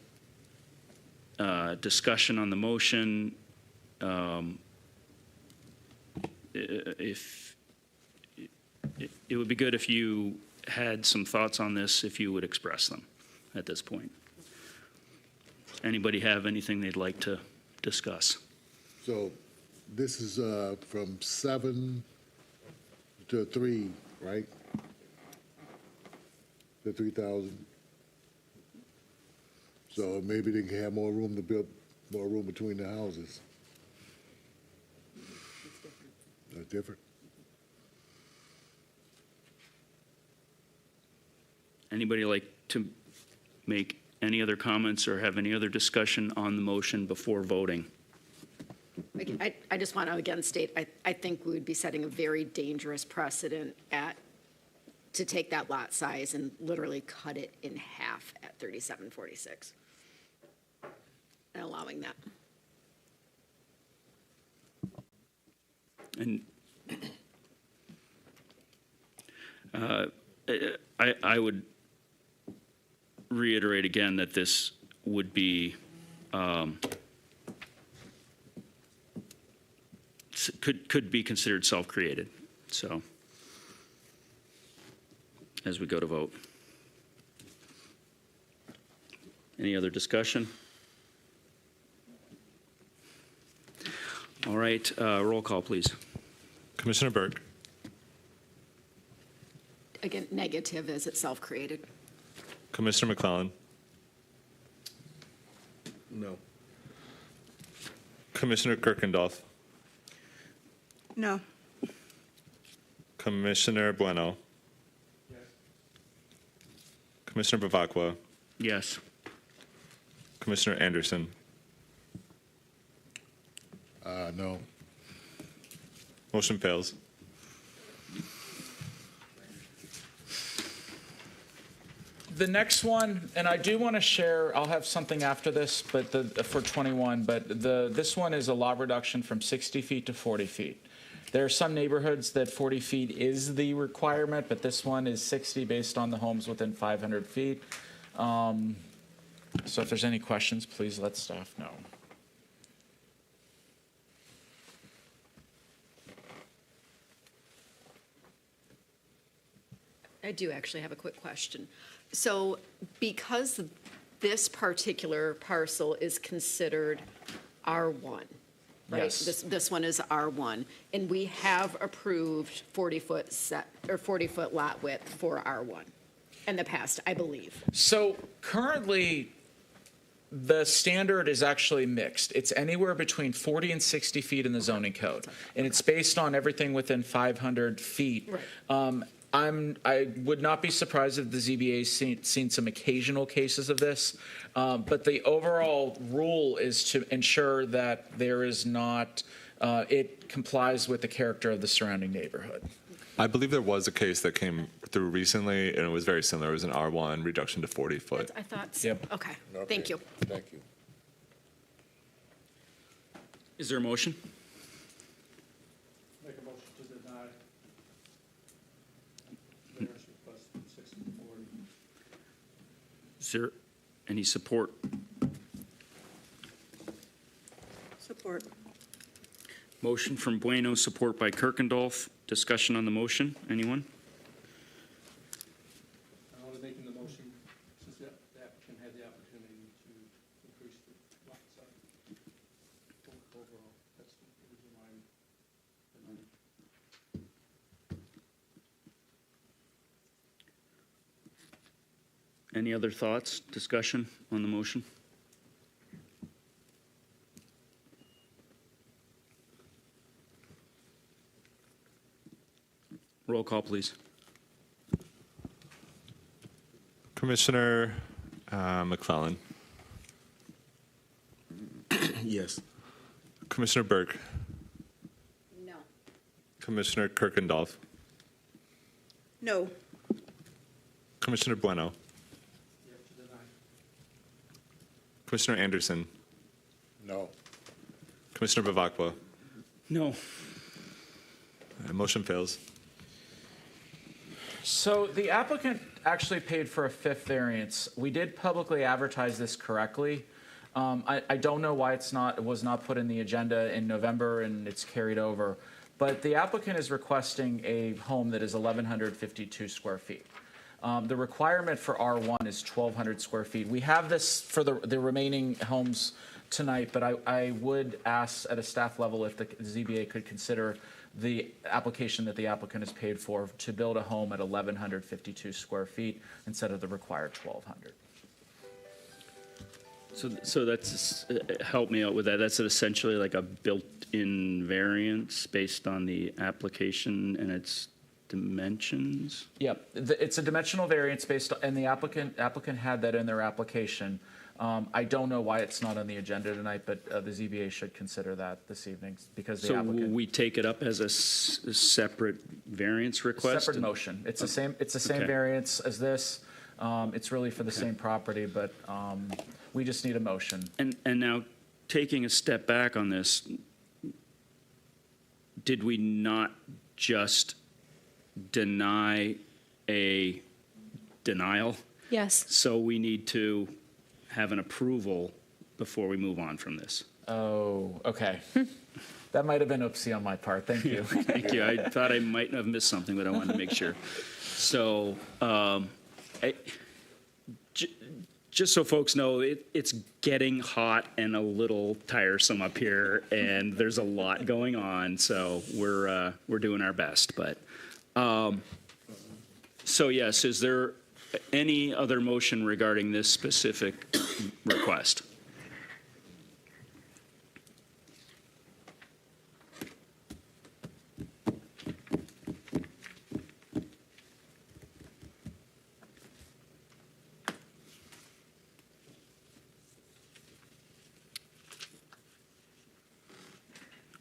discussion on the motion. If it would be good if you had some thoughts on this, if you would express them at this point. Anybody have anything they'd like to discuss? So this is from 7 to 3, right? To 3,000. So maybe they can have more room to build, more room between the houses. That's different. Anybody like to make any other comments or have any other discussion on the motion before voting? I just want to again state, I think we would be setting a very dangerous precedent to take that lot size and literally cut it in half at 3746 and allowing that. And I would reiterate again that this would be, could be considered self-created, so, as we go to vote. Any other discussion? All right, roll call, please. Commissioner Burke, Again, negative as it's self-created. Commissioner McClellan, No. Commissioner Kirkendall, No. Commissioner Bueno, Commissioner Bavacqua, Yes. Commissioner Anderson, No. motion fails. The next one, and I do want to share, I'll have something after this, but for 21, but this one is a lot reduction from 60 feet to 40 feet. There are some neighborhoods that 40 feet is the requirement, but this one is 60 based on the homes within 500 feet. So if there's any questions, please let staff know. I do actually have a quick question. So because this particular parcel is considered R1, right? Yes. This one is R1, and we have approved 40-foot set, or 40-foot lot width for R1 in the past, I believe. So currently, the standard is actually mixed. It's anywhere between 40 and 60 feet in the zoning code, and it's based on everything within 500 feet. Right. I would not be surprised if the ZBA's seen some occasional cases of this, but the overall rule is to ensure that there is not, it complies with the character of the surrounding neighborhood. I believe there was a case that came through recently, and it was very similar. It was an R1 reduction to 40 foot. I thought so. Yep. Okay, thank you. Thank you. Is there a motion? Make a motion to deny variance request from 60 to 40. Is there any support? Support. Motion from Bueno, support by Kirkendall. Discussion on the motion, anyone? I'm only making the motion since the applicant had the opportunity to increase the lot size overall. That's the reason why I'm. Any other thoughts, discussion on the motion? Roll call, please. Commissioner McClellan, Yes. Commissioner Burke, No. Commissioner Kirkendall, No. Commissioner Bueno, You have to deny. Commissioner Anderson, No. Commissioner Bavacqua. No. Motion fails. So the applicant actually paid for a fifth variance. We did publicly advertise this correctly. I don't know why it was not put in the agenda in November and it's carried over. But the applicant is requesting a home that is 1,152 square feet. The requirement for R1 is 1,200 square feet. We have this for the remaining homes tonight, but I would ask at a staff level if the ZBA could consider the application that the applicant has paid for to build a home at 1,152 square feet instead of the required 1,200. So that's, help me out with that. That's essentially like a built-in variance based on the application, and it's dimensions? Yep, it's a dimensional variance based, and the applicant had that in their application. I don't know why it's not on the agenda tonight, but the ZBA should consider that this evening because the So will applicant. we take it up as a separate variance request? Separate motion. It's the same Okay. variance as this. It's really for the same property, but we just need a motion. And now, taking a step back on this, did we not just deny a denial? Yes. So we need to have an approval before we move on from this. Oh, okay. That might have been oopsie on my part. Thank you. Thank you. I thought I might have missed something, but I wanted to make sure. So, just so folks know, it's getting hot and a little tiresome up here, and there's a lot going on. So we're doing our best. But so yes, is there any other motion regarding this specific request?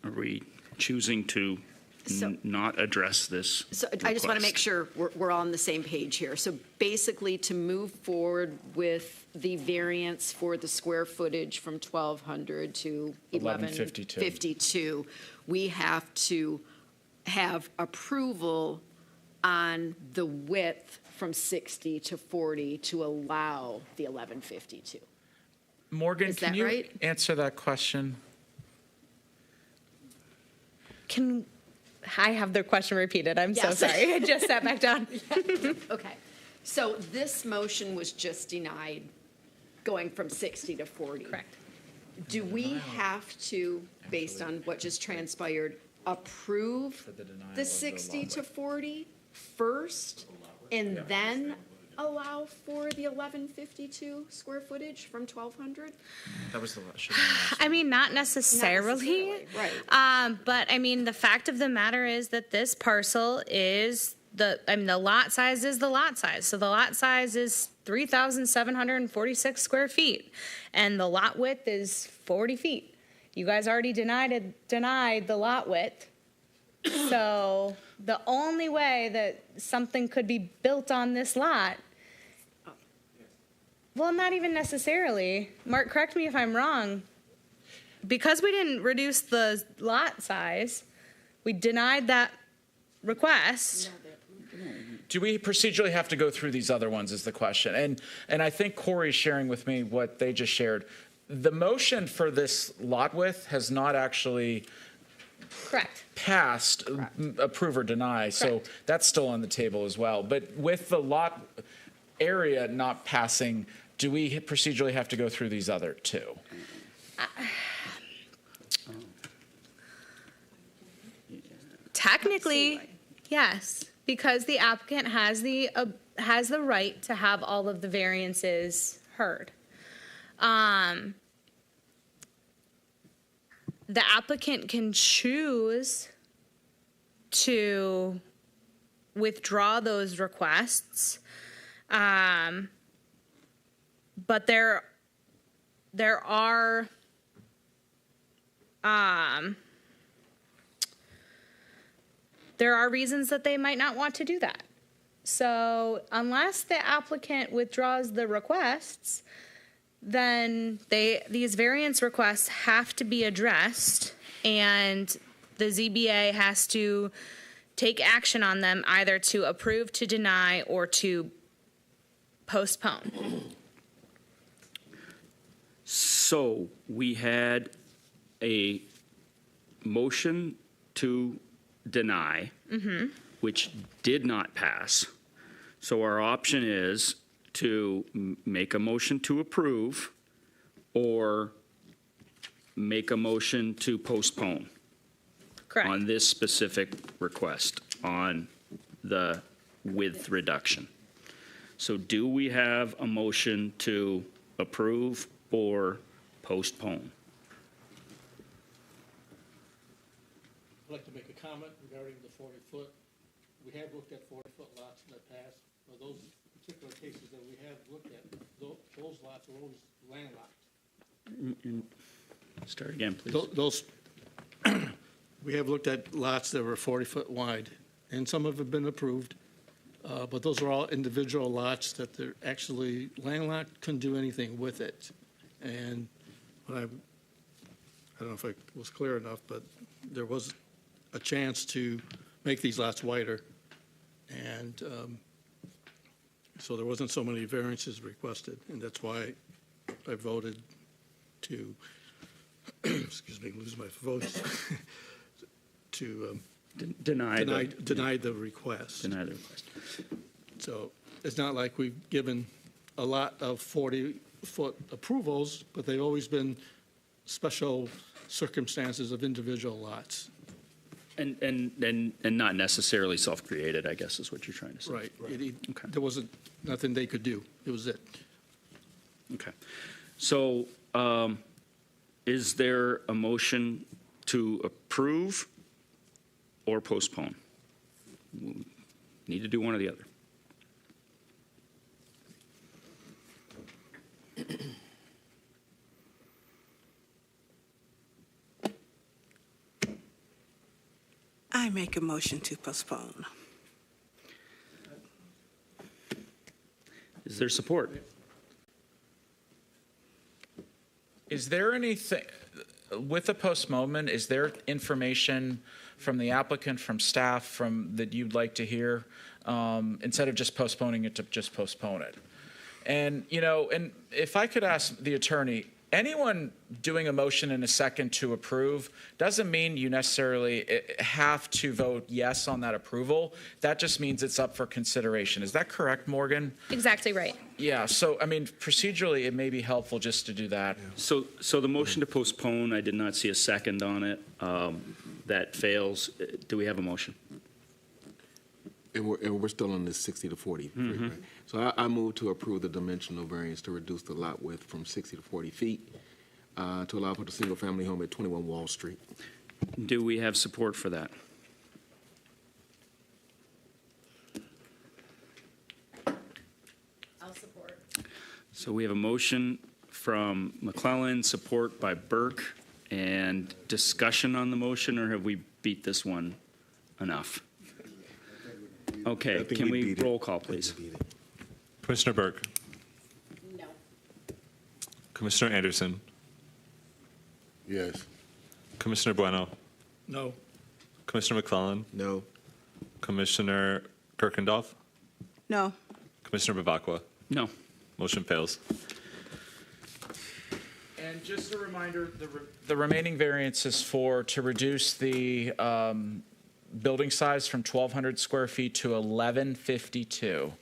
Are we choosing to not address this? So I just want to request? make sure we're all on the same page here. So basically, to move forward with the variance for the square footage from 1,200 to 1,152, we have to have approval on the width from 60 to 40 to allow the 1,152. Morgan, Is can that you right? answer that question? Can I have the question repeated? I'm so Yes. sorry. I just sat back down. Okay, so this motion was just denied going from 60 to 40. Correct. Do we have to, based on what just transpired, approve the 60 to 40 first and then allow for the 1,152 square footage from 1,200? That was the last. I mean, not necessarily. Right. But I mean, the fact of the matter is that this parcel is the lot size is the lot size. So the lot size is 3,746 square feet, and the lot width is 40 feet. You guys already denied the lot width. So the only way that something could be built on this lot, well, not even necessarily. Mark, correct me if I'm wrong. Because we didn't reduce the lot size, we denied that request. Do we procedurally have to go through these other ones is the question. And I think Corey's sharing with me what they just shared. The motion for this lot width has not actually Correct. passed, approve or deny. So that's still on the table as well. But with the lot area not passing, do we procedurally have to go through these other two? Technically, yes, because the applicant has the right to have all of the variances heard. The applicant can choose to withdraw those requests, but there are reasons that they might not want to do that. So unless the applicant withdraws the requests, then these variance requests have to be addressed, and the ZBA has to take action on them, either to approve, to deny, or to postpone. So we had a motion to deny, which did not pass. So our option is to make a motion to approve or make a motion to postpone. Correct. On this specific request on the width reduction. So do we have a motion to approve or postpone? I'd like to make a comment regarding the 40-foot we have looked at 40-foot lots in the past. For those particular cases that we have looked at, those lots are always landlocked. Start again, please. Those, we have looked at lots that were 40-foot wide, and some have been approved, but those are all individual lots that they're actually landlocked, couldn't do anything with it. And I don't know if I was clear enough, but there was a chance to make these lots wider, and so there wasn't so many variances requested, and that's why I voted to, excuse me, lose my vote, to Deny the request. Deny the request. So it's not like we've given a lot of 40-foot approvals, but they've always been special circumstances of individual lots. And not necessarily self-created, I guess is what you're trying to say. Right. Okay. There wasn't nothing they could do. It was it. Okay. So is there a motion to approve or postpone? We need to do one or the other. I make a motion to postpone. Is there support? Is there anything, with the postponement, is there information from the applicant, from staff, that you'd like to hear, instead of just postponing it, to just postpone it? And, and if I could ask the attorney, anyone doing a motion in a second to approve doesn't mean you necessarily have to vote yes on that approval. That just means it's up for consideration. Is that correct, Morgan? Exactly right. Yeah, so, procedurally, it may be helpful just to do that. So the motion to postpone, I did not see a second on it. That fails. Do we have a motion? And we're still on this 60 to 40, right? So I move to approve the dimensional variance to reduce the lot width from 60 to 40 feet to allow for the single-family home at 21 Wall Street. Do we have support for that? I'll support. So we have a motion from McClellan, support by Burke, and discussion on the motion, or have we beat this one enough? Okay, can we roll call, please? Commissioner Burke. No. Commissioner Anderson. Yes. Commissioner Bueno. No. Commissioner McClellan. No. Commissioner Kirkendall. No. Commissioner Bavacqua. No. Motion fails. And just a reminder, the remaining variance is to reduce the building size from 1,200 square feet to 1,152,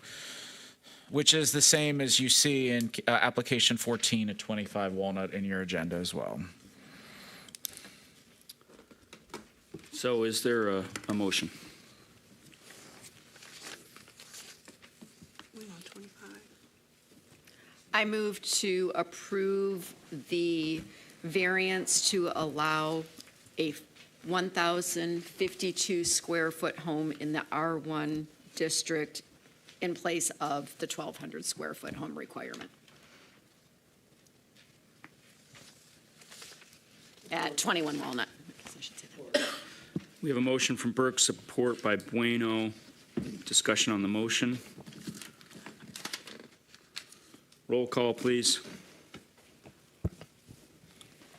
which is the same as you see in application 14 at 25 Walnut in your agenda as well. So is there a motion? We're on 25. I move to approve the variance to allow a 1,052 square foot home in the R1 district in place of the 1,200 square foot home requirement at 21 Walnut. I guess I should say that. We have a motion from Burke, support by Bueno. Discussion on the motion. Roll call, please.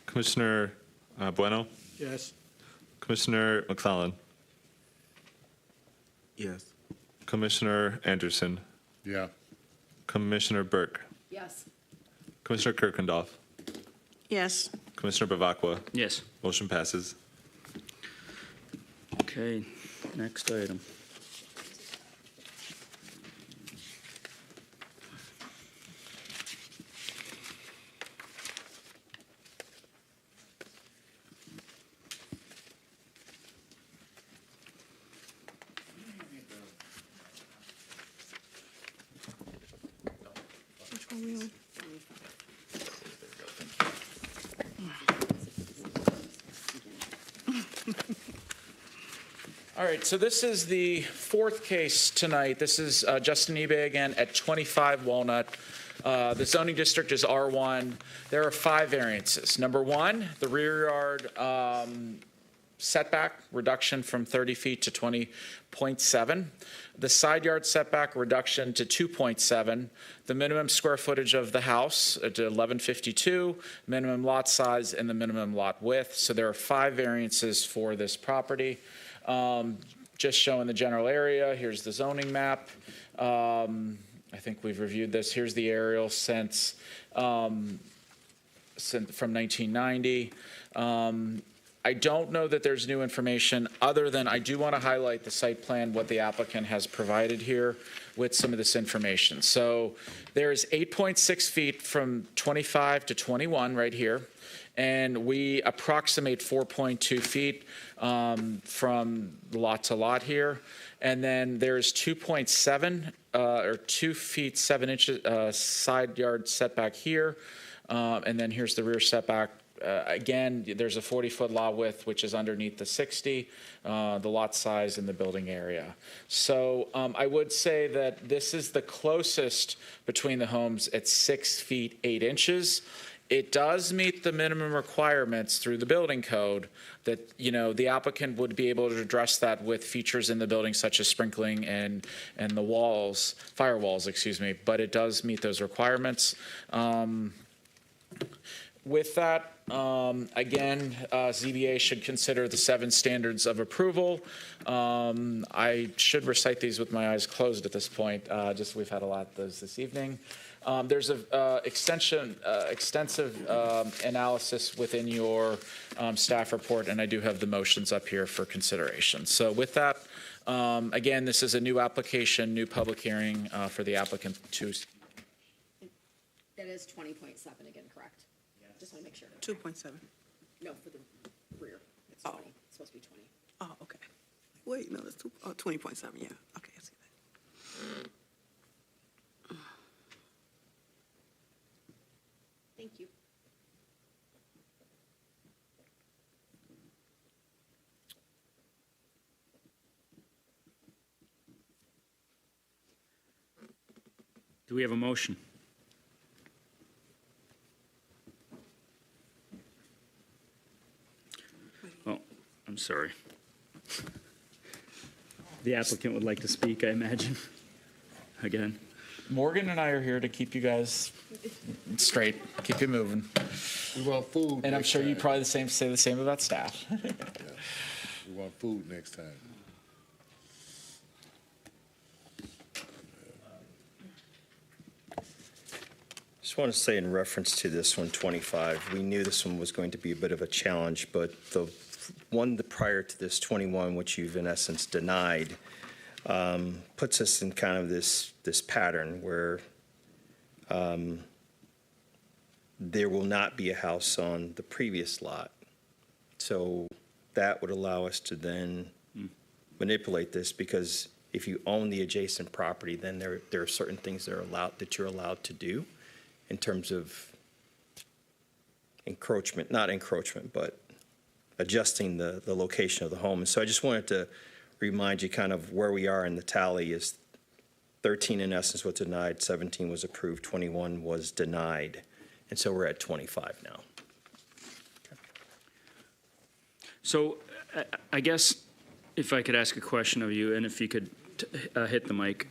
Commissioner Bueno. Yes. Commissioner McClellan. Yes. Commissioner Anderson. Yeah. Commissioner Burke. Yes. Commissioner Kirkendall. Yes. Commissioner Bavacqua. Yes. Motion passes. Okay, next item. Which one we on? All right, so this is the fourth case tonight. This is Justin eBay again at 25 Walnut. The zoning district is R1. There are 5 variances. Number 1, the rear yard setback reduction from 30 feet to 20.7. The side yard setback reduction to 2.7. The minimum square footage of the house to 1152, minimum lot size, and the minimum lot width. So there are 5 variances for this property. Just showing the general area. Here's the zoning map. I think we've reviewed this. Here's the aerial since from 1990. I don't know that there's new information other than I do want to highlight the site plan, what the applicant has provided here with some of this information. So there's 8.6 feet from 25 to 21 right here. And we approximate 4.2 feet from lot to lot here. And then there's 2.7 or 2 feet 7 inches side yard setback here. And then here's the rear setback. Again, there's a 40-foot lot width, which is underneath the 60, the lot size in the building area. So I would say that this is the closest between the homes at 6 feet 8 inches. It does meet the minimum requirements through the building code that, you know, the applicant would be able to address that with features in the building such as sprinkling and the walls, firewalls, excuse me, but it does meet those requirements. With that, again, ZBA should consider the 7 standards of approval. I should recite these with my eyes closed at this point, just we've had a lot of those this evening. There's an extensive analysis within your staff report, and I do have the motions up here for consideration. So with that, again, this is a new application, new public hearing for the applicant to. That is 20.7 again, correct? Just want to make sure. 2.7. No, for the rear. It's 20. It's supposed to be 20. Oh, okay. Wait, no, that's 20.7, yeah. Okay, I see that. Thank you. Do we have a motion? Oh, I'm sorry. The applicant would like to speak, I imagine, again. Morgan and I are here to keep you guys straight, keep you moving. We want food. And I'm sure you probably say the same about staff. Yeah. We want food next time. Just want to say in reference to this 125, we knew this one was going to be a bit of a challenge, but the one prior to this 21, which you've in essence denied, puts us in kind of this pattern where there will not be a house on the previous lot. So that would allow us to then manipulate this, because if you own the adjacent property, then there are certain things that you're allowed to do in terms of encroachment, not encroachment, but adjusting the location of the home. And so I just wanted to remind you kind of where we are in the tally is 13 in essence was denied, 17 was approved, 21 was denied. And so we're at 25 now. So I guess if I could ask a question of you, and if you could hit the mic.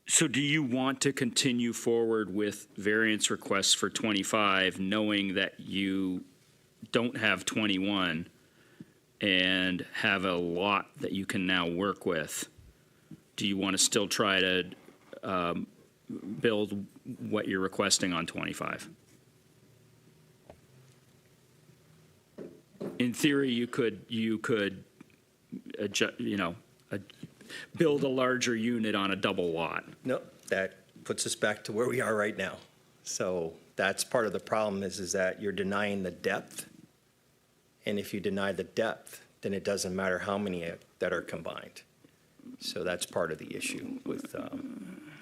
So do you want to continue forward with variance requests for 25, knowing that you don't have 21 and have a lot that you can now work with? Do you want to still try to build what you're requesting on 25? In theory, you could adjust, build a larger unit on a double lot. No, that puts us back to where we are right now. So that's part of the problem is that you're denying the depth. And if you deny the depth, then it doesn't matter how many that are combined. So that's part of the issue with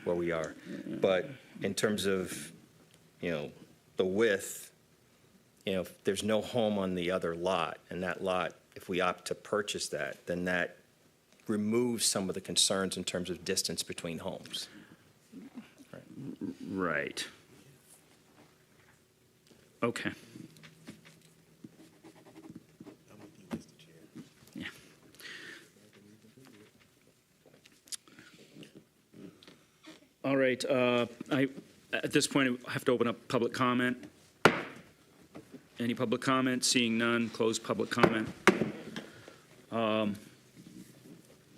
where we are. But in terms of, the width, if there's no home on the other lot, and that lot, if we opt to purchase that, then that removes some of the concerns in terms of distance between homes. Right. Okay. Yeah. All right, at this point, I have to open up public comment. Any public comment? Seeing none, close public comment.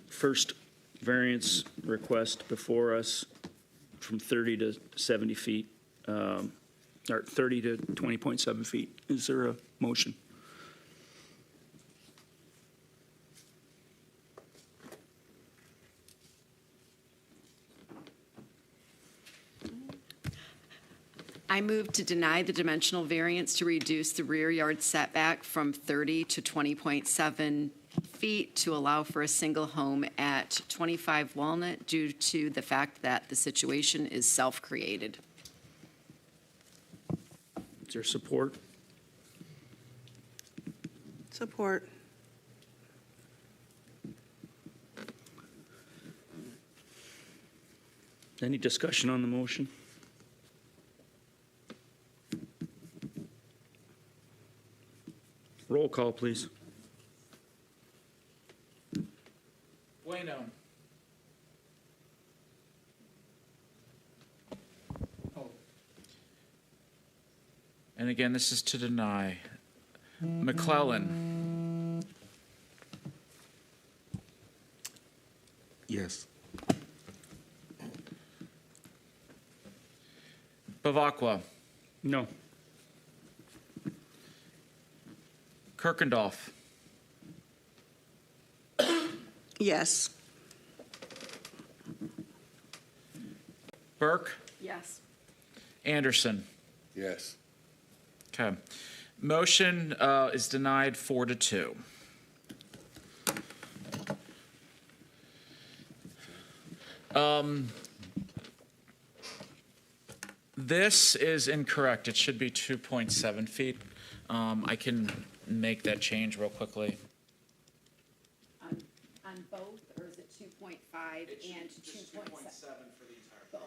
First variance request before us from 30 to 70 feet, or 30 to 20.7 feet. Is there a motion? I move to deny the dimensional variance to reduce the rear yard setback from 30 to 20.7 feet to allow for a single home at 25 Walnut due to the fact that the situation is self-created. Is there support? Support. Any discussion on the motion? Roll call, please. Bueno. And again, this is to deny. McClellan. Yes. Bavacqua. No. Kirkendall. Yes. Burke. Yes. Anderson. Yes. Okay. Motion is denied 4-2. This is incorrect. It should be 2.7 feet. I can make that change real quickly. On both, or is it 2.5 and 2.7? for the entire Both.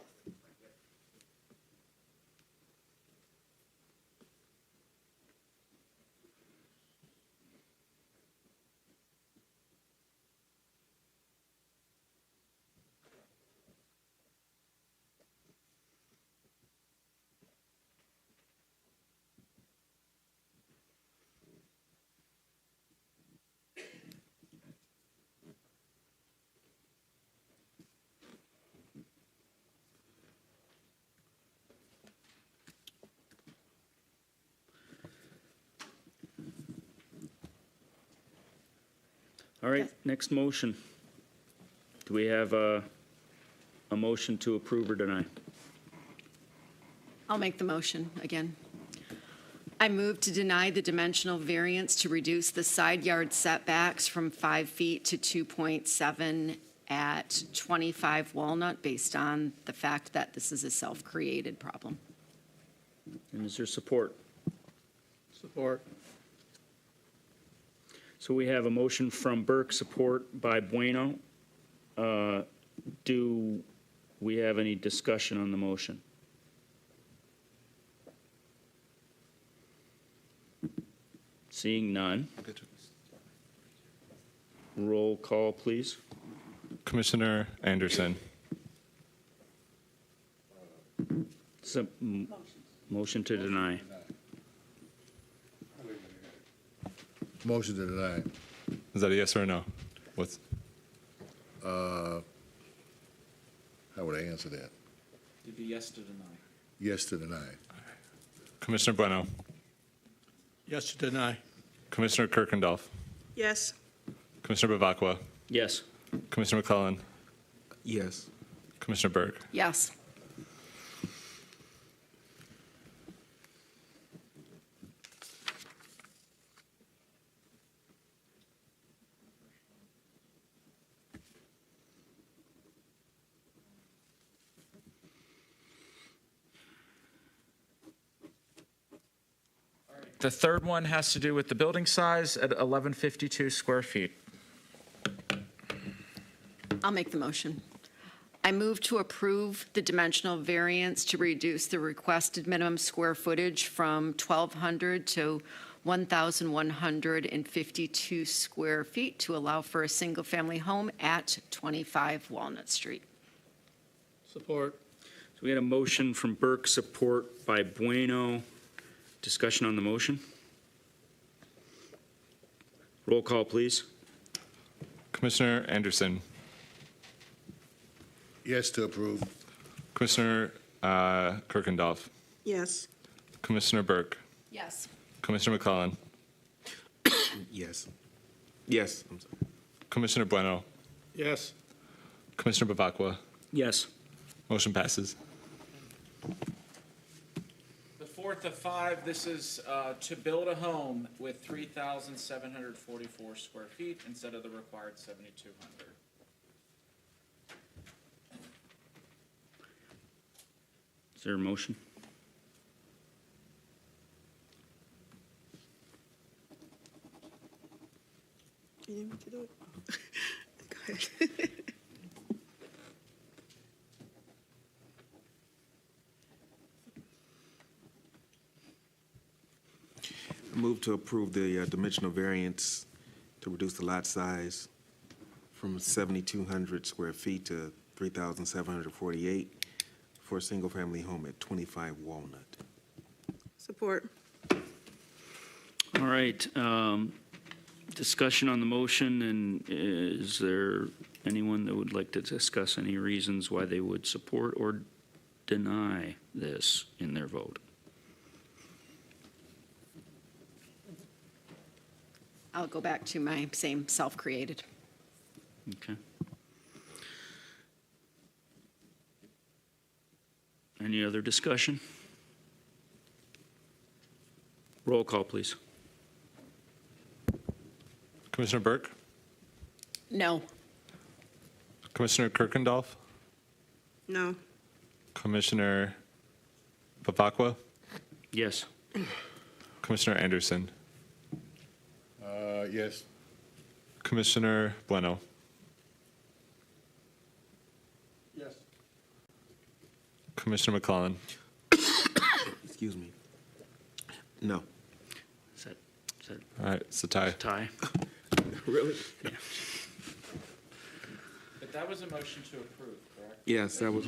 All right, next motion. Do we have a motion to approve or deny? I'll make the motion again. I move to deny the dimensional variance to reduce the side yard setbacks from 5 feet to 2.7 at 25 Walnut based on the fact that this is a self-created problem. And is there support? Support. So we have a motion from Burke, support by Bueno. Do we have any discussion on the motion? Seeing none. Roll call, please. Commissioner Anderson. Motion to deny. Motion to deny. Is that a yes or a no? What's How would I answer that? It'd be yes to deny. Yes to deny. Commissioner Bueno? Yes to deny. Commissioner Kirkendall? Yes. Commissioner Bavacqua? Yes. Commissioner McClellan? Yes. Commissioner Burke? Yes. The third one has to do with the building size at 1152 square feet. I'll make the motion. I move to approve the dimensional variance to reduce the requested minimum square footage from 1,200 to 1,152 square feet to allow for a single-family home at 25 Walnut Street. Support. So we had a motion from Burke, support by Bueno. Discussion on the motion? Roll call, please. Commissioner Anderson, Yes to approve. Commissioner Kirkendall, Yes. Commissioner Burke, Yes. Commissioner McClellan, Yes. Yes. I'm sorry. Commissioner Bueno, Yes. Commissioner Bavacqua. Yes. Motion passes. The fourth of five, this is to build a home with 3,744 square feet instead of the required 7,200. Is there a motion? You need me to do it? Go ahead. I move to approve the dimensional variance to reduce the lot size from 7,200 square feet to 3,748 for a single-family home at 25 Walnut. Support. All right. Discussion on the motion, and is there anyone that would like to discuss any reasons why they would support or deny this in their vote? I'll go back to my same self-created. Okay. Any other discussion? Roll call, please. Commissioner Burke, No. Commissioner Kirkendall, No. Commissioner Bavacqua, Yes. Commissioner Anderson, Yes. Commissioner Bueno, Yes. Commissioner McClellan, Excuse me. No. Is that all right, it's a tie. tie? Really? But that was a motion to approve, correct? Yes, that was.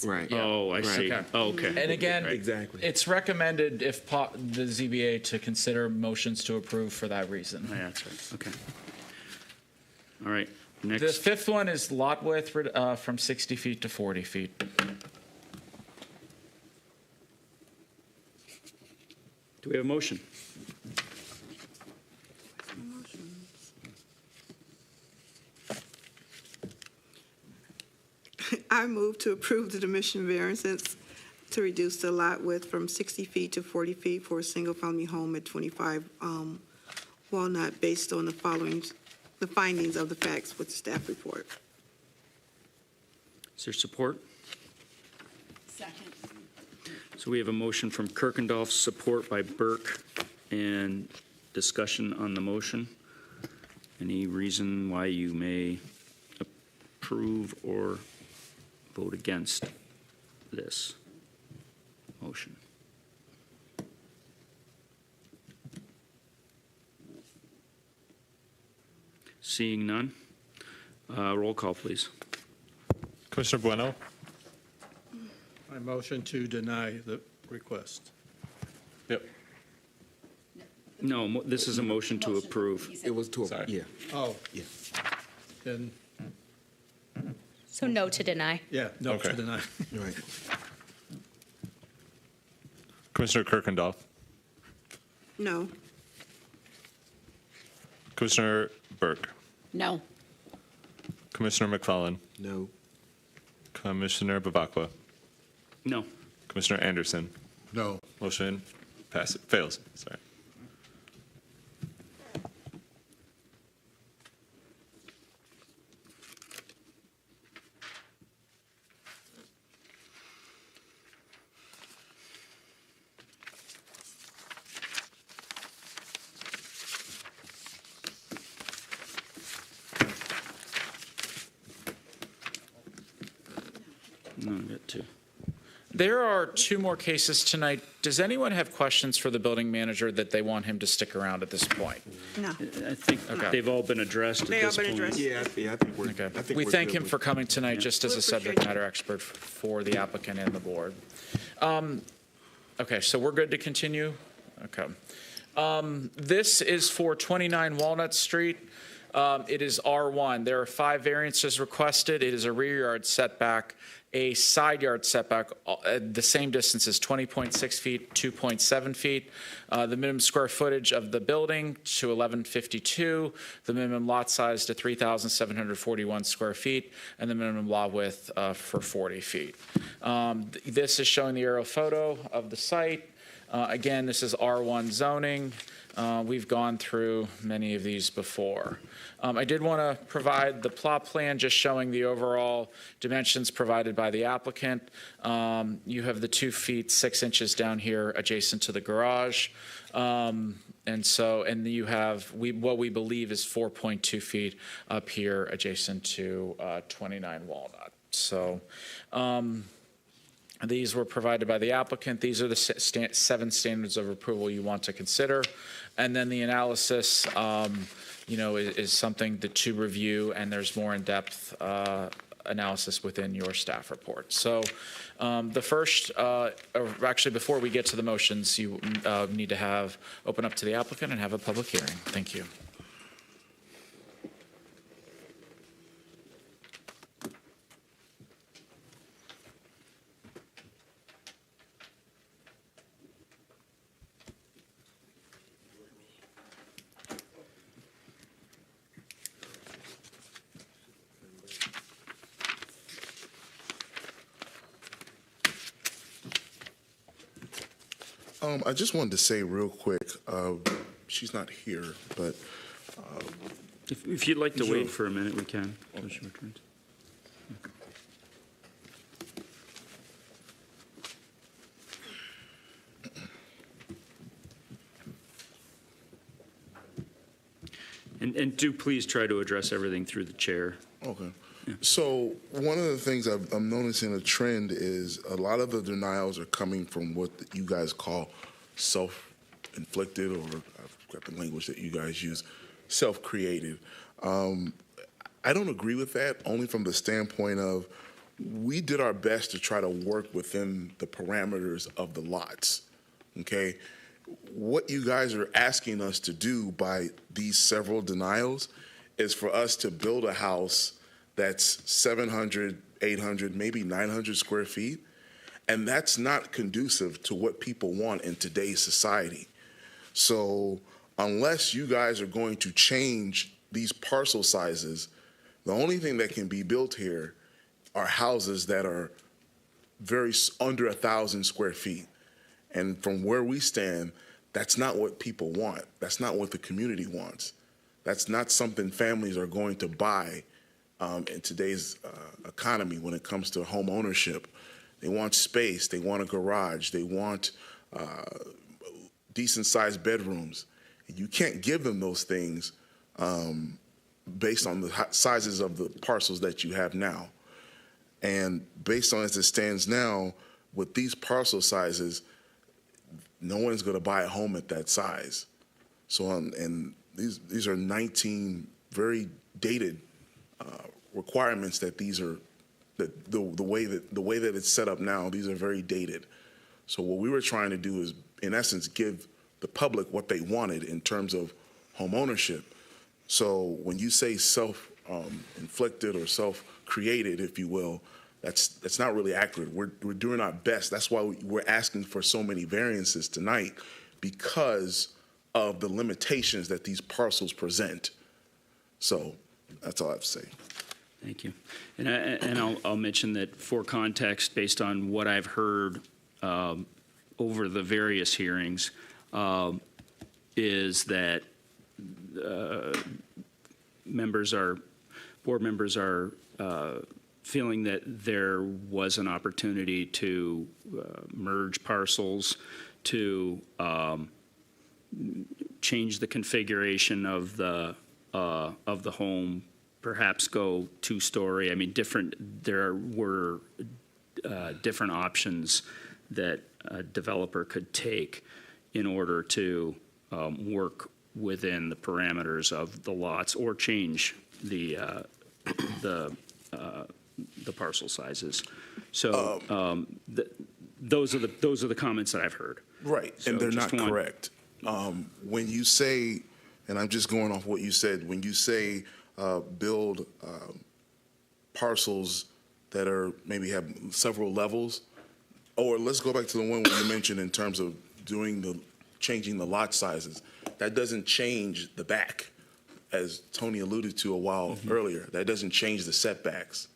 Right. Oh, I see. Right. Oh, okay. And again, Exactly. it's recommended if the ZBA to consider motions to approve for that reason. Yeah, that's right. Okay. All right. The Next. fifth one is lot width from 60 feet to 40 feet. Do we have a motion? I move to approve the dimension variances to reduce the lot width from 60 feet to 40 feet for a single-family home at 25 Walnut based on the findings of the facts with the staff report. Is there support? Second. So we have a motion from Kirkendall, support by Burke, and discussion on the motion. Any reason why you may approve or vote against this motion? Seeing none, roll call, please. Commissioner Bueno, I motion to deny the request. yep. No, this is a motion to approve. It was to, Sorry. yeah, Oh, yeah. then, So no to deny. yeah, no to Okay. deny. Right. Commissioner Kirkendall, No. Commissioner Burke, No. Commissioner McClellan, No. Commissioner Bavacqua, No. Commissioner Anderson. No. Motion fails. Sorry. to. There are 2 more cases tonight. Does anyone have questions for the building manager that they want him to stick around at this point? No. I think they've all been addressed at They all this been point. addressed. Yeah, I think we're, Okay. I think We we're thank good him with- for coming tonight just as We a subject appreciate matter expert for the applicant and the board. Okay, so we're good to continue? Okay. This is for 29 Walnut Street. It is R1. There are 5 variances requested. It is a rear yard setback, a side yard setback, the same distance as 20.6 feet, 2.7 feet. The minimum square footage of the building to 1152, the minimum lot size to 3,741 square feet, and the minimum lot width for 40 feet. This is showing the aerial photo of the site. Again, this is R1 zoning. We've gone through many of these before. I did want to provide the plot plan just showing the overall dimensions provided by the applicant. You have the 2 feet 6 inches down here adjacent to the garage. And you have what we believe is 4.2 feet up here adjacent to 29 Walnut. So these were provided by the applicant. These are the 7 standards of approval you want to consider. And then the analysis, is something to review, and there's more in-depth analysis within your staff report. So the first, actually, before we get to the motions, you need to open up to the applicant and have a public hearing. Thank you. I just wanted to say real quick, she's not here, but. If you'd like to wait for a minute, we can. And do please try to address everything through the chair. Okay. So one of the things I'm noticing a trend is a lot of the denials are coming from what you guys call self-inflicted, or I've got the language that you guys use, self-created. I don't agree with that, only from the standpoint of we did our best to try to work within the parameters of the lots, okay? What you guys are asking us to do by these several denials is for us to build a house that's 700, 800, maybe 900 square feet. And that's not conducive to what people want in today's society. So unless you guys are going to change these parcel sizes, the only thing that can be built here are houses that are under 1,000 square feet. And from where we stand, that's not what people want. That's not what the community wants. That's not something families are going to buy in today's economy when it comes to home ownership. They want space, they want a garage, they want decent-sized bedrooms. You can't give them those things based on the sizes of the parcels that you have now. And based on as it stands now, with these parcel sizes, no one's going to buy a home at that size. So, and these are 19 very dated requirements that these are, that the way that it's set up now, these are very dated. So what we were trying to do is, in essence, give the public what they wanted in terms of home ownership. So when you say self-inflicted or self-created, if you will, that's not really accurate. We're doing our best. That's why we're asking for so many variances tonight, because of the limitations that these parcels present. So that's all I have to say. Thank you. And I'll mention that for context, based on what I've heard over the various hearings, is that board members are feeling that there was an opportunity to merge parcels, to change the configuration of the home, perhaps go two-story. I mean, there were different options that a developer could take in order to work within the parameters of the lots or change the parcel sizes. So those are the comments that I've heard. Right, So and they're not just correct. When you say, and I'm just going off what you said, when you say build parcels that are maybe have several levels, or let's go back to the one where you mentioned in terms of changing the lot sizes, that doesn't change the back, as Tony alluded to a while earlier. That doesn't change the setbacks.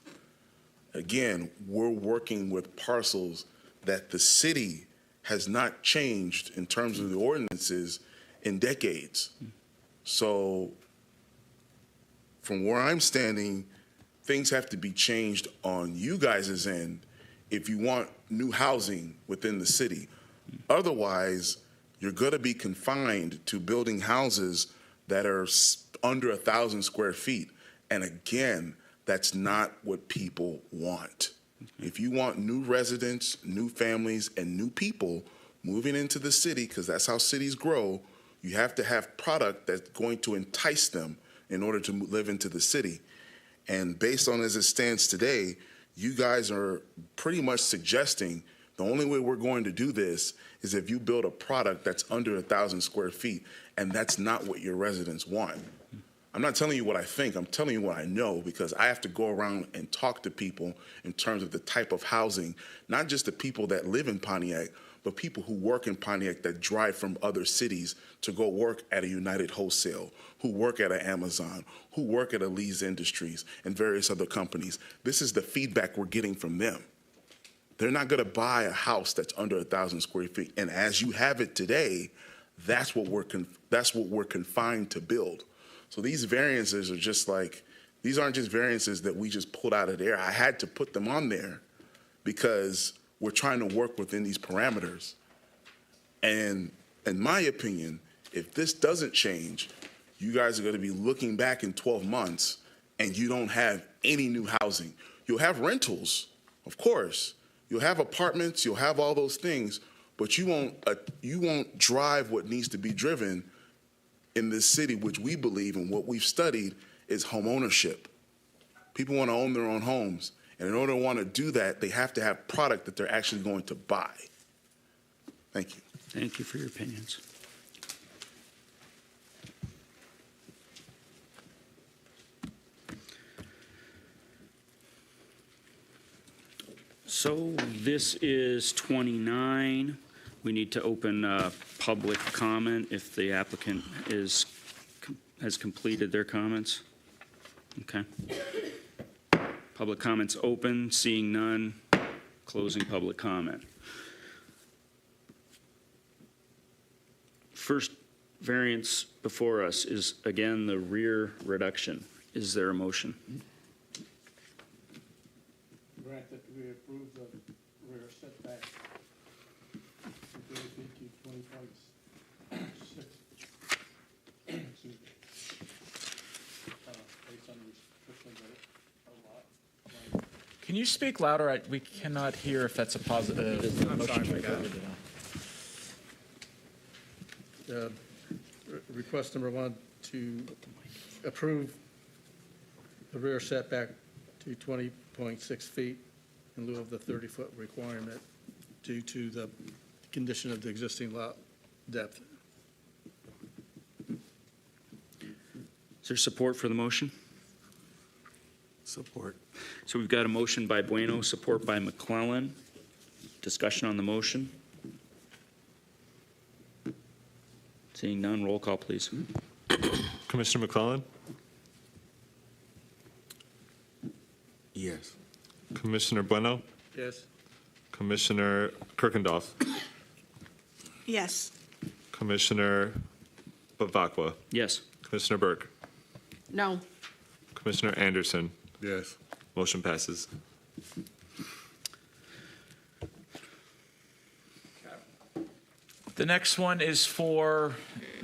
Again, we're working with parcels that the city has not changed in terms of the ordinances in decades. So from where I'm standing, things have to be changed on you guys' end if you want new housing within the city. Otherwise, you're going to be confined to building houses that are under 1,000 square feet. And again, that's not what people want. If you want new residents, new families, and new people moving into the city, because that's how cities grow, you have to have product that's going to entice them in order to live into the city. And based on as it stands today, you guys are pretty much suggesting the only way we're going to do this is if you build a product that's under 1,000 square feet, and that's not what your residents want. I'm not telling you what I think, I'm telling you what I know, because I have to go around and talk to people in terms of the type of housing, not just the people that live in Pontiac, but people who work in Pontiac that drive from other cities to go work at a United Wholesale, who work at an Amazon, who work at a Lee's Industries and various other companies. This is the feedback we're getting from them. They're not going to buy a house that's under 1,000 square feet. And as you have it today, that's what we're confined to build. So these variances are just like, these aren't just variances that we just pulled out of the air. I had to put them on there because we're trying to work within these parameters. And in my opinion, if this doesn't change, you guys are going to be looking back in 12 months and you don't have any new housing. You'll have rentals, of course. You'll have apartments, you'll have all those things, but you won't drive what needs to be driven in this city, which we believe and what we've studied is home ownership. People want to own their own homes. And in order to want to do that, they have to have product that they're actually going to buy. Thank you. Thank you for your opinions. So this is 29. We need to open public comment if the applicant has completed their comments. Okay. Public comments open, seeing none, closing public comment. First variance before us is, again, the rear reduction. Is there a motion? Grant that we approve the rear setback from 30 feet to 20.6. Excuse me. Based on the restrictions of a lot. Can you speak louder? We cannot hear if that's a positive. I'm sorry, I got it. Request number one to approve the rear setback to 20.6 feet in lieu of the 30-foot requirement due to the condition of the existing lot depth. Is there support for the motion? Support. So we've got a motion by Bueno, support by McClellan. Discussion on the motion. Seeing none, roll call, please. Commissioner McClellan? Yes. Commissioner Bueno? Yes. Commissioner Kirkendall? Yes. Commissioner Bavacqua? Yes. Commissioner Burke? No. Commissioner Anderson? Yes. Motion passes. The next one is for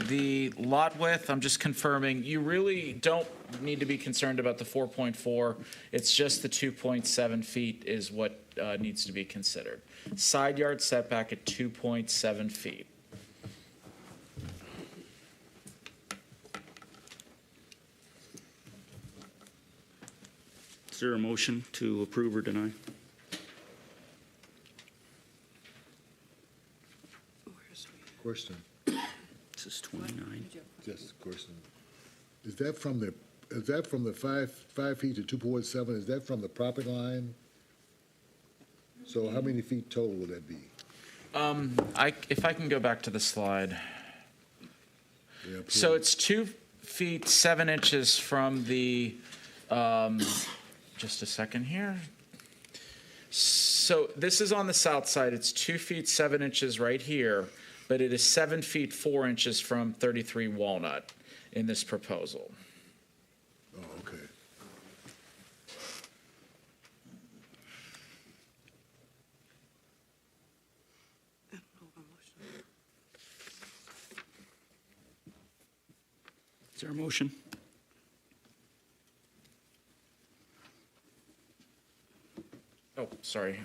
the lot width. I'm just confirming, you really don't need to be concerned about the 4.4. It's just the 2.7 feet is what needs to be considered. Side yard setback at 2.7 feet. Is there a motion to approve or deny? Question, This is 29. just a question. Is that from the 5 feet to 2.7, is that from the property line? So how many feet total would that be? If I can go back to the slide. Yeah, So please. it's 2 feet 7 inches from the, just a second here. So this is on the south side. It's 2 feet 7 inches right here, but it is 7 feet 4 inches from 33 Walnut in this proposal. Oh, okay. Is there a motion? Oh, sorry.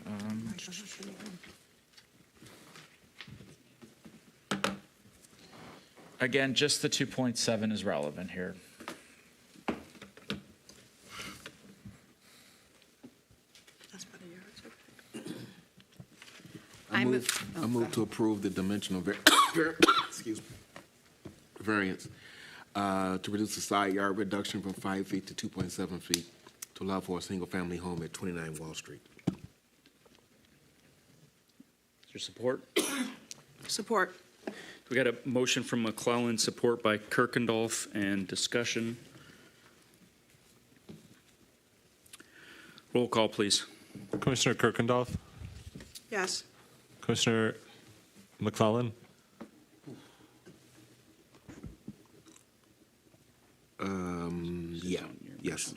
Again, just the 2.7 is relevant here. I move to approve the dimensional excuse me, variance to reduce the side yard reduction from 5 feet to 2.7 feet to allow for a single-family home at 29 Wall Street. Is there support? Support. We got a motion from McClellan, support by Kirkendall, and discussion. Roll call, please. Commissioner Kirkendall, Yes. Commissioner McClellan, Yeah, yes.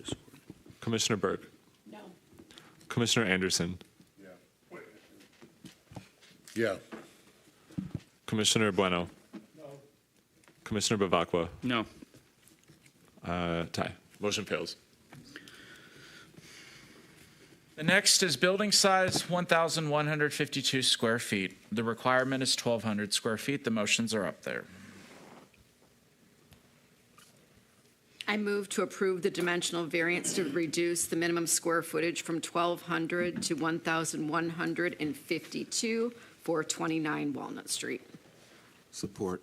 Commissioner Burke. No. Commissioner Anderson, Yeah. Commissioner Bueno. No. Commissioner Bavacqua. No. Tie. Motion fails. The next is building size 1,152 square feet. The requirement is 1,200 square feet. The motions are up there. I move to approve the dimensional variance to reduce the minimum square footage from 1,200 to 1,152 for 29 Walnut Street. Support.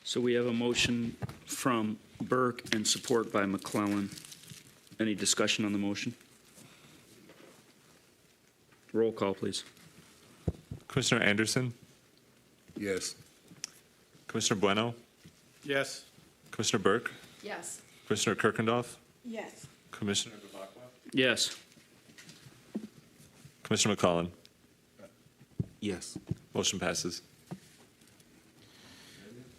So we have a motion from Burke and support by McClellan. Any discussion on the motion? Roll call, please. Commissioner Anderson, Yes. Commissioner Bueno, Yes. Commissioner Burke, Yes. Commissioner Kirkendall, Yes. Commissioner Bavacqua, Yes. Commissioner McClellan. Yes. Motion passes.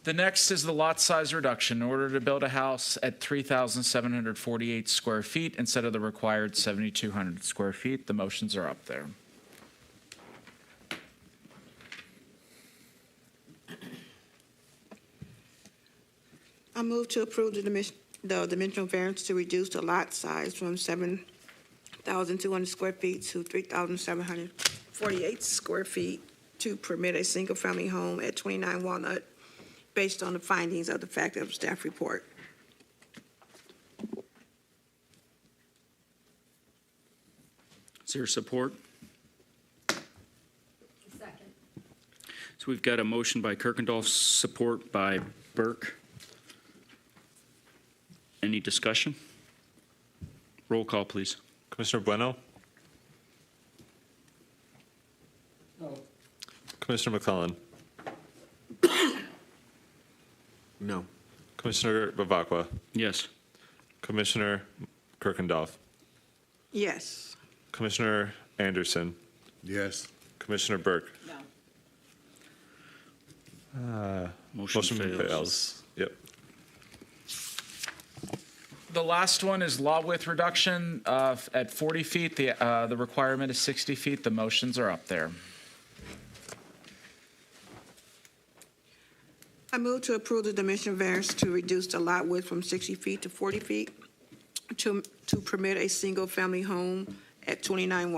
The next is the lot size reduction in order to build a house at 3,748 square feet instead of the required 7,200 square feet. The motions are up there. I move to approve the dimensional variance to reduce the lot size from 7,200 square feet to 3,748 square feet to permit a single-family home at 29 Walnut based on the findings of the fact of staff report. Is there support? Second. So we've got a motion by Kirkendall, support by Burke. Any discussion? Roll call, please. Commissioner Bueno, No. Commissioner McClellan, No. Commissioner Bavacqua, Yes. Commissioner Kirkendall, Yes. Commissioner Anderson, Yes. Commissioner Burke. No. Motion fails. Yep. The last one is lot width reduction at 40 feet. The requirement is 60 feet. The motions are up there. I move to approve the dimensional variance to reduce the lot width from 60 feet to 40 feet. to permit a single-family home at 29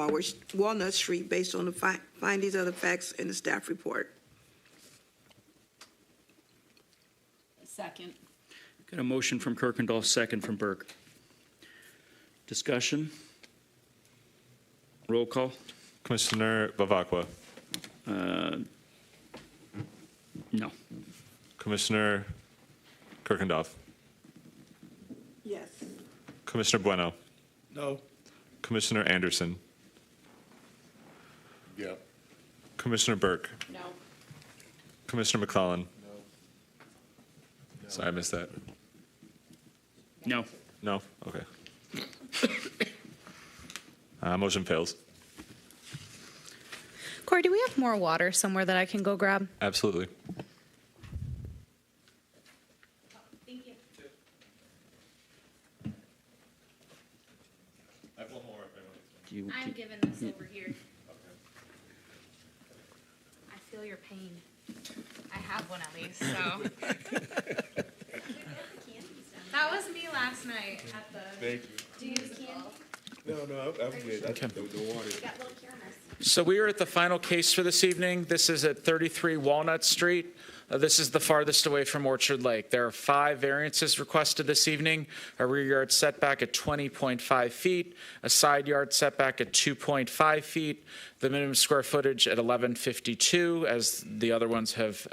Walnut Street based on the findings of the facts in the staff report. Second. Got a motion from Kirkendall, second from Burke. Discussion? Roll call? Commissioner Bavacqua. No. Commissioner Kirkendall. Yes. Commissioner Bueno. No. Commissioner Anderson. Yeah. Commissioner Burke. No. Commissioner McClellan. Sorry, I missed that. No. No? Okay. Motion fails. Corey, do we have more water somewhere that I can go grab? Absolutely. Thank you. I have one more if anyone I'm giving this over here. I feel your pain. I have one at least, so. That was me last night at the. Thank you. Do you use candy? No, I'm good. The water. So we are at the final case for this evening. This is at 33 Walnut Street. This is the farthest away from Orchard Lake. There are 5 variances requested this evening: a rear yard setback at 20.5 feet, a side yard setback at 2.5 feet, the minimum square footage at 1152, as the other ones have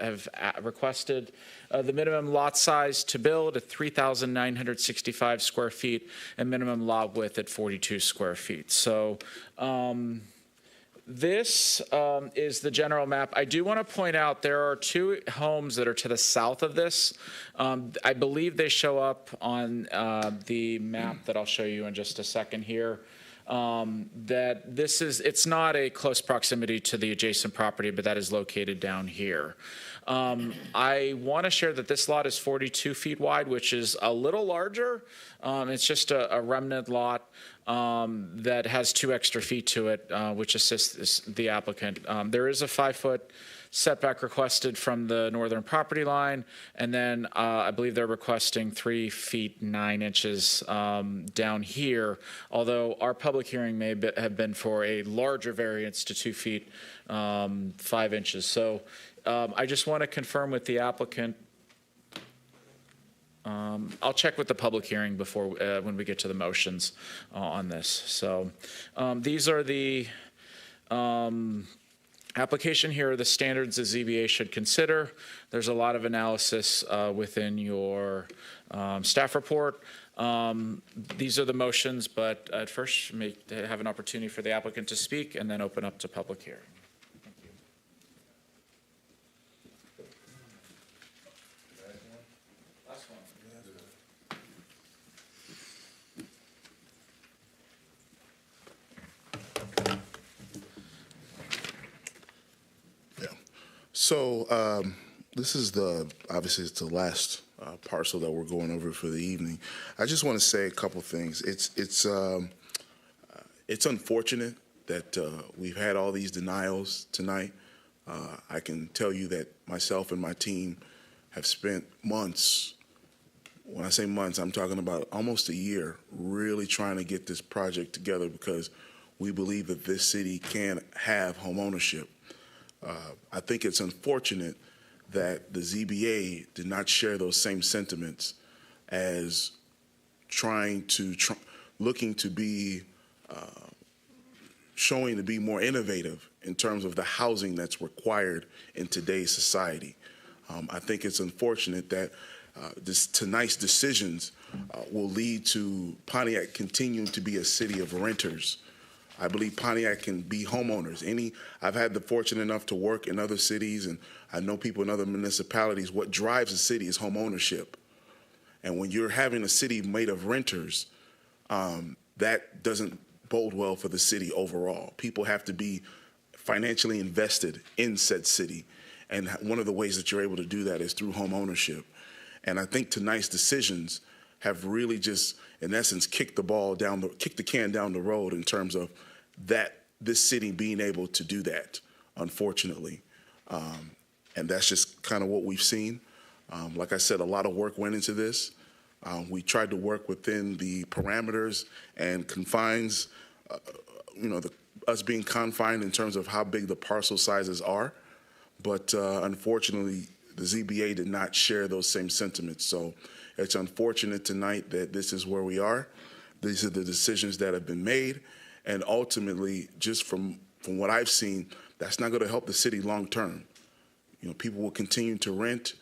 requested, the minimum lot size to build at 3,965 square feet, and minimum lot width at 42 square feet. So this is the general map. I do want to point out there are 2 homes that are to the south of this. I believe they show up on the map that I'll show you in just a second here. That this is, it's not a close proximity to the adjacent property, but that is located down here. I want to share that this lot is 42 feet wide, which is a little larger. It's just a remnant lot that has 2 extra feet to it, which assists the applicant. There is a 5-foot setback requested from the northern property line, and then I believe they're requesting 3 feet 9 inches down here, although our public hearing may have been for a larger variance to 2 feet 5 inches. So I just want to confirm with the applicant. I'll check with the public hearing before when we get to the motions on this. So these are the application. Here are the standards the ZBA should consider. There's a lot of analysis within your staff report. These are the motions, but at first have an opportunity for the applicant to speak and then open up to public hearing. So this is obviously it's the last parcel that we're going over for the evening. I just want to say a couple things. It's unfortunate that we've had all these denials tonight. I can tell you that myself and my team have spent months. When I say months, I'm talking about almost a year, really trying to get this project together because we believe that this city can have home ownership. I think it's unfortunate that the ZBA did not share those same sentiments as looking to be, showing to be more innovative in terms of the housing that's required in today's society. I think it's unfortunate that tonight's decisions will lead to Pontiac continuing to be a city of renters. I believe Pontiac can be homeowners. I've had the fortune enough to work in other cities, and I know people in other municipalities. What drives a city is home ownership. And when you're having a city made of renters, that doesn't bode well for the city overall. People have to be financially invested in said city. And one of the ways that you're able to do that is through home ownership. And I think tonight's decisions have really just, in essence, kicked the can down the road in terms of this city being able to do that, unfortunately. And that's just kind of what we've seen. Like I said, a lot of work went into this. We tried to work within the parameters and confines, us being confined in terms of how big the parcel sizes are. But unfortunately, the ZBA did not share those same sentiments. So it's unfortunate tonight that this is where we are. These are the decisions that have been made. And ultimately, just from what I've seen, that's not going to help the city long term. People will continue to rent.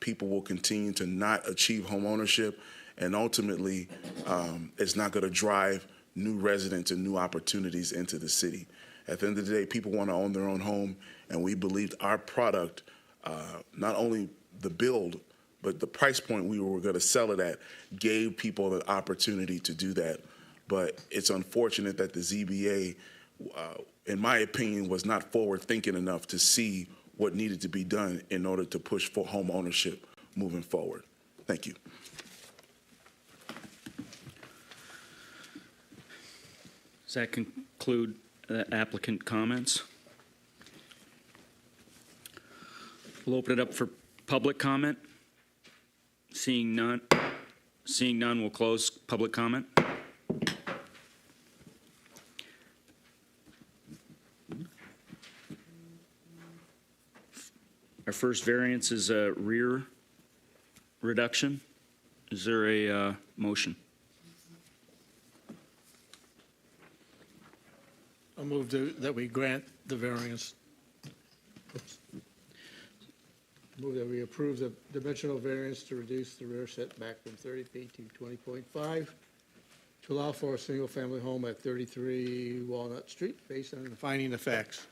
People will continue to not achieve home ownership. And ultimately, it's not going to drive new residents and new opportunities into the city. At the end of the day, people want to own their own home, and we believed our product, not only the build, but the price point we were going to sell it at, gave people the opportunity to do that. But it's unfortunate that the ZBA, in my opinion, was not forward-thinking enough to see what needed to be done in order to push for home ownership moving forward. Thank you. Does that conclude applicant comments? We'll open it up for public comment. Seeing none, we'll close public comment. Our first variance is a rear reduction. Is there a motion? I'll move that we grant the variance. Move that we approve the dimensional variance to reduce the rear setback from 30 feet to 20.5 to allow for a single-family home at 33 Walnut Street based on the finding of facts.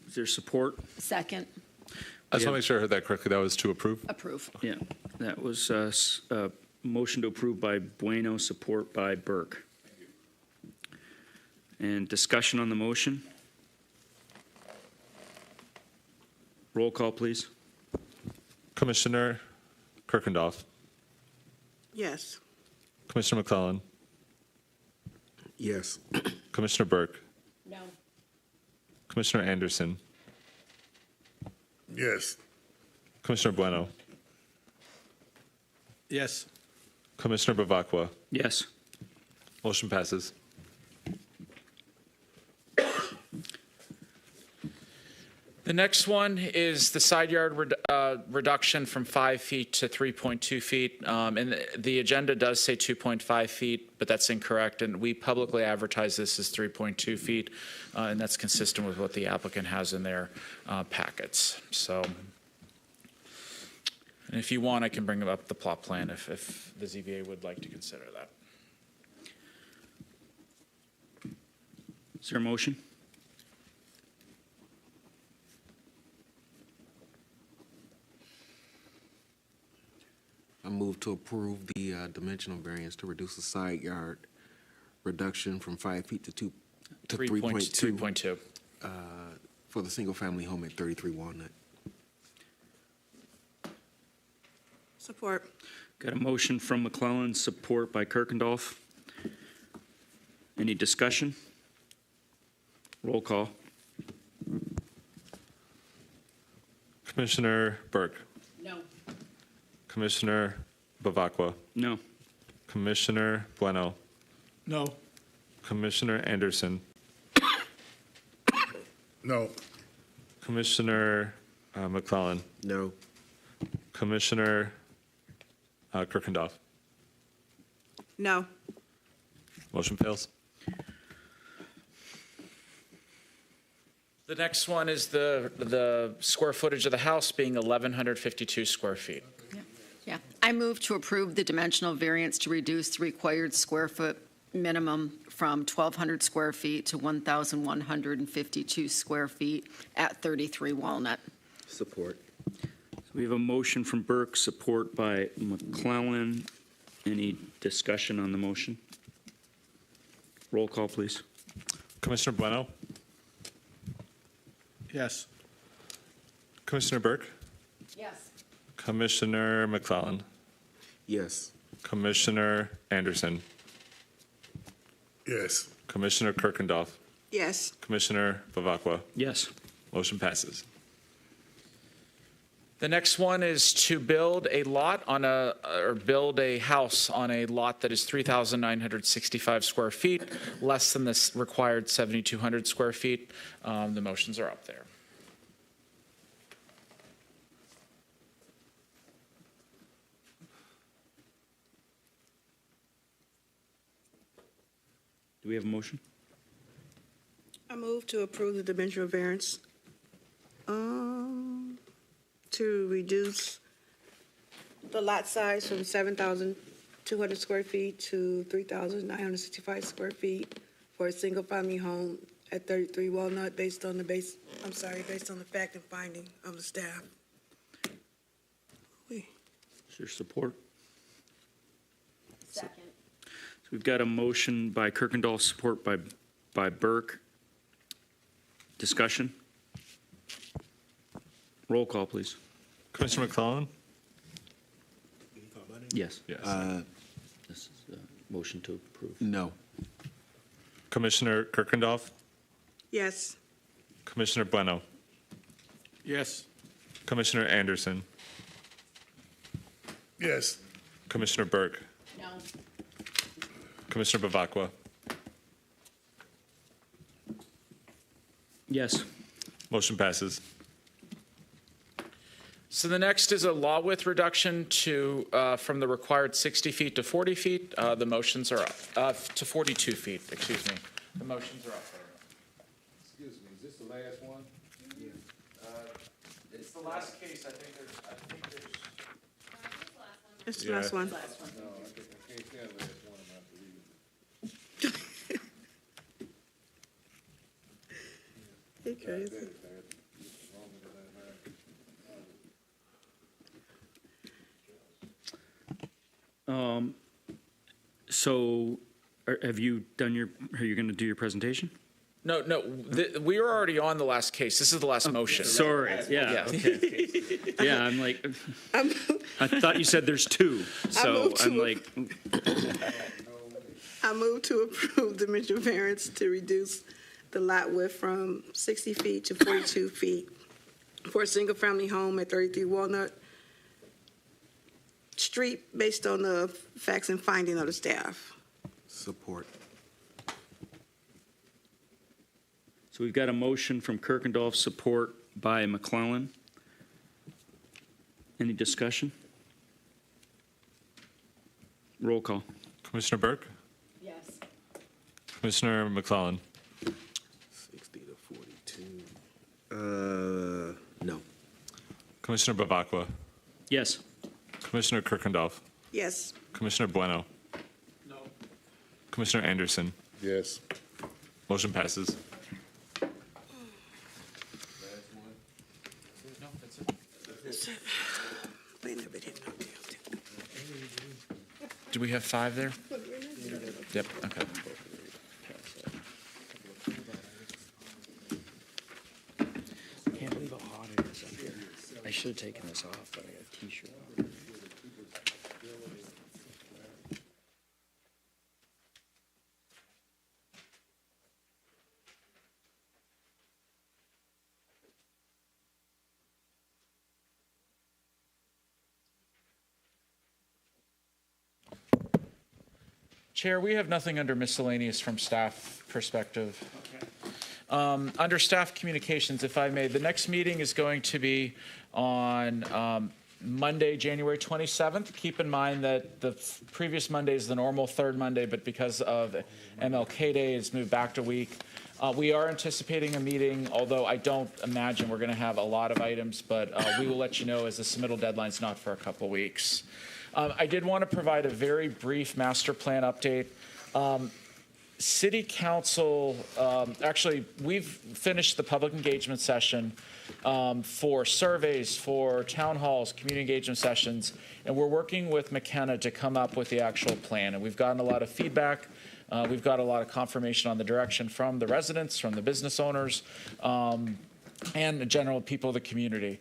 Is there support? Second. I just want to make sure I heard that correctly. That was to approve? Approve. Yeah, that was a motion to approve by Bueno, support by Burke. And discussion on the motion? Roll call, please. Commissioner Kirkendall. Yes. Commissioner McClellan. Yes. Commissioner Burke. No. Commissioner Anderson. Yes. Commissioner Bueno. Yes. Commissioner Bavacqua. Yes. Motion passes. The next one is the side yard reduction from 5 feet to 3.2 feet. And the agenda does say 2.5 feet, but that's incorrect. And we publicly advertise this as 3.2 feet, and that's consistent with what the applicant has in their packets. So, and if you want, I can bring up the plot plan if the ZBA would like to consider that. Is there a motion? I move to approve the dimensional variance to reduce the side yard reduction from 5 feet to 3.2 for the single-family home at 33 Walnut. Support. Got a motion from McClellan, support by Kirkendall. Any discussion? Roll call. Commissioner Burke. No. Commissioner Bavacqua. No. Commissioner Bueno. No. Commissioner Anderson. No. Commissioner McClellan. No. Commissioner Kirkendall. No. Motion fails. The next one is the square footage of the house being 1,152 square feet. Yeah. I move to approve the dimensional variance to reduce the required square foot minimum from 1,200 square feet to 1,152 square feet at 33 Walnut. Support. So we have a motion from Burke, support by McClellan. Any discussion on the motion? Roll call, please. Commissioner Bueno. Yes. Commissioner Burke. Yes. Commissioner McClellan. Yes. Commissioner Anderson. Yes. Commissioner Kirkendall. Yes. Commissioner Bavacqua. Yes. Motion passes. The next one is to build a lot on or build a house on a lot that is 3,965 square feet, less than the required 7,200 square feet. The motions are up there. Do we have a motion? I move to approve the dimensional variance to reduce the lot size from 7,200 square feet to 3,965 square feet for a single-family home at 33 Walnut based on based on the fact and finding of the staff. Is there support? Second. So we've got a motion by Kirkendall, support by Burke. Discussion? Roll call, please. Commissioner McClellan? Yes. Yes. This is a motion to approve. No. Commissioner Kirkendall? Yes. Commissioner Bueno? Yes. Commissioner Anderson? Yes. Commissioner Burke? No. Commissioner Bavacqua? Yes. Motion passes. So the next is a lot width reduction to, from the required 60 feet to 40 feet. The motions are up, to 42 feet, excuse me. The motions are up there. Excuse me, is this the last one? It's the last case, I think there's. It's the last one. No, I can't stand the last one, I'm not believing it. Hey, crazy. So have you done are you going to do your presentation? No, we were already on the last case. This is the last motion. Sorry. Yeah. Okay. Yeah, I'm like, I thought you said there's two. So I'm like, I move to approve the dimensional variance to reduce the lot width from 60 feet to 42 feet for a single-family home at 33 Walnut Street based on the facts and finding of the staff. Support. so we've got a motion from Kirkendall, support by McClellan. Any discussion? Roll call. Commissioner Burke? Yes. Commissioner McClellan? 60 to 42. No. Commissioner Bavacqua? Yes. Commissioner Kirkendall? Yes. Commissioner Bueno? No. Commissioner Anderson? Yes. Motion passes. No, that's it. Wait a minute. Do we have 5 there? Yep, okay. I can't believe how hot it is up here. I should have taken this off, but I got a t-shirt on. Chair, we have nothing under miscellaneous from staff perspective. Under staff communications, if I may, the next meeting is going to be on Monday, January 27th. Keep in mind that the previous Monday is the normal third Monday, but because of MLK Day, it's moved back a week. We are anticipating a meeting, although I don't imagine we're going to have a lot of items, but we will let you know as the submittal deadline's not for a couple weeks. I did want to provide a very brief master plan update. City Council, actually, we've finished the public engagement session for surveys, for town halls, community engagement sessions, and we're working with McKenna to come up with the actual plan. And we've gotten a lot of feedback. We've got a lot of confirmation on the direction from the residents, from the business owners, and the general people of the community.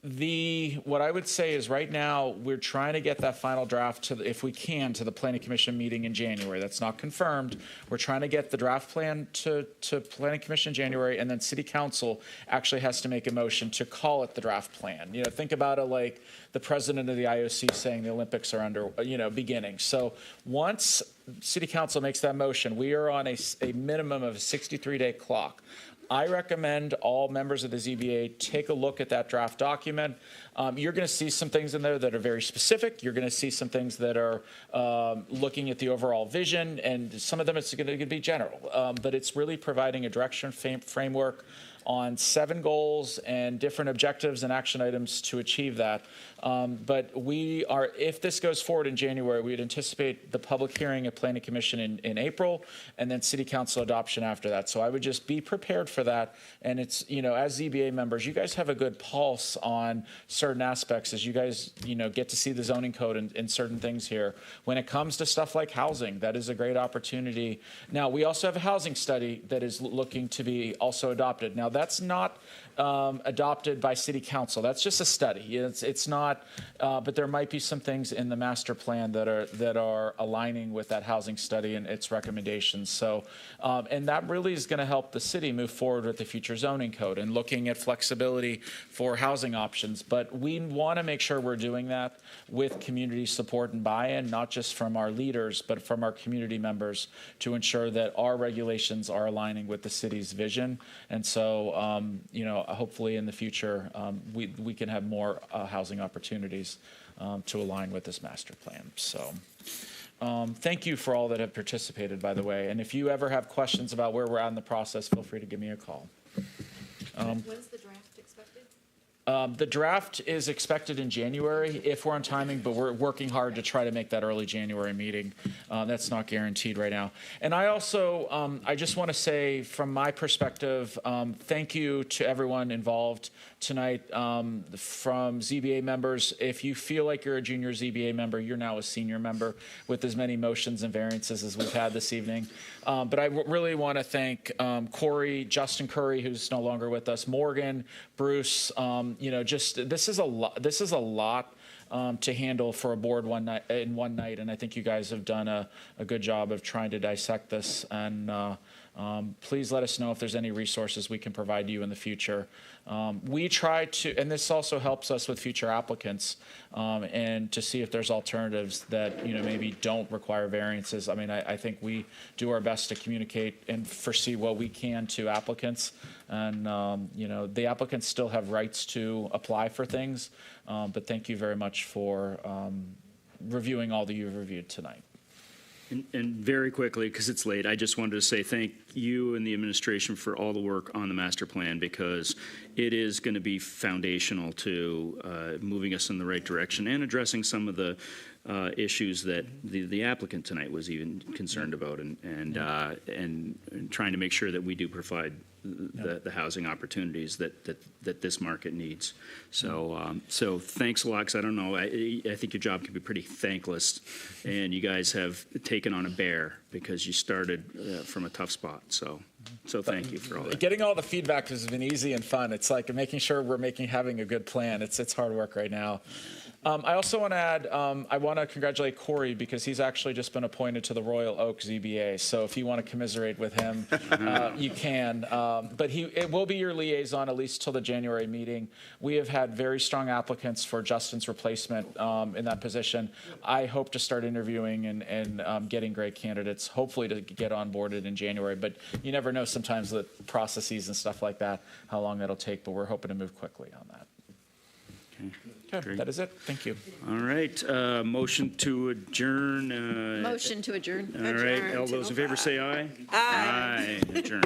What I would say is right now, we're trying to get that final draft if we can, to the Planning Commission meeting in January. That's not confirmed. We're trying to get the draft plan to Planning Commission in January, and then City Council actually has to make a motion to call it the draft plan. Think about it like the president of the IOC saying the Olympics are beginning. So once City Council makes that motion, we are on a minimum of a 63-day clock. I recommend all members of the ZBA take a look at that draft document. You're going to see some things in there that are very specific. You're going to see some things that are looking at the overall vision, and some of them it's going to be general. But it's really providing a direction framework on 7 goals and different objectives and action items to achieve that. But if this goes forward in January, we'd anticipate the public hearing at Planning Commission in April, and then City Council adoption after that. So I would just be prepared for that. And it's, as ZBA members, you guys have a good pulse on certain aspects as you guys, get to see the zoning code and certain things here. When it comes to stuff like housing, that is a great opportunity. Now, we also have a housing study that is looking to be also adopted. Now, that's not adopted by City Council. That's just a study. It's not, but there might be some things in the master plan that are aligning with that housing study and its recommendations. So, and that really is going to help the city move forward with the future zoning code and looking at flexibility for housing options. But we want to make sure we're doing that with community support and buy-in, not just from our leaders, but from our community members, to ensure that our regulations are aligning with the city's vision. And so, hopefully in the future, we can have more housing opportunities to align with this master plan. So thank you for all that have participated, by the way. And if you ever have questions about where we're at in the process, feel free to give me a call. When's the draft expected? The draft is expected in January if we're on timing, but we're working hard to try to make that early January meeting. That's not guaranteed right now. And I also, I just want to say from my perspective, thank you to everyone involved tonight, from ZBA members. If you feel like you're a junior ZBA member, you're now a senior member with as many motions and variances as we've had this evening. But I really want to thank Corey, Justin Curry, who's no longer with us, Morgan, Bruce. This is a lot to handle for a board one night, and I think you guys have done a good job of trying to dissect this. And please let us know if there's any resources we can provide you in the future. We try to, and this also helps us with future applicants, and to see if there's alternatives that maybe don't require variances. I mean, I think we do our best to communicate and foresee what we can to applicants, and the applicants still have rights to apply for things. But thank you very much for reviewing all that you've reviewed tonight. And very quickly, because it's late, I just wanted to say thank you and the administration for all the work on the master plan, because it is going to be foundational to moving us in the right direction and addressing some of the issues that the applicant tonight was even concerned about, and trying to make sure that we do provide the housing opportunities that this market needs. So so thanks a lot, because I don't know, I think your job can be pretty thankless, and you guys have taken on a bear because you started from a tough spot. So thank you for all that. Getting all the feedback has been easy and fun. It's like making sure we're having a good plan. It's hard work right now. I also want to add, I want to congratulate Corey, because he's actually just been appointed to the Royal Oak ZBA. So if you want to commiserate with him, you can. But it will be your liaison at least till the January meeting. We have had very strong applicants for Justin's replacement in that position. I hope to start interviewing and getting great candidates, hopefully to get onboarded in January. But you never know sometimes with processes and stuff like that, how long that'll take. But we're hoping to move quickly on that. Okay, that is it. Thank you. All right, motion to adjourn. Motion to adjourn. All right, all those in favor say aye. Aye. Adjourn.